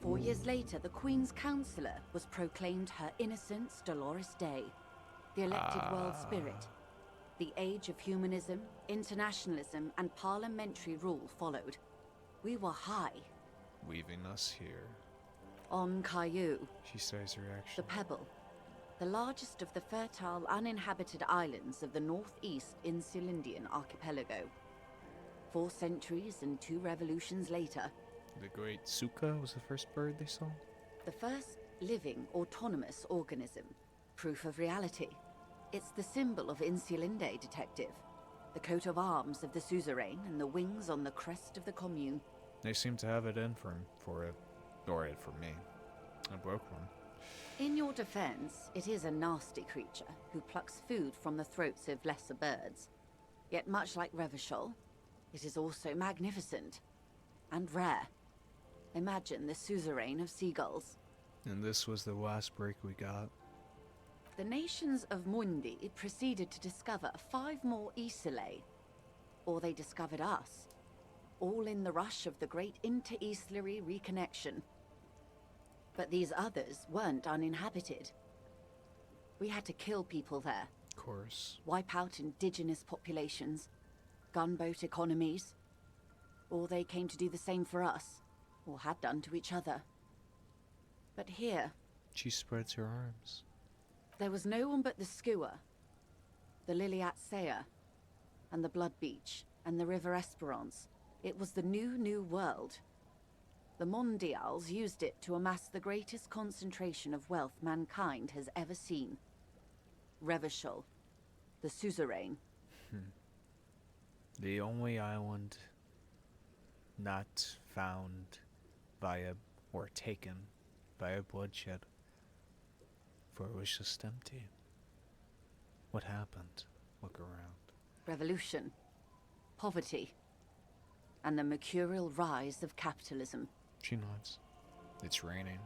4 years later, the Queen's Counselor was proclaimed Her Innocence Dolores Day, the elected world spirit. The age of humanism, internationalism, and parliamentary rule followed. We were high. Leaving us here. On Caillou, She says her the reaction. pebble, The largest of the fertile, uninhabited islands of the northeast Insulindian archipelago. 4 centuries and 2 revolutions later, The great Suka was the first bird they saw? the first living, autonomous organism. Proof of reality. It's the symbol of Insulinde, detective. The coat of arms of the suzerain and the wings on the crest of the commune. They seem to have it in for it. Or it for me. I broke one. In your defense, it is a nasty creature who plucks food from the throats of lesser birds. Yet much like Revachol, it is also magnificent and rare. Imagine the suzerain of seagulls. And this was the last break we got. The nations of Mundi proceeded to discover 5 more Isolae. Or they discovered us. All in the rush of the great inter-Islary reconnection. But these others weren't uninhabited. We had to kill people there. Of course. Wipe out indigenous populations. Gunboat economies. Or they came to do the same for us. Or had done to each other. But here, She spreads her arms. there was no one but the Skua, the Liliat Saya, and the Blood Beach, and the River Esperance. It was the new world. The Mondials used it to amass the greatest concentration of wealth mankind has ever seen. Revachol, the suzerain. The only island not found via or taken via bloodshed. For it was just empty. What happened? Look around. Revolution. Poverty. And the mercurial rise of capitalism. She nods. It's raining.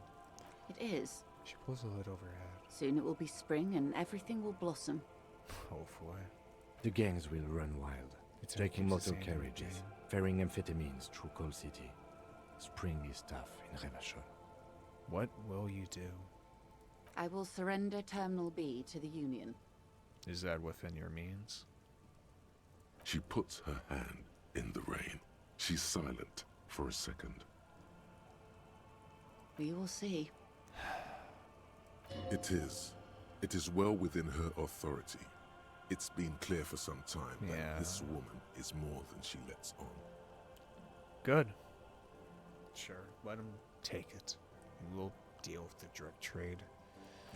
It is. She pulls the hood over her head. Soon it will be spring and everything will blossom. Hopefully. The gangs will run wild, It's taking almost the motor same every carriages, day. ferrying amphetamines through Coal City. Spring is tough in Revachol. What will you do? I will surrender Terminal B to the Union. Is that within your means? She puts her hand in the rain. She's silent for a second. We will see. It is well within her authority. It's been clear for some time Yeah. that this woman is more than she lets on. Good. Sure, let him take it. And we'll deal with the drug trade.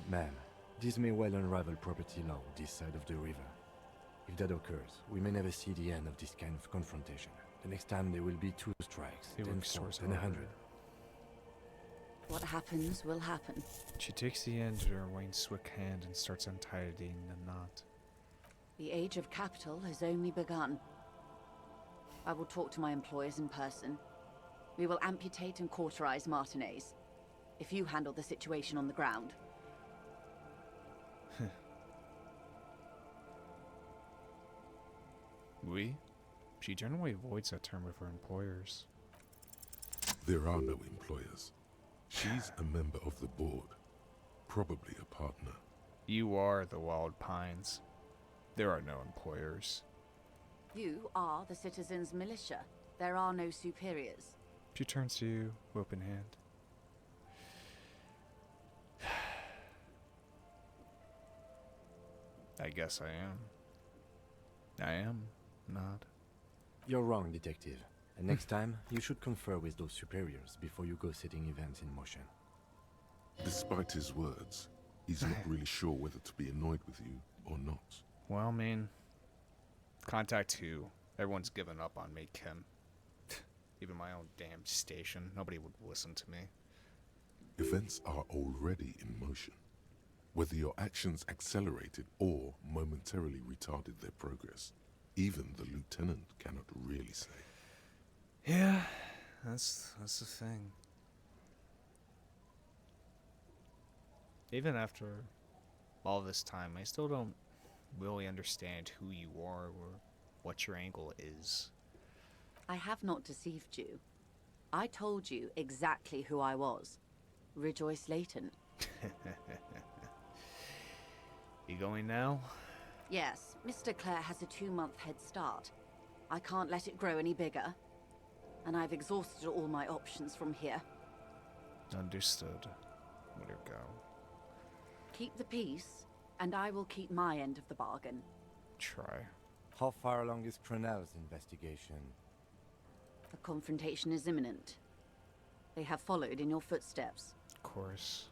Ma'am, this may well unravel property law this side of the river. If that occurs, we may never see the end of this kind of confrontation. The next time there will be 2 strikes, They then work 4, so then 100. What happens will happen. She takes the end of her Wayne-Swick hand and starts untightening the knot. The age of capital has only begun. I will talk to my employers in person. We will amputate and cauterize Martinez. If you handle the situation on the ground. We? She generally avoids that term with her employers. There are no employers. She's a member of the board. Probably a partner. You are the Wild Pines. There are no employers. You are the citizens' militia. There are no superiors. She turns to you, open hand. I guess I am. I am not. You're wrong, detective. And next time, you should confer with those superiors before you go setting events in motion. Despite his words, he's not really sure whether to be annoyed with you or not. Well, I mean, contact 2. Everyone's given up on me, Kim. Even my own damn station. Nobody would listen to me. Events are already in motion. Whether your actions accelerated or momentarily retarded their progress, even the lieutenant cannot really say. Yeah, that's the thing. Even after all this time, I still don't really understand who you are or what your angle is. I have not deceived you. I told you exactly who I was. Rejoice Layton. You going now? Yes, Mr. Clare has a 2-month head start. I can't let it grow any bigger. And I've exhausted all my options from here. Understood. Let her go. Keep the peace, and I will keep my end of the bargain. Try. How far along is Crenel's investigation? A confrontation is imminent. They have followed in your footsteps. Of course.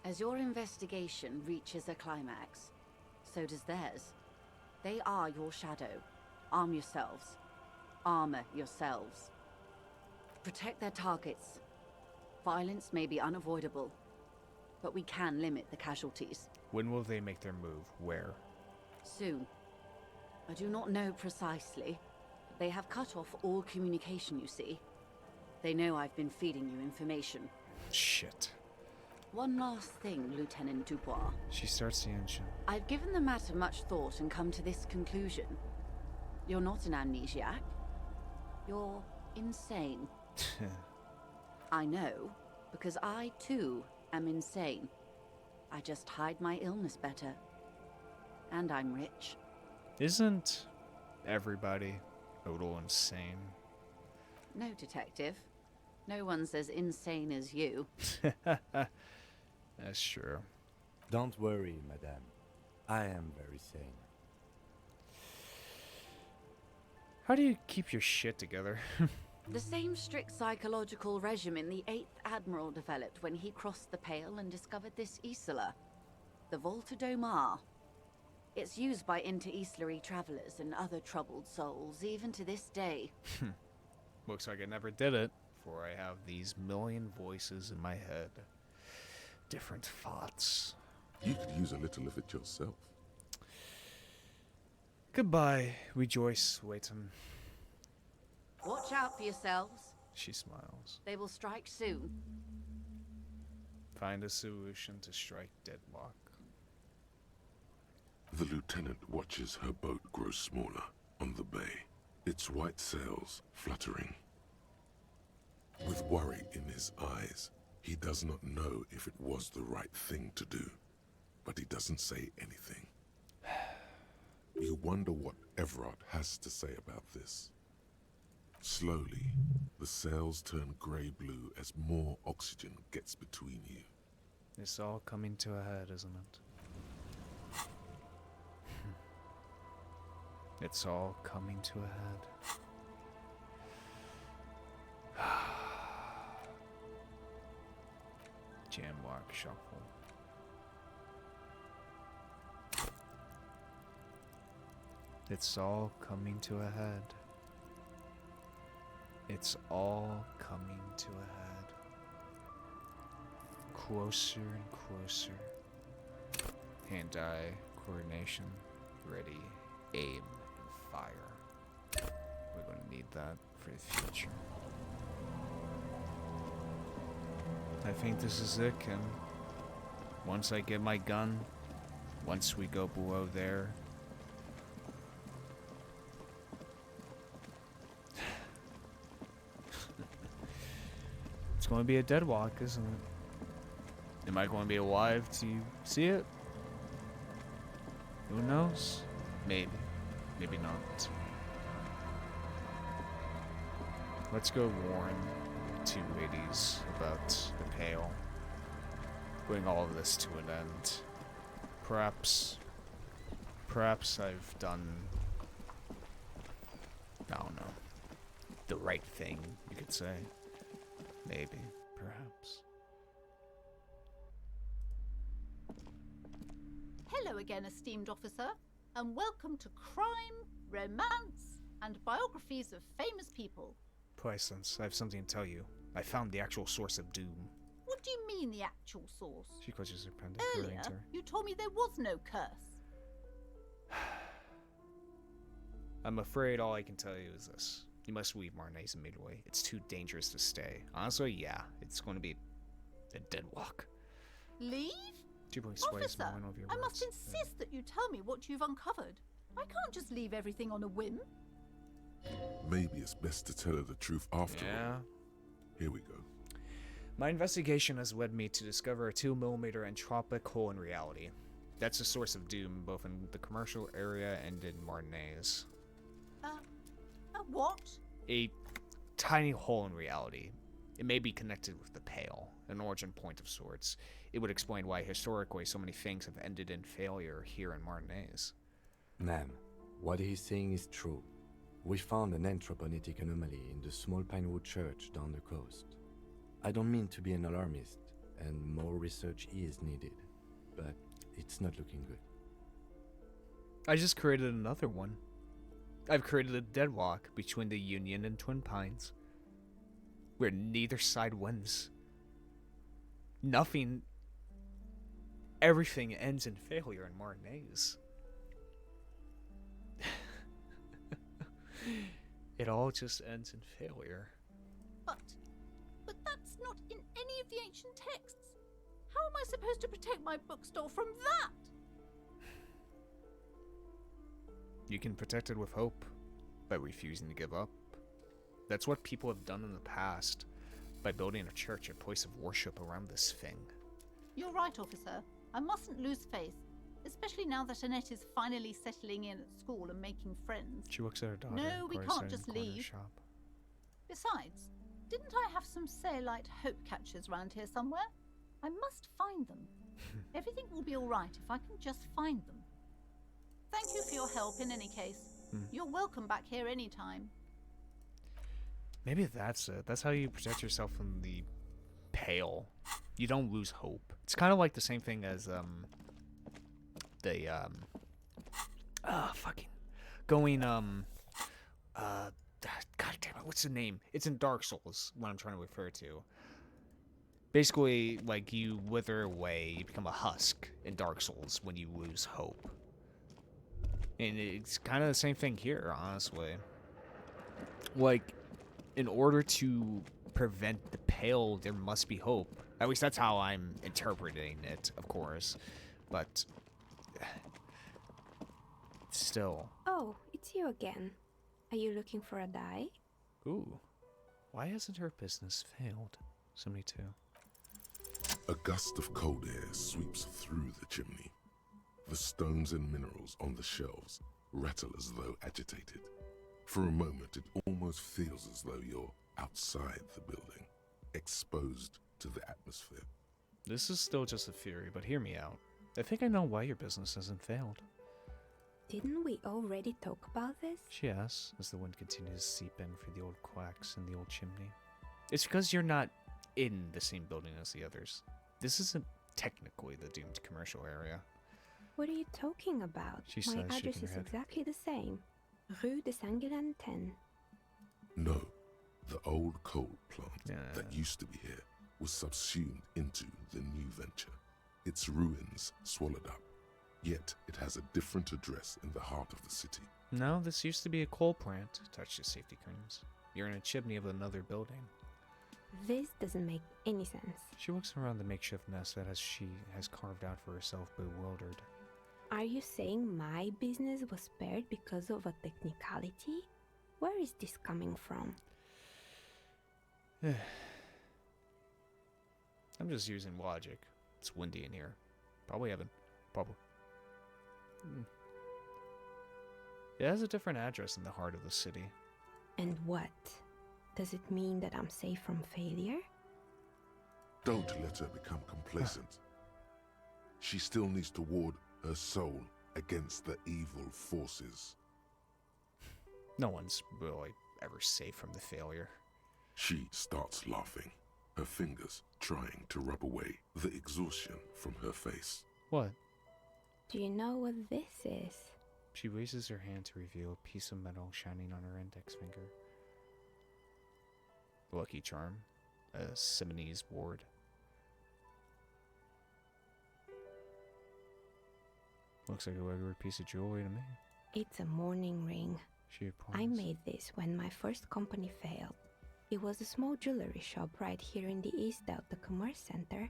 As your investigation reaches a climax, so does theirs. They are your shadow. Arm yourselves. Armor yourselves. Protect their targets. Violence may be unavoidable, but we can limit the casualties. When will they make their move? Where? Soon. I do not know precisely. They have cut off all communication, you see. They know I've been feeding you information. Shit. One last thing, Lieutenant Dubois. She starts the engine. I've given the matter much thought and come to this conclusion. You're not an amnesiac. You're insane. I know, because I too am insane. I just hide my illness better. And I'm rich. Isn't everybody a little insane? No, Detective. No one's as insane as you. That's true. Don't worry, madame. I am very sane. How do you keep your shit together? The same strict psychological regimen the 8th Admiral developed when he crossed the Pale and discovered this Isola, the Volta do Mar. It's used by inter-Islary travelers and other troubled souls, even to this day. Looks like I never did it, for I have these million voices in my head. Different thoughts. You could use a little of it yourself. Goodbye, rejoice, Waitem. Watch out for yourselves. She smiles. They will strike soon. Find a solution to strike deadlock. The lieutenant watches her boat grow smaller on the bay, its white sails fluttering. With worry in his eyes, he does not know if it was the right thing to do, but he doesn't say anything. You wonder what Everard has to say about this. Slowly, the sails turn grey-blue as more oxygen gets between you. It's all coming to a head, isn't it? It's all coming to a head. Jam lock shuffle. It's all coming to a head. It's all coming to a head. Closer and closer. Hand-eye coordination. Ready, aim, and fire. We're going to need that for the future. I think this is it, Kim. Once I get my gun, once we go below there, it's going to be a deadlock, isn't it? Am I going to be alive to see it? Who knows? Maybe. Maybe not. Let's go warn the two ladies about the Pale. Bring all of this to an end. Perhaps I've done, I don't know, the right thing, you could say. Maybe. Perhaps. Hello again, esteemed officer, and welcome to Crime, Romance, and Biographies of Famous People. Plaisance, I have something to tell you. I found the actual source of doom. What do you mean, the actual source? She clutches her pendant. Earlier, you told me there was no curse. I'm afraid all I can tell you is this. You must leave Marnay's and Midway. It's too dangerous to stay. Honestly, yeah, it's going to be a deadlock. Leave? Officer, I must insist that you tell me what you've uncovered. I can't just leave everything on a whim. Maybe it's best to tell her the truth after all. Here we go. My investigation has led me to discover a 2mm entropic hole in reality. That's a source of doom both in the commercial area and in Marnay's. What? A tiny hole in reality. It may be connected with the Pale, an origin point of sorts. It would explain why historically so many things have ended in failure here in Martinaise. Ma'am, what he's saying is true. We found an anthroponetic anomaly in the small Pinewood church down the coast. I don't mean to be an alarmist, and more research is needed, but it's not looking good. I just created another one. I've created a deadlock between the Union and Twin Pines, where neither side wins. Everything ends in failure in Martinaise. It all just ends in failure. But that's not in any of the ancient texts. How am I supposed to protect my bookstore from that? You can protect it with hope, by refusing to give up. That's what people have done in the past, by building a church, a place of worship around this thing. You're right, officer. I mustn't lose faith, especially now that Annette is finally settling in at school and making friends. She looks at her daughter. No, we can't just leave. Shop. Besides, didn't I have some Sailite hope catchers around here somewhere? I must find them. Everything will be all right if I can just find them. Thank you for your help in any case. You're welcome back here anytime. Maybe that's it. That's how you protect yourself from the Pale. You don't lose hope. It's kind of like the same thing as God damn it, what's the name? It's in Dark Souls, what I'm trying to refer to. Basically, like, you wither away, you become a husk in Dark Souls when you lose hope. And it's kind of the same thing here, honestly. Like, in order to prevent the Pale, there must be hope. At least that's how I'm interpreting it, of course. But still. Oh, it's you again. Are you looking for a die? Ooh. Why hasn't her business failed? 72. A gust of cold air sweeps through the chimney. The stones and minerals on the shelves rattle as though agitated. For a moment, it almost feels as though you're outside the building, exposed to the atmosphere. This is still just a theory, but hear me out. I think I know why your business hasn't failed. Didn't we already talk about this? She asks, as the wind continues to seep in through the old cracks in the old chimney. It's because you're not in the same building as the others. This isn't technically the doomed commercial area. What are you talking about? She My says, address shaking is her head. exactly the same. Rue de Saint-Guélan 10. No, the old coal plant that used to be here was subsumed into the new venture. Its ruins swallowed up. Yet it has a different address in the heart of the city. No, this used to be a coal plant. Touch the safety curtains. You're in a chimney of another building. This doesn't make any sense. She looks around the makeshift nest that she has carved out for herself, bewildered. Are you saying my business was spared because of a technicality? Where is this coming from? I'm just using logic. It's windy in here. Probably. It has a different address in the heart of the city. And what? Does it mean that I'm safe from failure? Don't let her become complacent. She still needs to ward her soul against the evil forces. No one's really ever safe from the failure. She starts laughing, her fingers trying to rub away the exhaustion from her face. What? Do you know what this is? She raises her hand to reveal a piece of metal shining on her index finger. Lucky charm. A Simonese ward. Looks like a regular piece of jewelry to me. It's a mourning ring. She I made this when my first company failed. It was a small jewelry shop right here in the East Delta Commerce Center,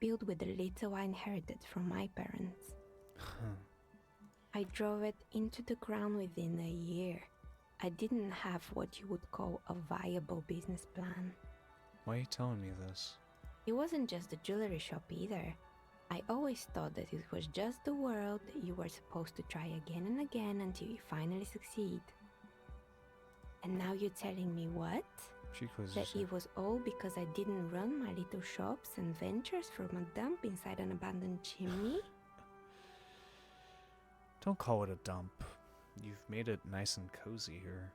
built with the little I inherited from my parents. I drove it into the ground within a year. I didn't have what you would call a viable business plan. Why are you telling me this? It wasn't just the jewelry shop either. I always thought that it was just the world that you were supposed to try again and again until you finally succeed. And now you're telling me what? That quizzes it was all because I didn't run my little shops and ventures from a dump inside an abandoned chimney? Don't call it a dump. You've made it nice and cozy here.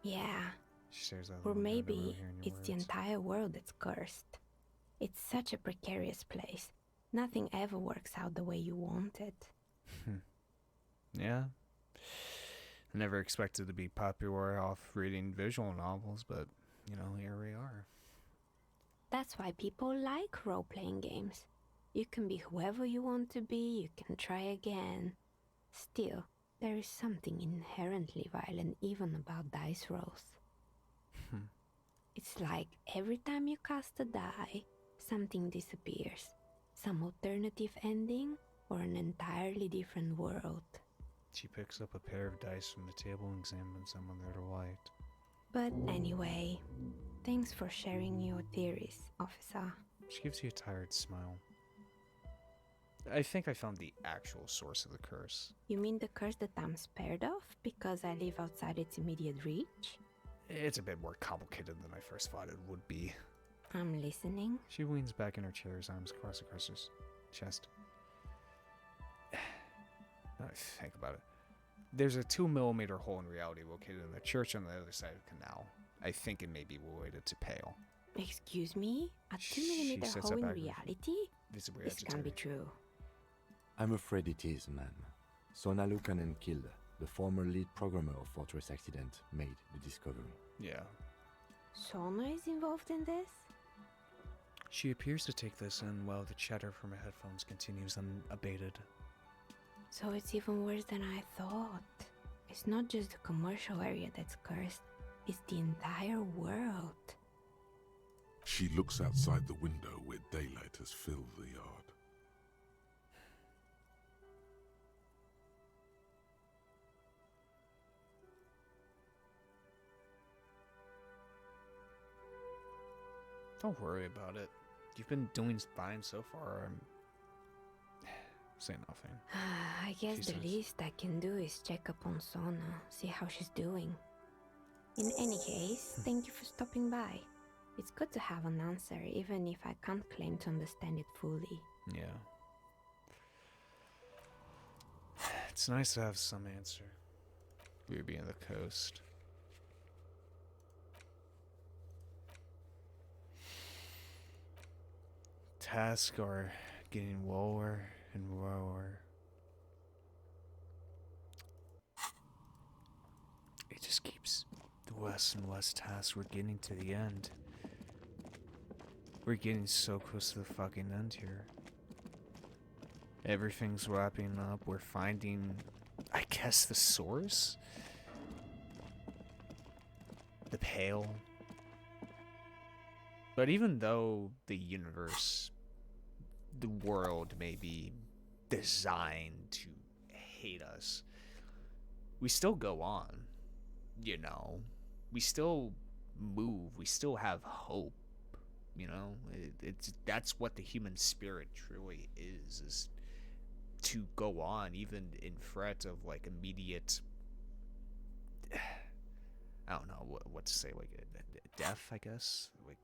Yeah. She stares out the Or window, never maybe hearing your it's the words. entire world that's cursed. It's such a precarious place. Nothing ever works out the way you want it. Yeah. I never expected to be popular off reading visual novels, but, you know, here we are. That's why people like role-playing games. You can be whoever you want to be, you can try again. Still, there is something inherently violent even about dice rolls. It's like every time you cast a die, something disappears. Some alternative ending, or an entirely different world. She picks up a pair of dice from the table and examines them on their light. But anyway, thanks for sharing your theories, officer. She gives you a tired smile. I think I found the actual source of the curse. You mean the curse that I'm spared of because I live outside its immediate reach? It's a bit more complicated than I first thought it would be. I'm listening. She leans back in her chair, his arms across her chest. Now I think about it. There's a 2mm hole in reality located in the church on the other side of the canal. I think it may be related to Pale. Excuse me? A 2mm She sits hole in up aggravated, reality? visibly This can't be agitated. true. I'm afraid it is, ma'am. Sona Lukanen Kilde, the former lead programmer of Fortress Accident, made the discovery. Yeah. Sona is involved in this? She appears to take this in while the chatter from her headphones continues unabated. So it's even worse than I thought. It's not just the commercial area that's cursed, it's the entire world. She looks outside the window where daylight has filled the yard. Don't worry about it. You've been doing fine so far. I'm saying nothing. I guess She the says. least I can do is check up on Sona, see how she's doing. In any case, thank you for stopping by. It's good to have an answer, even if I can't claim to understand it fully. Yeah. It's nice to have some answer. We're being the coast. Tasks are getting lower and lower. It just keeps less and less tasks. We're getting to the end. We're getting so close to the fucking end here. Everything's wrapping up. We're finding, I guess, the source? The Pale. But even though the universe, the world may be designed to hate us, we still go on, you know? We still move. We still have hope, you know? That's what the human spirit truly is to go on, even in threat of, like, immediate, I don't know what to say, like, death, I guess? Like,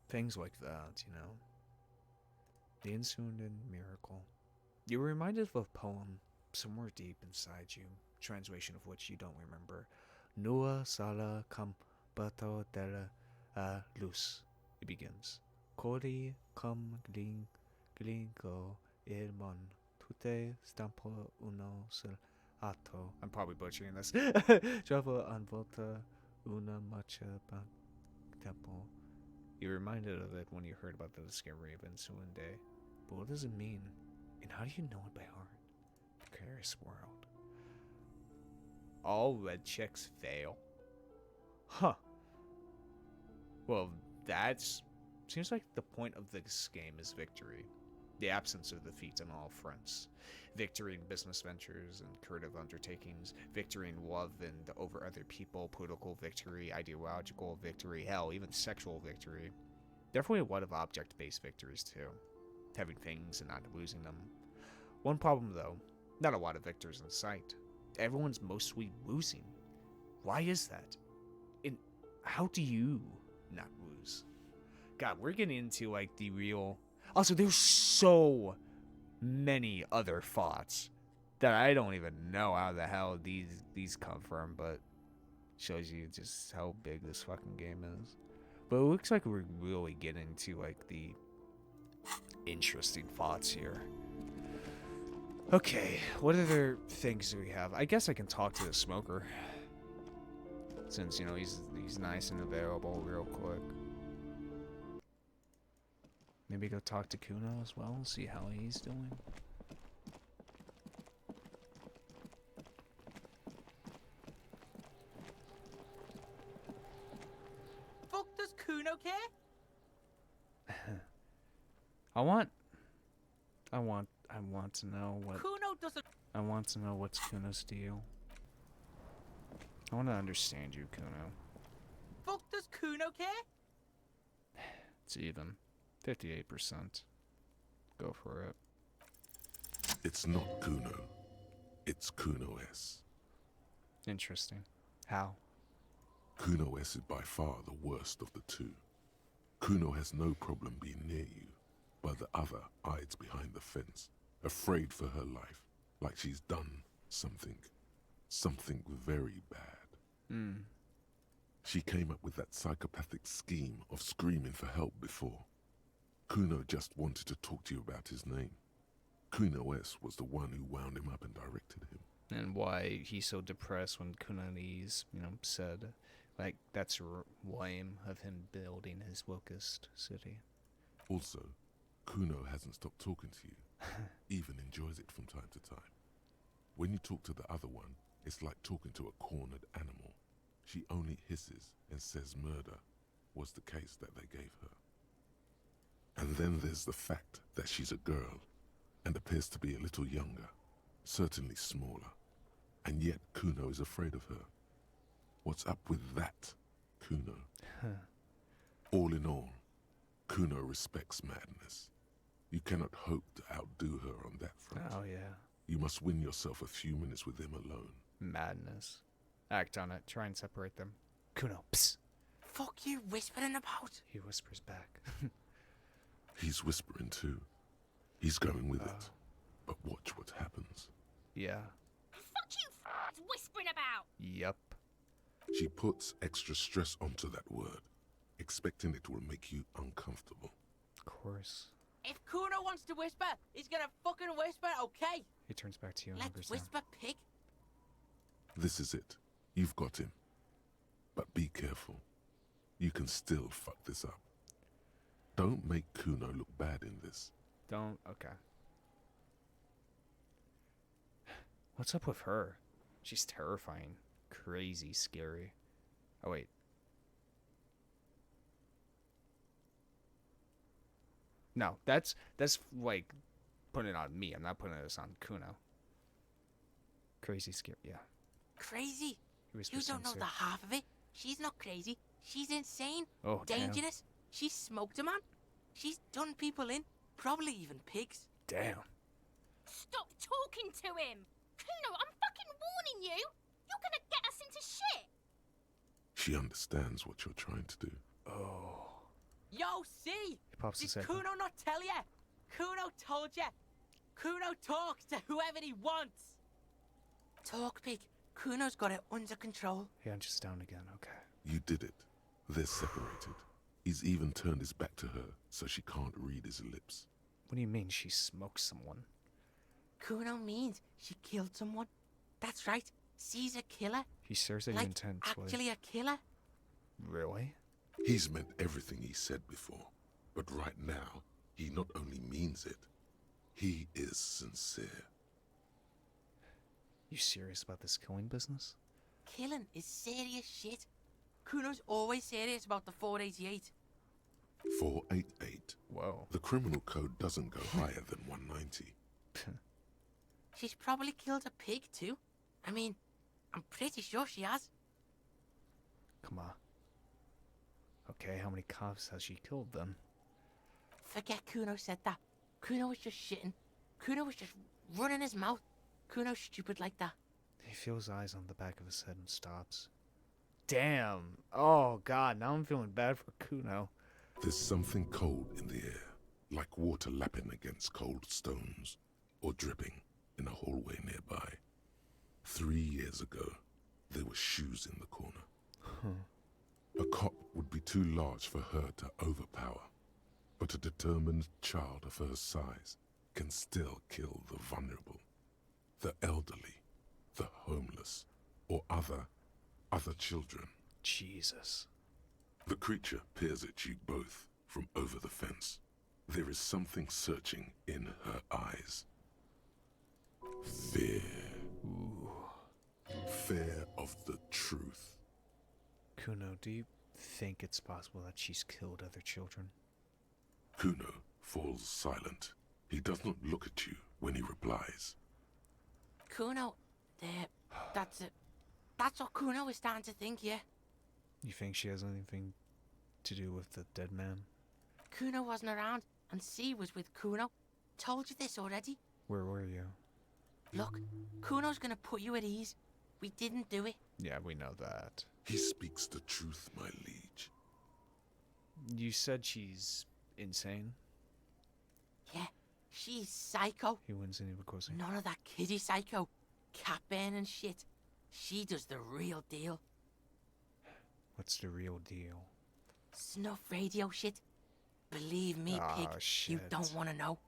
things like that, you know? The ensuing miracle. You're reminded of a poem somewhere deep inside you, translation of which you don't remember. Nua sala campato della luz. It begins. Cori cum glingo il mon tutte stampo uno sul atto. I'm probably butchering this. Java anvolta una macha tempo. You're reminded of it when you heard about the discovery of Ensuing Day. But what does it mean? And how do you know it by heart? Precarious world. All red checks fail. Huh. Well, that's... seems like the point of this game is victory. The absence of defeat on all fronts. Victory in business ventures and creative undertakings. Victory in love and over other people. Political victory. Ideological victory. Hell, even sexual victory. Definitely a lot of object-based victories, too. Having things and not losing them. One problem, though. Not a lot of victors in sight. Everyone's mostly losing. Why is that? And how do you not lose? God, we're getting into like the real. Also, there's so many other thoughts that I don't even know how the hell these come from, but shows you just how big this fucking game is. But it looks like we're really getting to like the interesting thoughts here. Okay, what other things do we have? I guess I can talk to the smoker, since, you know, he's nice and available real quick. Maybe go talk to Kuno as well, see how he's doing. Fuck does Kuno care? I want to know what Kuno doesn't. I want to know what's Kuno's deal. I want to understand you, Kuno. Fuck does Kuno care? It's even. 58%. Go for it. It's not Kuno. It's Kuno S. Interesting. How? Kuno S is by far the worst of the two. Kuno has no problem being near you, but the other hides behind the fence, afraid for her life, like she's done something very bad. She came up with that psychopathic scheme of screaming for help before. Kuno just wanted to talk to you about his name. Kuno S was the one who wound him up and directed him. And why he's so depressed when Kuno's, you know, said, like, that's lame of him building his locust city. Also, Kuno hasn't stopped talking to you, even enjoys it from time to time. When you talk to the other one, it's like talking to a cornered animal. She only hisses and says murder was the case that they gave her. And then there's the fact that she's a girl and appears to be a little younger, certainly smaller, and yet Kuno is afraid of her. What's up with that, Kuno? All in all, Kuno respects madness. You cannot hope to outdo her on that front. Oh, yeah. You must win yourself a few minutes with him alone. Madness. Act on it. Try and separate them. Kuno, psst. Fuck you whispering about? He whispers back. He's whispering too. He's going with it. But watch what happens. Yeah. Fuck you whispering about! Yep. She puts extra stress onto that word, expecting it will make you uncomfortable. Of course. If Kuno wants to whisper, he's gonna fucking whisper, okay? He turns back to you and Let's whispers whisper, pig. This is it. You've got him. But be careful. You can still fuck this up. Don't make Kuno look bad in this. Don't. Okay. What's up with her? She's terrifying. Crazy scary. Oh, wait. No, that's like putting it on me. I'm not putting this on Kuno. Crazy scary. Yeah. Crazy? You don't know the half of it. She's not crazy. She's insane. Oh, dangerous. She's smoked a man. She's done people in. Probably even pigs. Damn. Stop talking to him! Kuno, I'm fucking warning you! You're gonna get us into shit! She understands what you're trying to do. Oh. Yo, see? Pops Did a second. Kuno not tell ya? Kuno told ya. Kuno talks to whoever he wants. Talk, pig. Kuno's got it under control. He hunches down again. Okay. You did it. They're separated. He's even turned his back to her, so she can't read his lips. What do you mean she smoked someone? Kuno means she killed someone. That's right. She's a killer. He stares at you intensely. Actually a killer. Really? He's meant everything he said before, but right now, he not only means it, he is sincere. You serious about this killing business? Killing is serious shit. Kuno's always serious about the 488. 488? Whoa. The criminal code doesn't go higher than 190. She's probably killed a pig too. I mean, I'm pretty sure she has. Come on. Okay, how many calves has she killed then? Forget Kuno said that. Kuno was just shitting. Kuno was just running his mouth. Kuno's stupid like that. He feels eyes on the back of his head and stops. Damn. Oh, God. Now I'm feeling bad for Kuno. There's something cold in the air, like water lapping against cold stones, or dripping in a hallway nearby. 3 years ago, there were shoes in the corner. A cop would be too large for her to overpower, but a determined child of her size can still kill the vulnerable, the elderly, the homeless, or other children. Jesus. The creature peers at you both from over the fence. There is something searching in her eyes. Fear. Ooh. Fear of the truth. Kuno, do you think it's possible that she's killed other children? Kuno falls silent. He does not look at you when he replies. Kuno, that's it. That's what Kuno is starting to think, yeah. You think she has anything to do with the dead man? Kuno wasn't around, and C was with Kuno. Told you this already. Where were you? Look, Kuno's gonna put you at ease. We didn't do it. Yeah, we know that. He speaks the truth, my liege. You said she's insane? Yeah, she's psycho. He wins any because None of that kiddie psycho. Cat burning shit. She does the real deal. What's the real deal? Snuff radio shit. Believe me, pig, you don't want to know.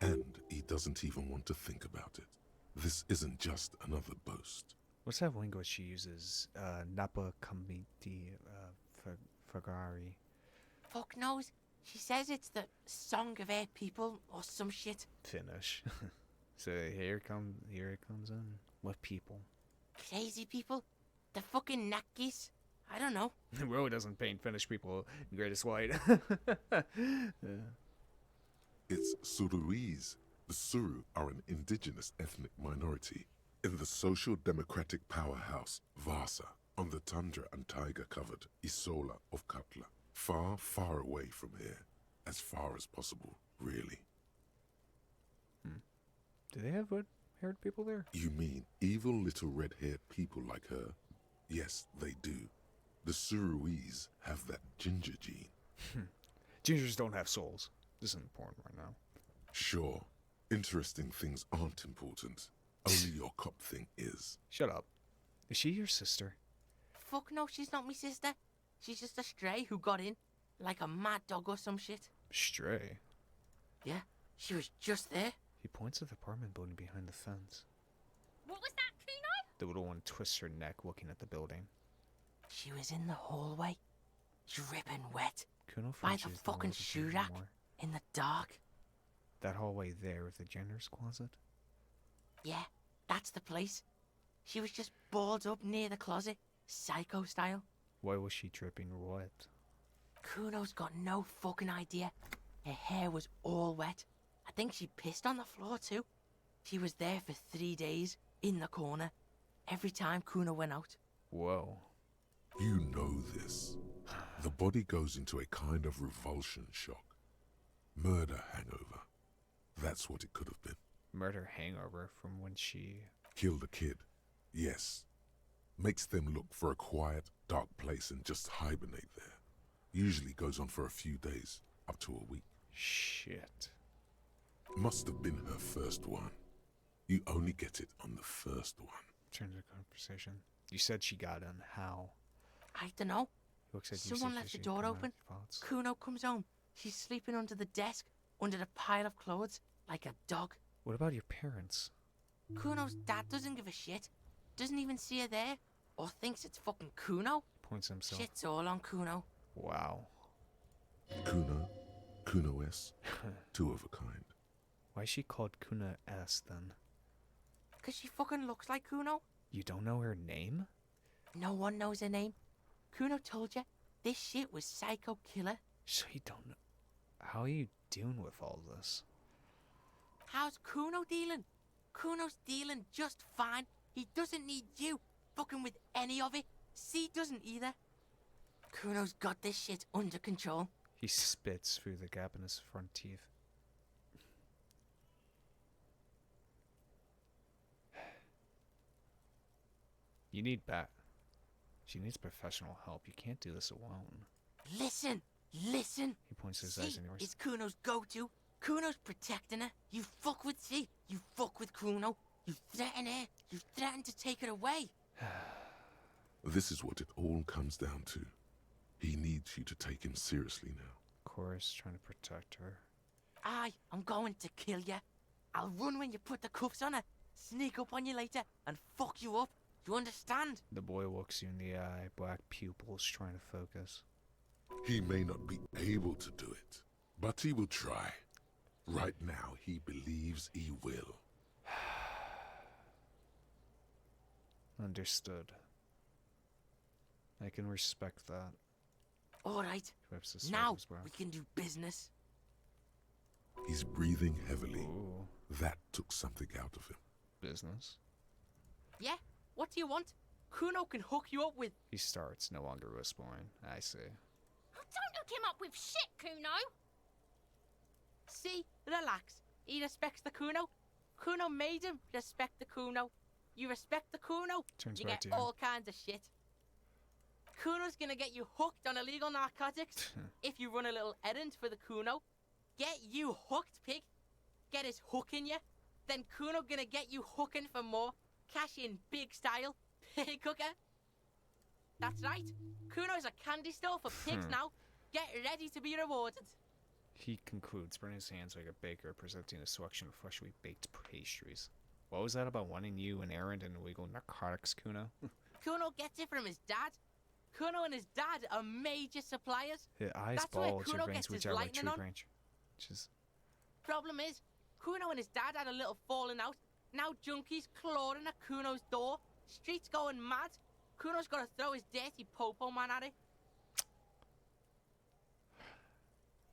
And he doesn't even want to think about it. This isn't just another boast. What's that language she uses? Napa Comiti Ferrari. Fuck knows. She says it's the song of our people or some shit. Finnish. So here it comes in. What people? Crazy people. The fucking Nakis. I don't know. Ro doesn't paint Finnish people in greatest white. It's Suruese. The Suru are an indigenous ethnic minority in the social democratic powerhouse Vasa on the tundra and taiga-covered Isola of Katla. Far, far away from here. As far as possible, really. Do they have red-haired people there? You mean evil little red-haired people like her? Yes, they do. The Suruese have that ginger gene. Gingers don't have souls. This isn't important right now. Sure. Interesting things aren't important. Only your cop thing is. Shut up. Is she your sister? Fuck no, she's not my sister. She's just a stray who got in. Like a mad dog or some shit. Stray? Yeah, she was just there. He points at the apartment building behind the fence. What was that, Kuno? The little one twists her neck looking at the building. She was in the hallway. Dripping wet. Kuno by flinches, the fucking doesn't shoe say rack. anymore. In the dark. That hallway there with the janitor's closet? Yeah, that's the place. She was just balled up near the closet. Psycho style. Why was she dripping wet? Kuno's got no fucking idea. Her hair was all wet. I think she pissed on the floor too. She was there for 3 days, in the corner, every time Kuno went out. Whoa. You know this. The body goes into a kind of revulsion shock. Murder hangover. That's what it could have been. Murder hangover from when she... Killed a kid. Yes. Makes them look for a quiet, dark place and just hibernate there. Usually goes on for a few days, up to a week. Shit. Must have been her first one. You only get it on the first one. Turn to the conversation. You said she got in. How? I don't know. Looks like Someone left the door open. Kuno comes home. She's sleeping under the desk, under the pile of clothes, like a dog. What about your parents? Kuno's dad doesn't give a shit. Doesn't even see her there. Or thinks it's fucking Kuno. Points himself. Shit's all on Kuno. Wow. Kuno S. Two of a kind. Why is she called Kuna S then? Because she fucking looks like Kuno. You don't know her name? No one knows her name. Kuno told you, this shit was Psycho Killer. So you don't know. How are you dealing with all this? How's Kuno dealing? Kuno's dealing just fine. He doesn't need you fucking with any of it. C doesn't either. Kuno's got this shit under control. He spits through the gap in his front teeth. You need bat. She needs professional help. You can't do this alone. Listen, listen. He points his eyes C in yours. is Kuno's go-to. Kuno's protecting her. You fuck with C, you fuck with Kuno. You threaten her. You threaten to take her away. This is what it all comes down to. He needs you to take him seriously now. Chorus trying to protect her. I'm going to kill you. I'll run when you put the cuffs on her, sneak up on you later, and fuck you up. You understand? The boy looks you in the eye, black pupils trying to focus. He may not be able to do it, but he will try. Right now, he believes he will. Understood. I can respect that. Alright, now we can do business. He's breathing heavily. Ooh. That took something out of him. Business? Yeah? What do you want? Kuno can hook you up with... He starts, no longer whispering. I see. Don't hook him up with shit, Kuno! See? Relax. He respects the Kuno. Kuno made him respect the Kuno. You respect the Kuno, Turns you back get to you. all kinds of shit. Kuno's gonna get you hooked on illegal narcotics if you run a little errand for the Kuno. Get you hooked, pig. Get his hook in you. Then Kuno gonna get you hooking for more. Cash in big style. Pig hooker. That's right. Kuno's a candy store for pigs now. Get ready to be rewarded. He concludes, burning his hands like a baker, presenting a selection of freshly baked pastries. What was that about wanting you an errand and illegal narcotics, Kuno? Kuno gets it from his dad. Kuno and his dad are major suppliers. His eyes That's where bulge, Kuno your gets veins his reach out like lightning tree on. branch. Just Problem is, Kuno and his dad had a little falling out. Now junkies clawing at Kuno's door. Streets going mad. Kuno's got to throw his dirty popo man at it.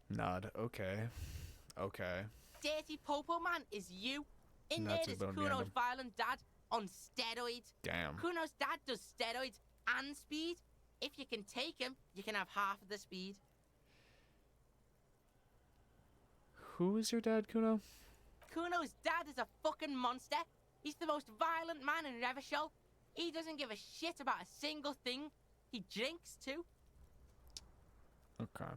nod. Okay. Okay. Dirty popo man is you. In That's there is about the Kuno's end. violent dad on steroids. Damn. Kuno's dad does steroids and speed. If you can take him, you can have half of the speed. Who is your dad, Kuno? Kuno's dad is a fucking monster. He's the most violent man in Revachol. He doesn't give a shit about a single thing. He drinks too. Okay.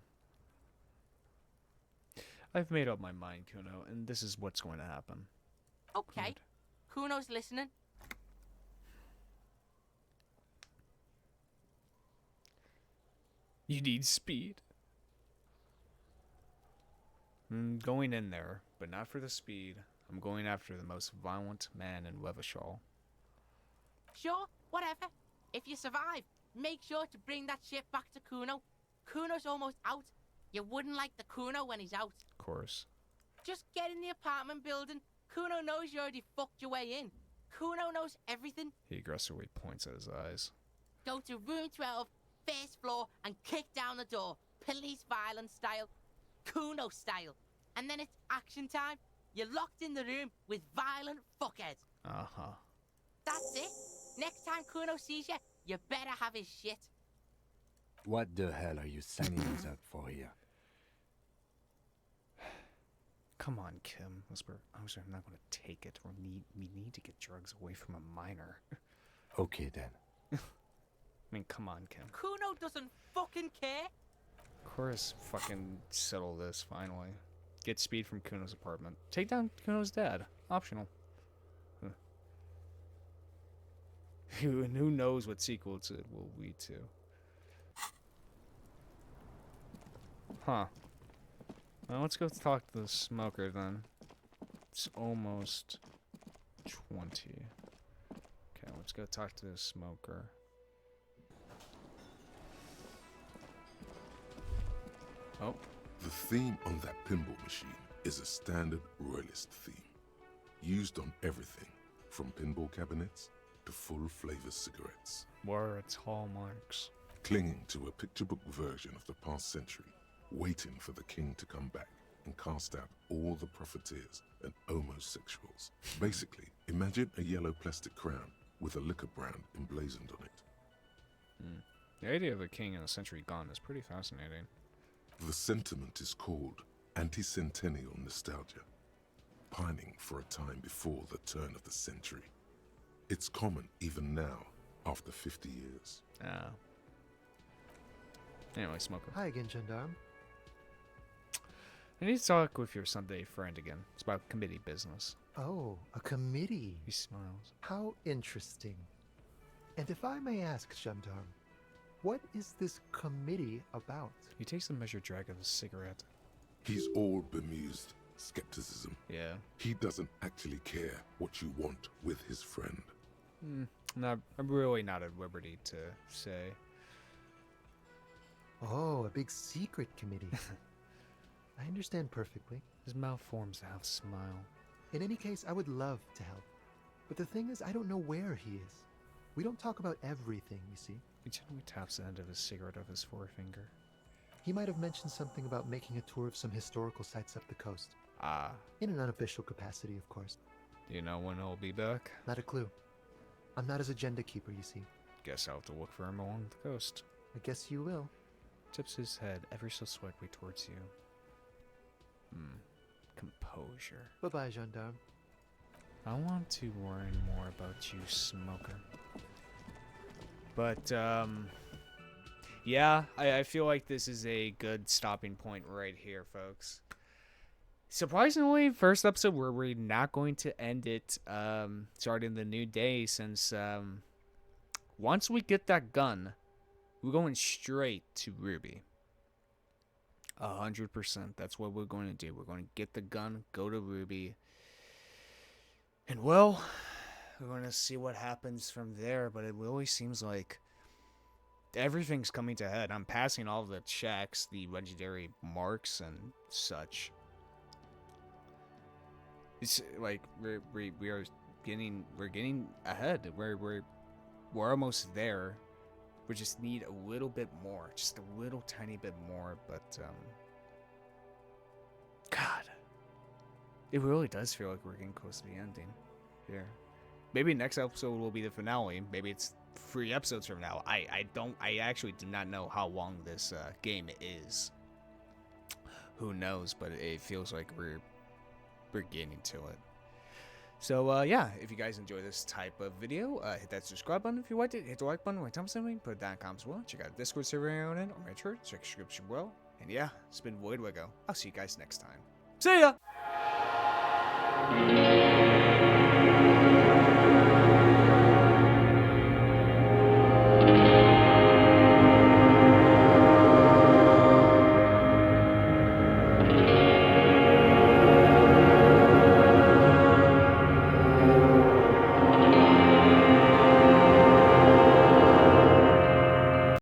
I've made up my mind, Kuno, and this is what's going to happen. Okay. Kuno's listening. You need speed. I'm going in there, but not for the speed. I'm going after the most violent man in Levashal. Sure, whatever. If you survive, make sure to bring that shit back to Kuno. Kuno's almost out. You wouldn't like the Kuno when he's out. Of course. Just get in the apartment building. Kuno knows you already fucked your way in. Kuno knows everything. He aggressively points at his eyes. Go to room 12, first floor, and kick down the door. Police violence style. Kuno style. And then it's action time. You're locked in the room with violent fuckheads. Uh-huh. That's it. Next time Kuno sees you, you better have his shit. What the hell are you signing us up for here? Come on, Kim. Whisper. I'm not going to take it. We need to get drugs away from a minor. Okay, then. I mean, come on, Kim. Kuno doesn't fucking care. Chorus, fucking settle this, finally. Get speed from Kuno's apartment. Take down Kuno's dad. Optional. And who knows what sequel it will lead to. Huh. Well, let's go talk to the smoker then. It's almost 20. Okay, let's go talk to the smoker. Oh. The theme on that pinball machine is a standard royalist theme, used on everything from pinball cabinets to full-flavor cigarettes. What are its hallmarks? Clinging to a picture book version of the past century, waiting for the king to come back and cast out all the profiteers and homosexuals. Basically, imagine a yellow plastic crown with a liquor brand emblazoned on it. The idea of a king in a century gone is pretty fascinating. The sentiment is called anti-centennial nostalgia, pining for a time before the turn of the century. It's common even now after 50 years. Anyway, Smoker. Hi again, Gendarme. I need to talk with your Sunday friend again. It's about committee business. Oh, a committee. He smiles. How interesting. And if I may ask, Gendarme, what is this committee about? He takes a measured drag of his cigarette. He's all bemused skepticism. Yeah. He doesn't actually care what you want with his friend. I'm really not at liberty to say. Oh, a big secret committee. I understand perfectly. His mouth forms a half smile. In any case, I would love to help. But the thing is, I don't know where he is. We don't talk about everything, you see. He gently taps the end of his cigarette with his forefinger. He might have mentioned something about making a tour of some historical sites up the coast. In an unofficial capacity, of course. Do you know when he'll be back? Not a clue. I'm not his agenda keeper, you see. Guess I'll have to look for him along the coast. I guess you will. Tips his head ever so slightly towards you. Composure. Bye-bye, Gendarme. I want to learn more about you, Smoker. But, yeah, I feel like this is a good stopping point right here, folks. Surprisingly, first episode where we're not going to end it starting the new day, since once we get that gun, we're going straight to Ruby. 100%. That's what we're going to do. We're going to get the gun, go to Ruby, and well, we're going to see what happens from there. But it really seems like everything's coming to head. I'm passing all the checks, the legendary marks and such. It's like we're getting ahead. We're almost there. We just need a little bit more, just a little tiny bit more, but God, it really does feel like we're getting close to the ending here. Maybe next episode will be the finale. Maybe it's 3 episodes from now. I actually do not know how long this game is. Who knows? But it feels like we're getting to it. So, yeah, if you guys enjoy this type of video, hit that subscribe button if you liked it, hit the like button, like something, put it down in the comments as well, check out the Discord server on it, or make sure to check the description below, and yeah, it's been Voidlego. I'll see you guys next time. See ya!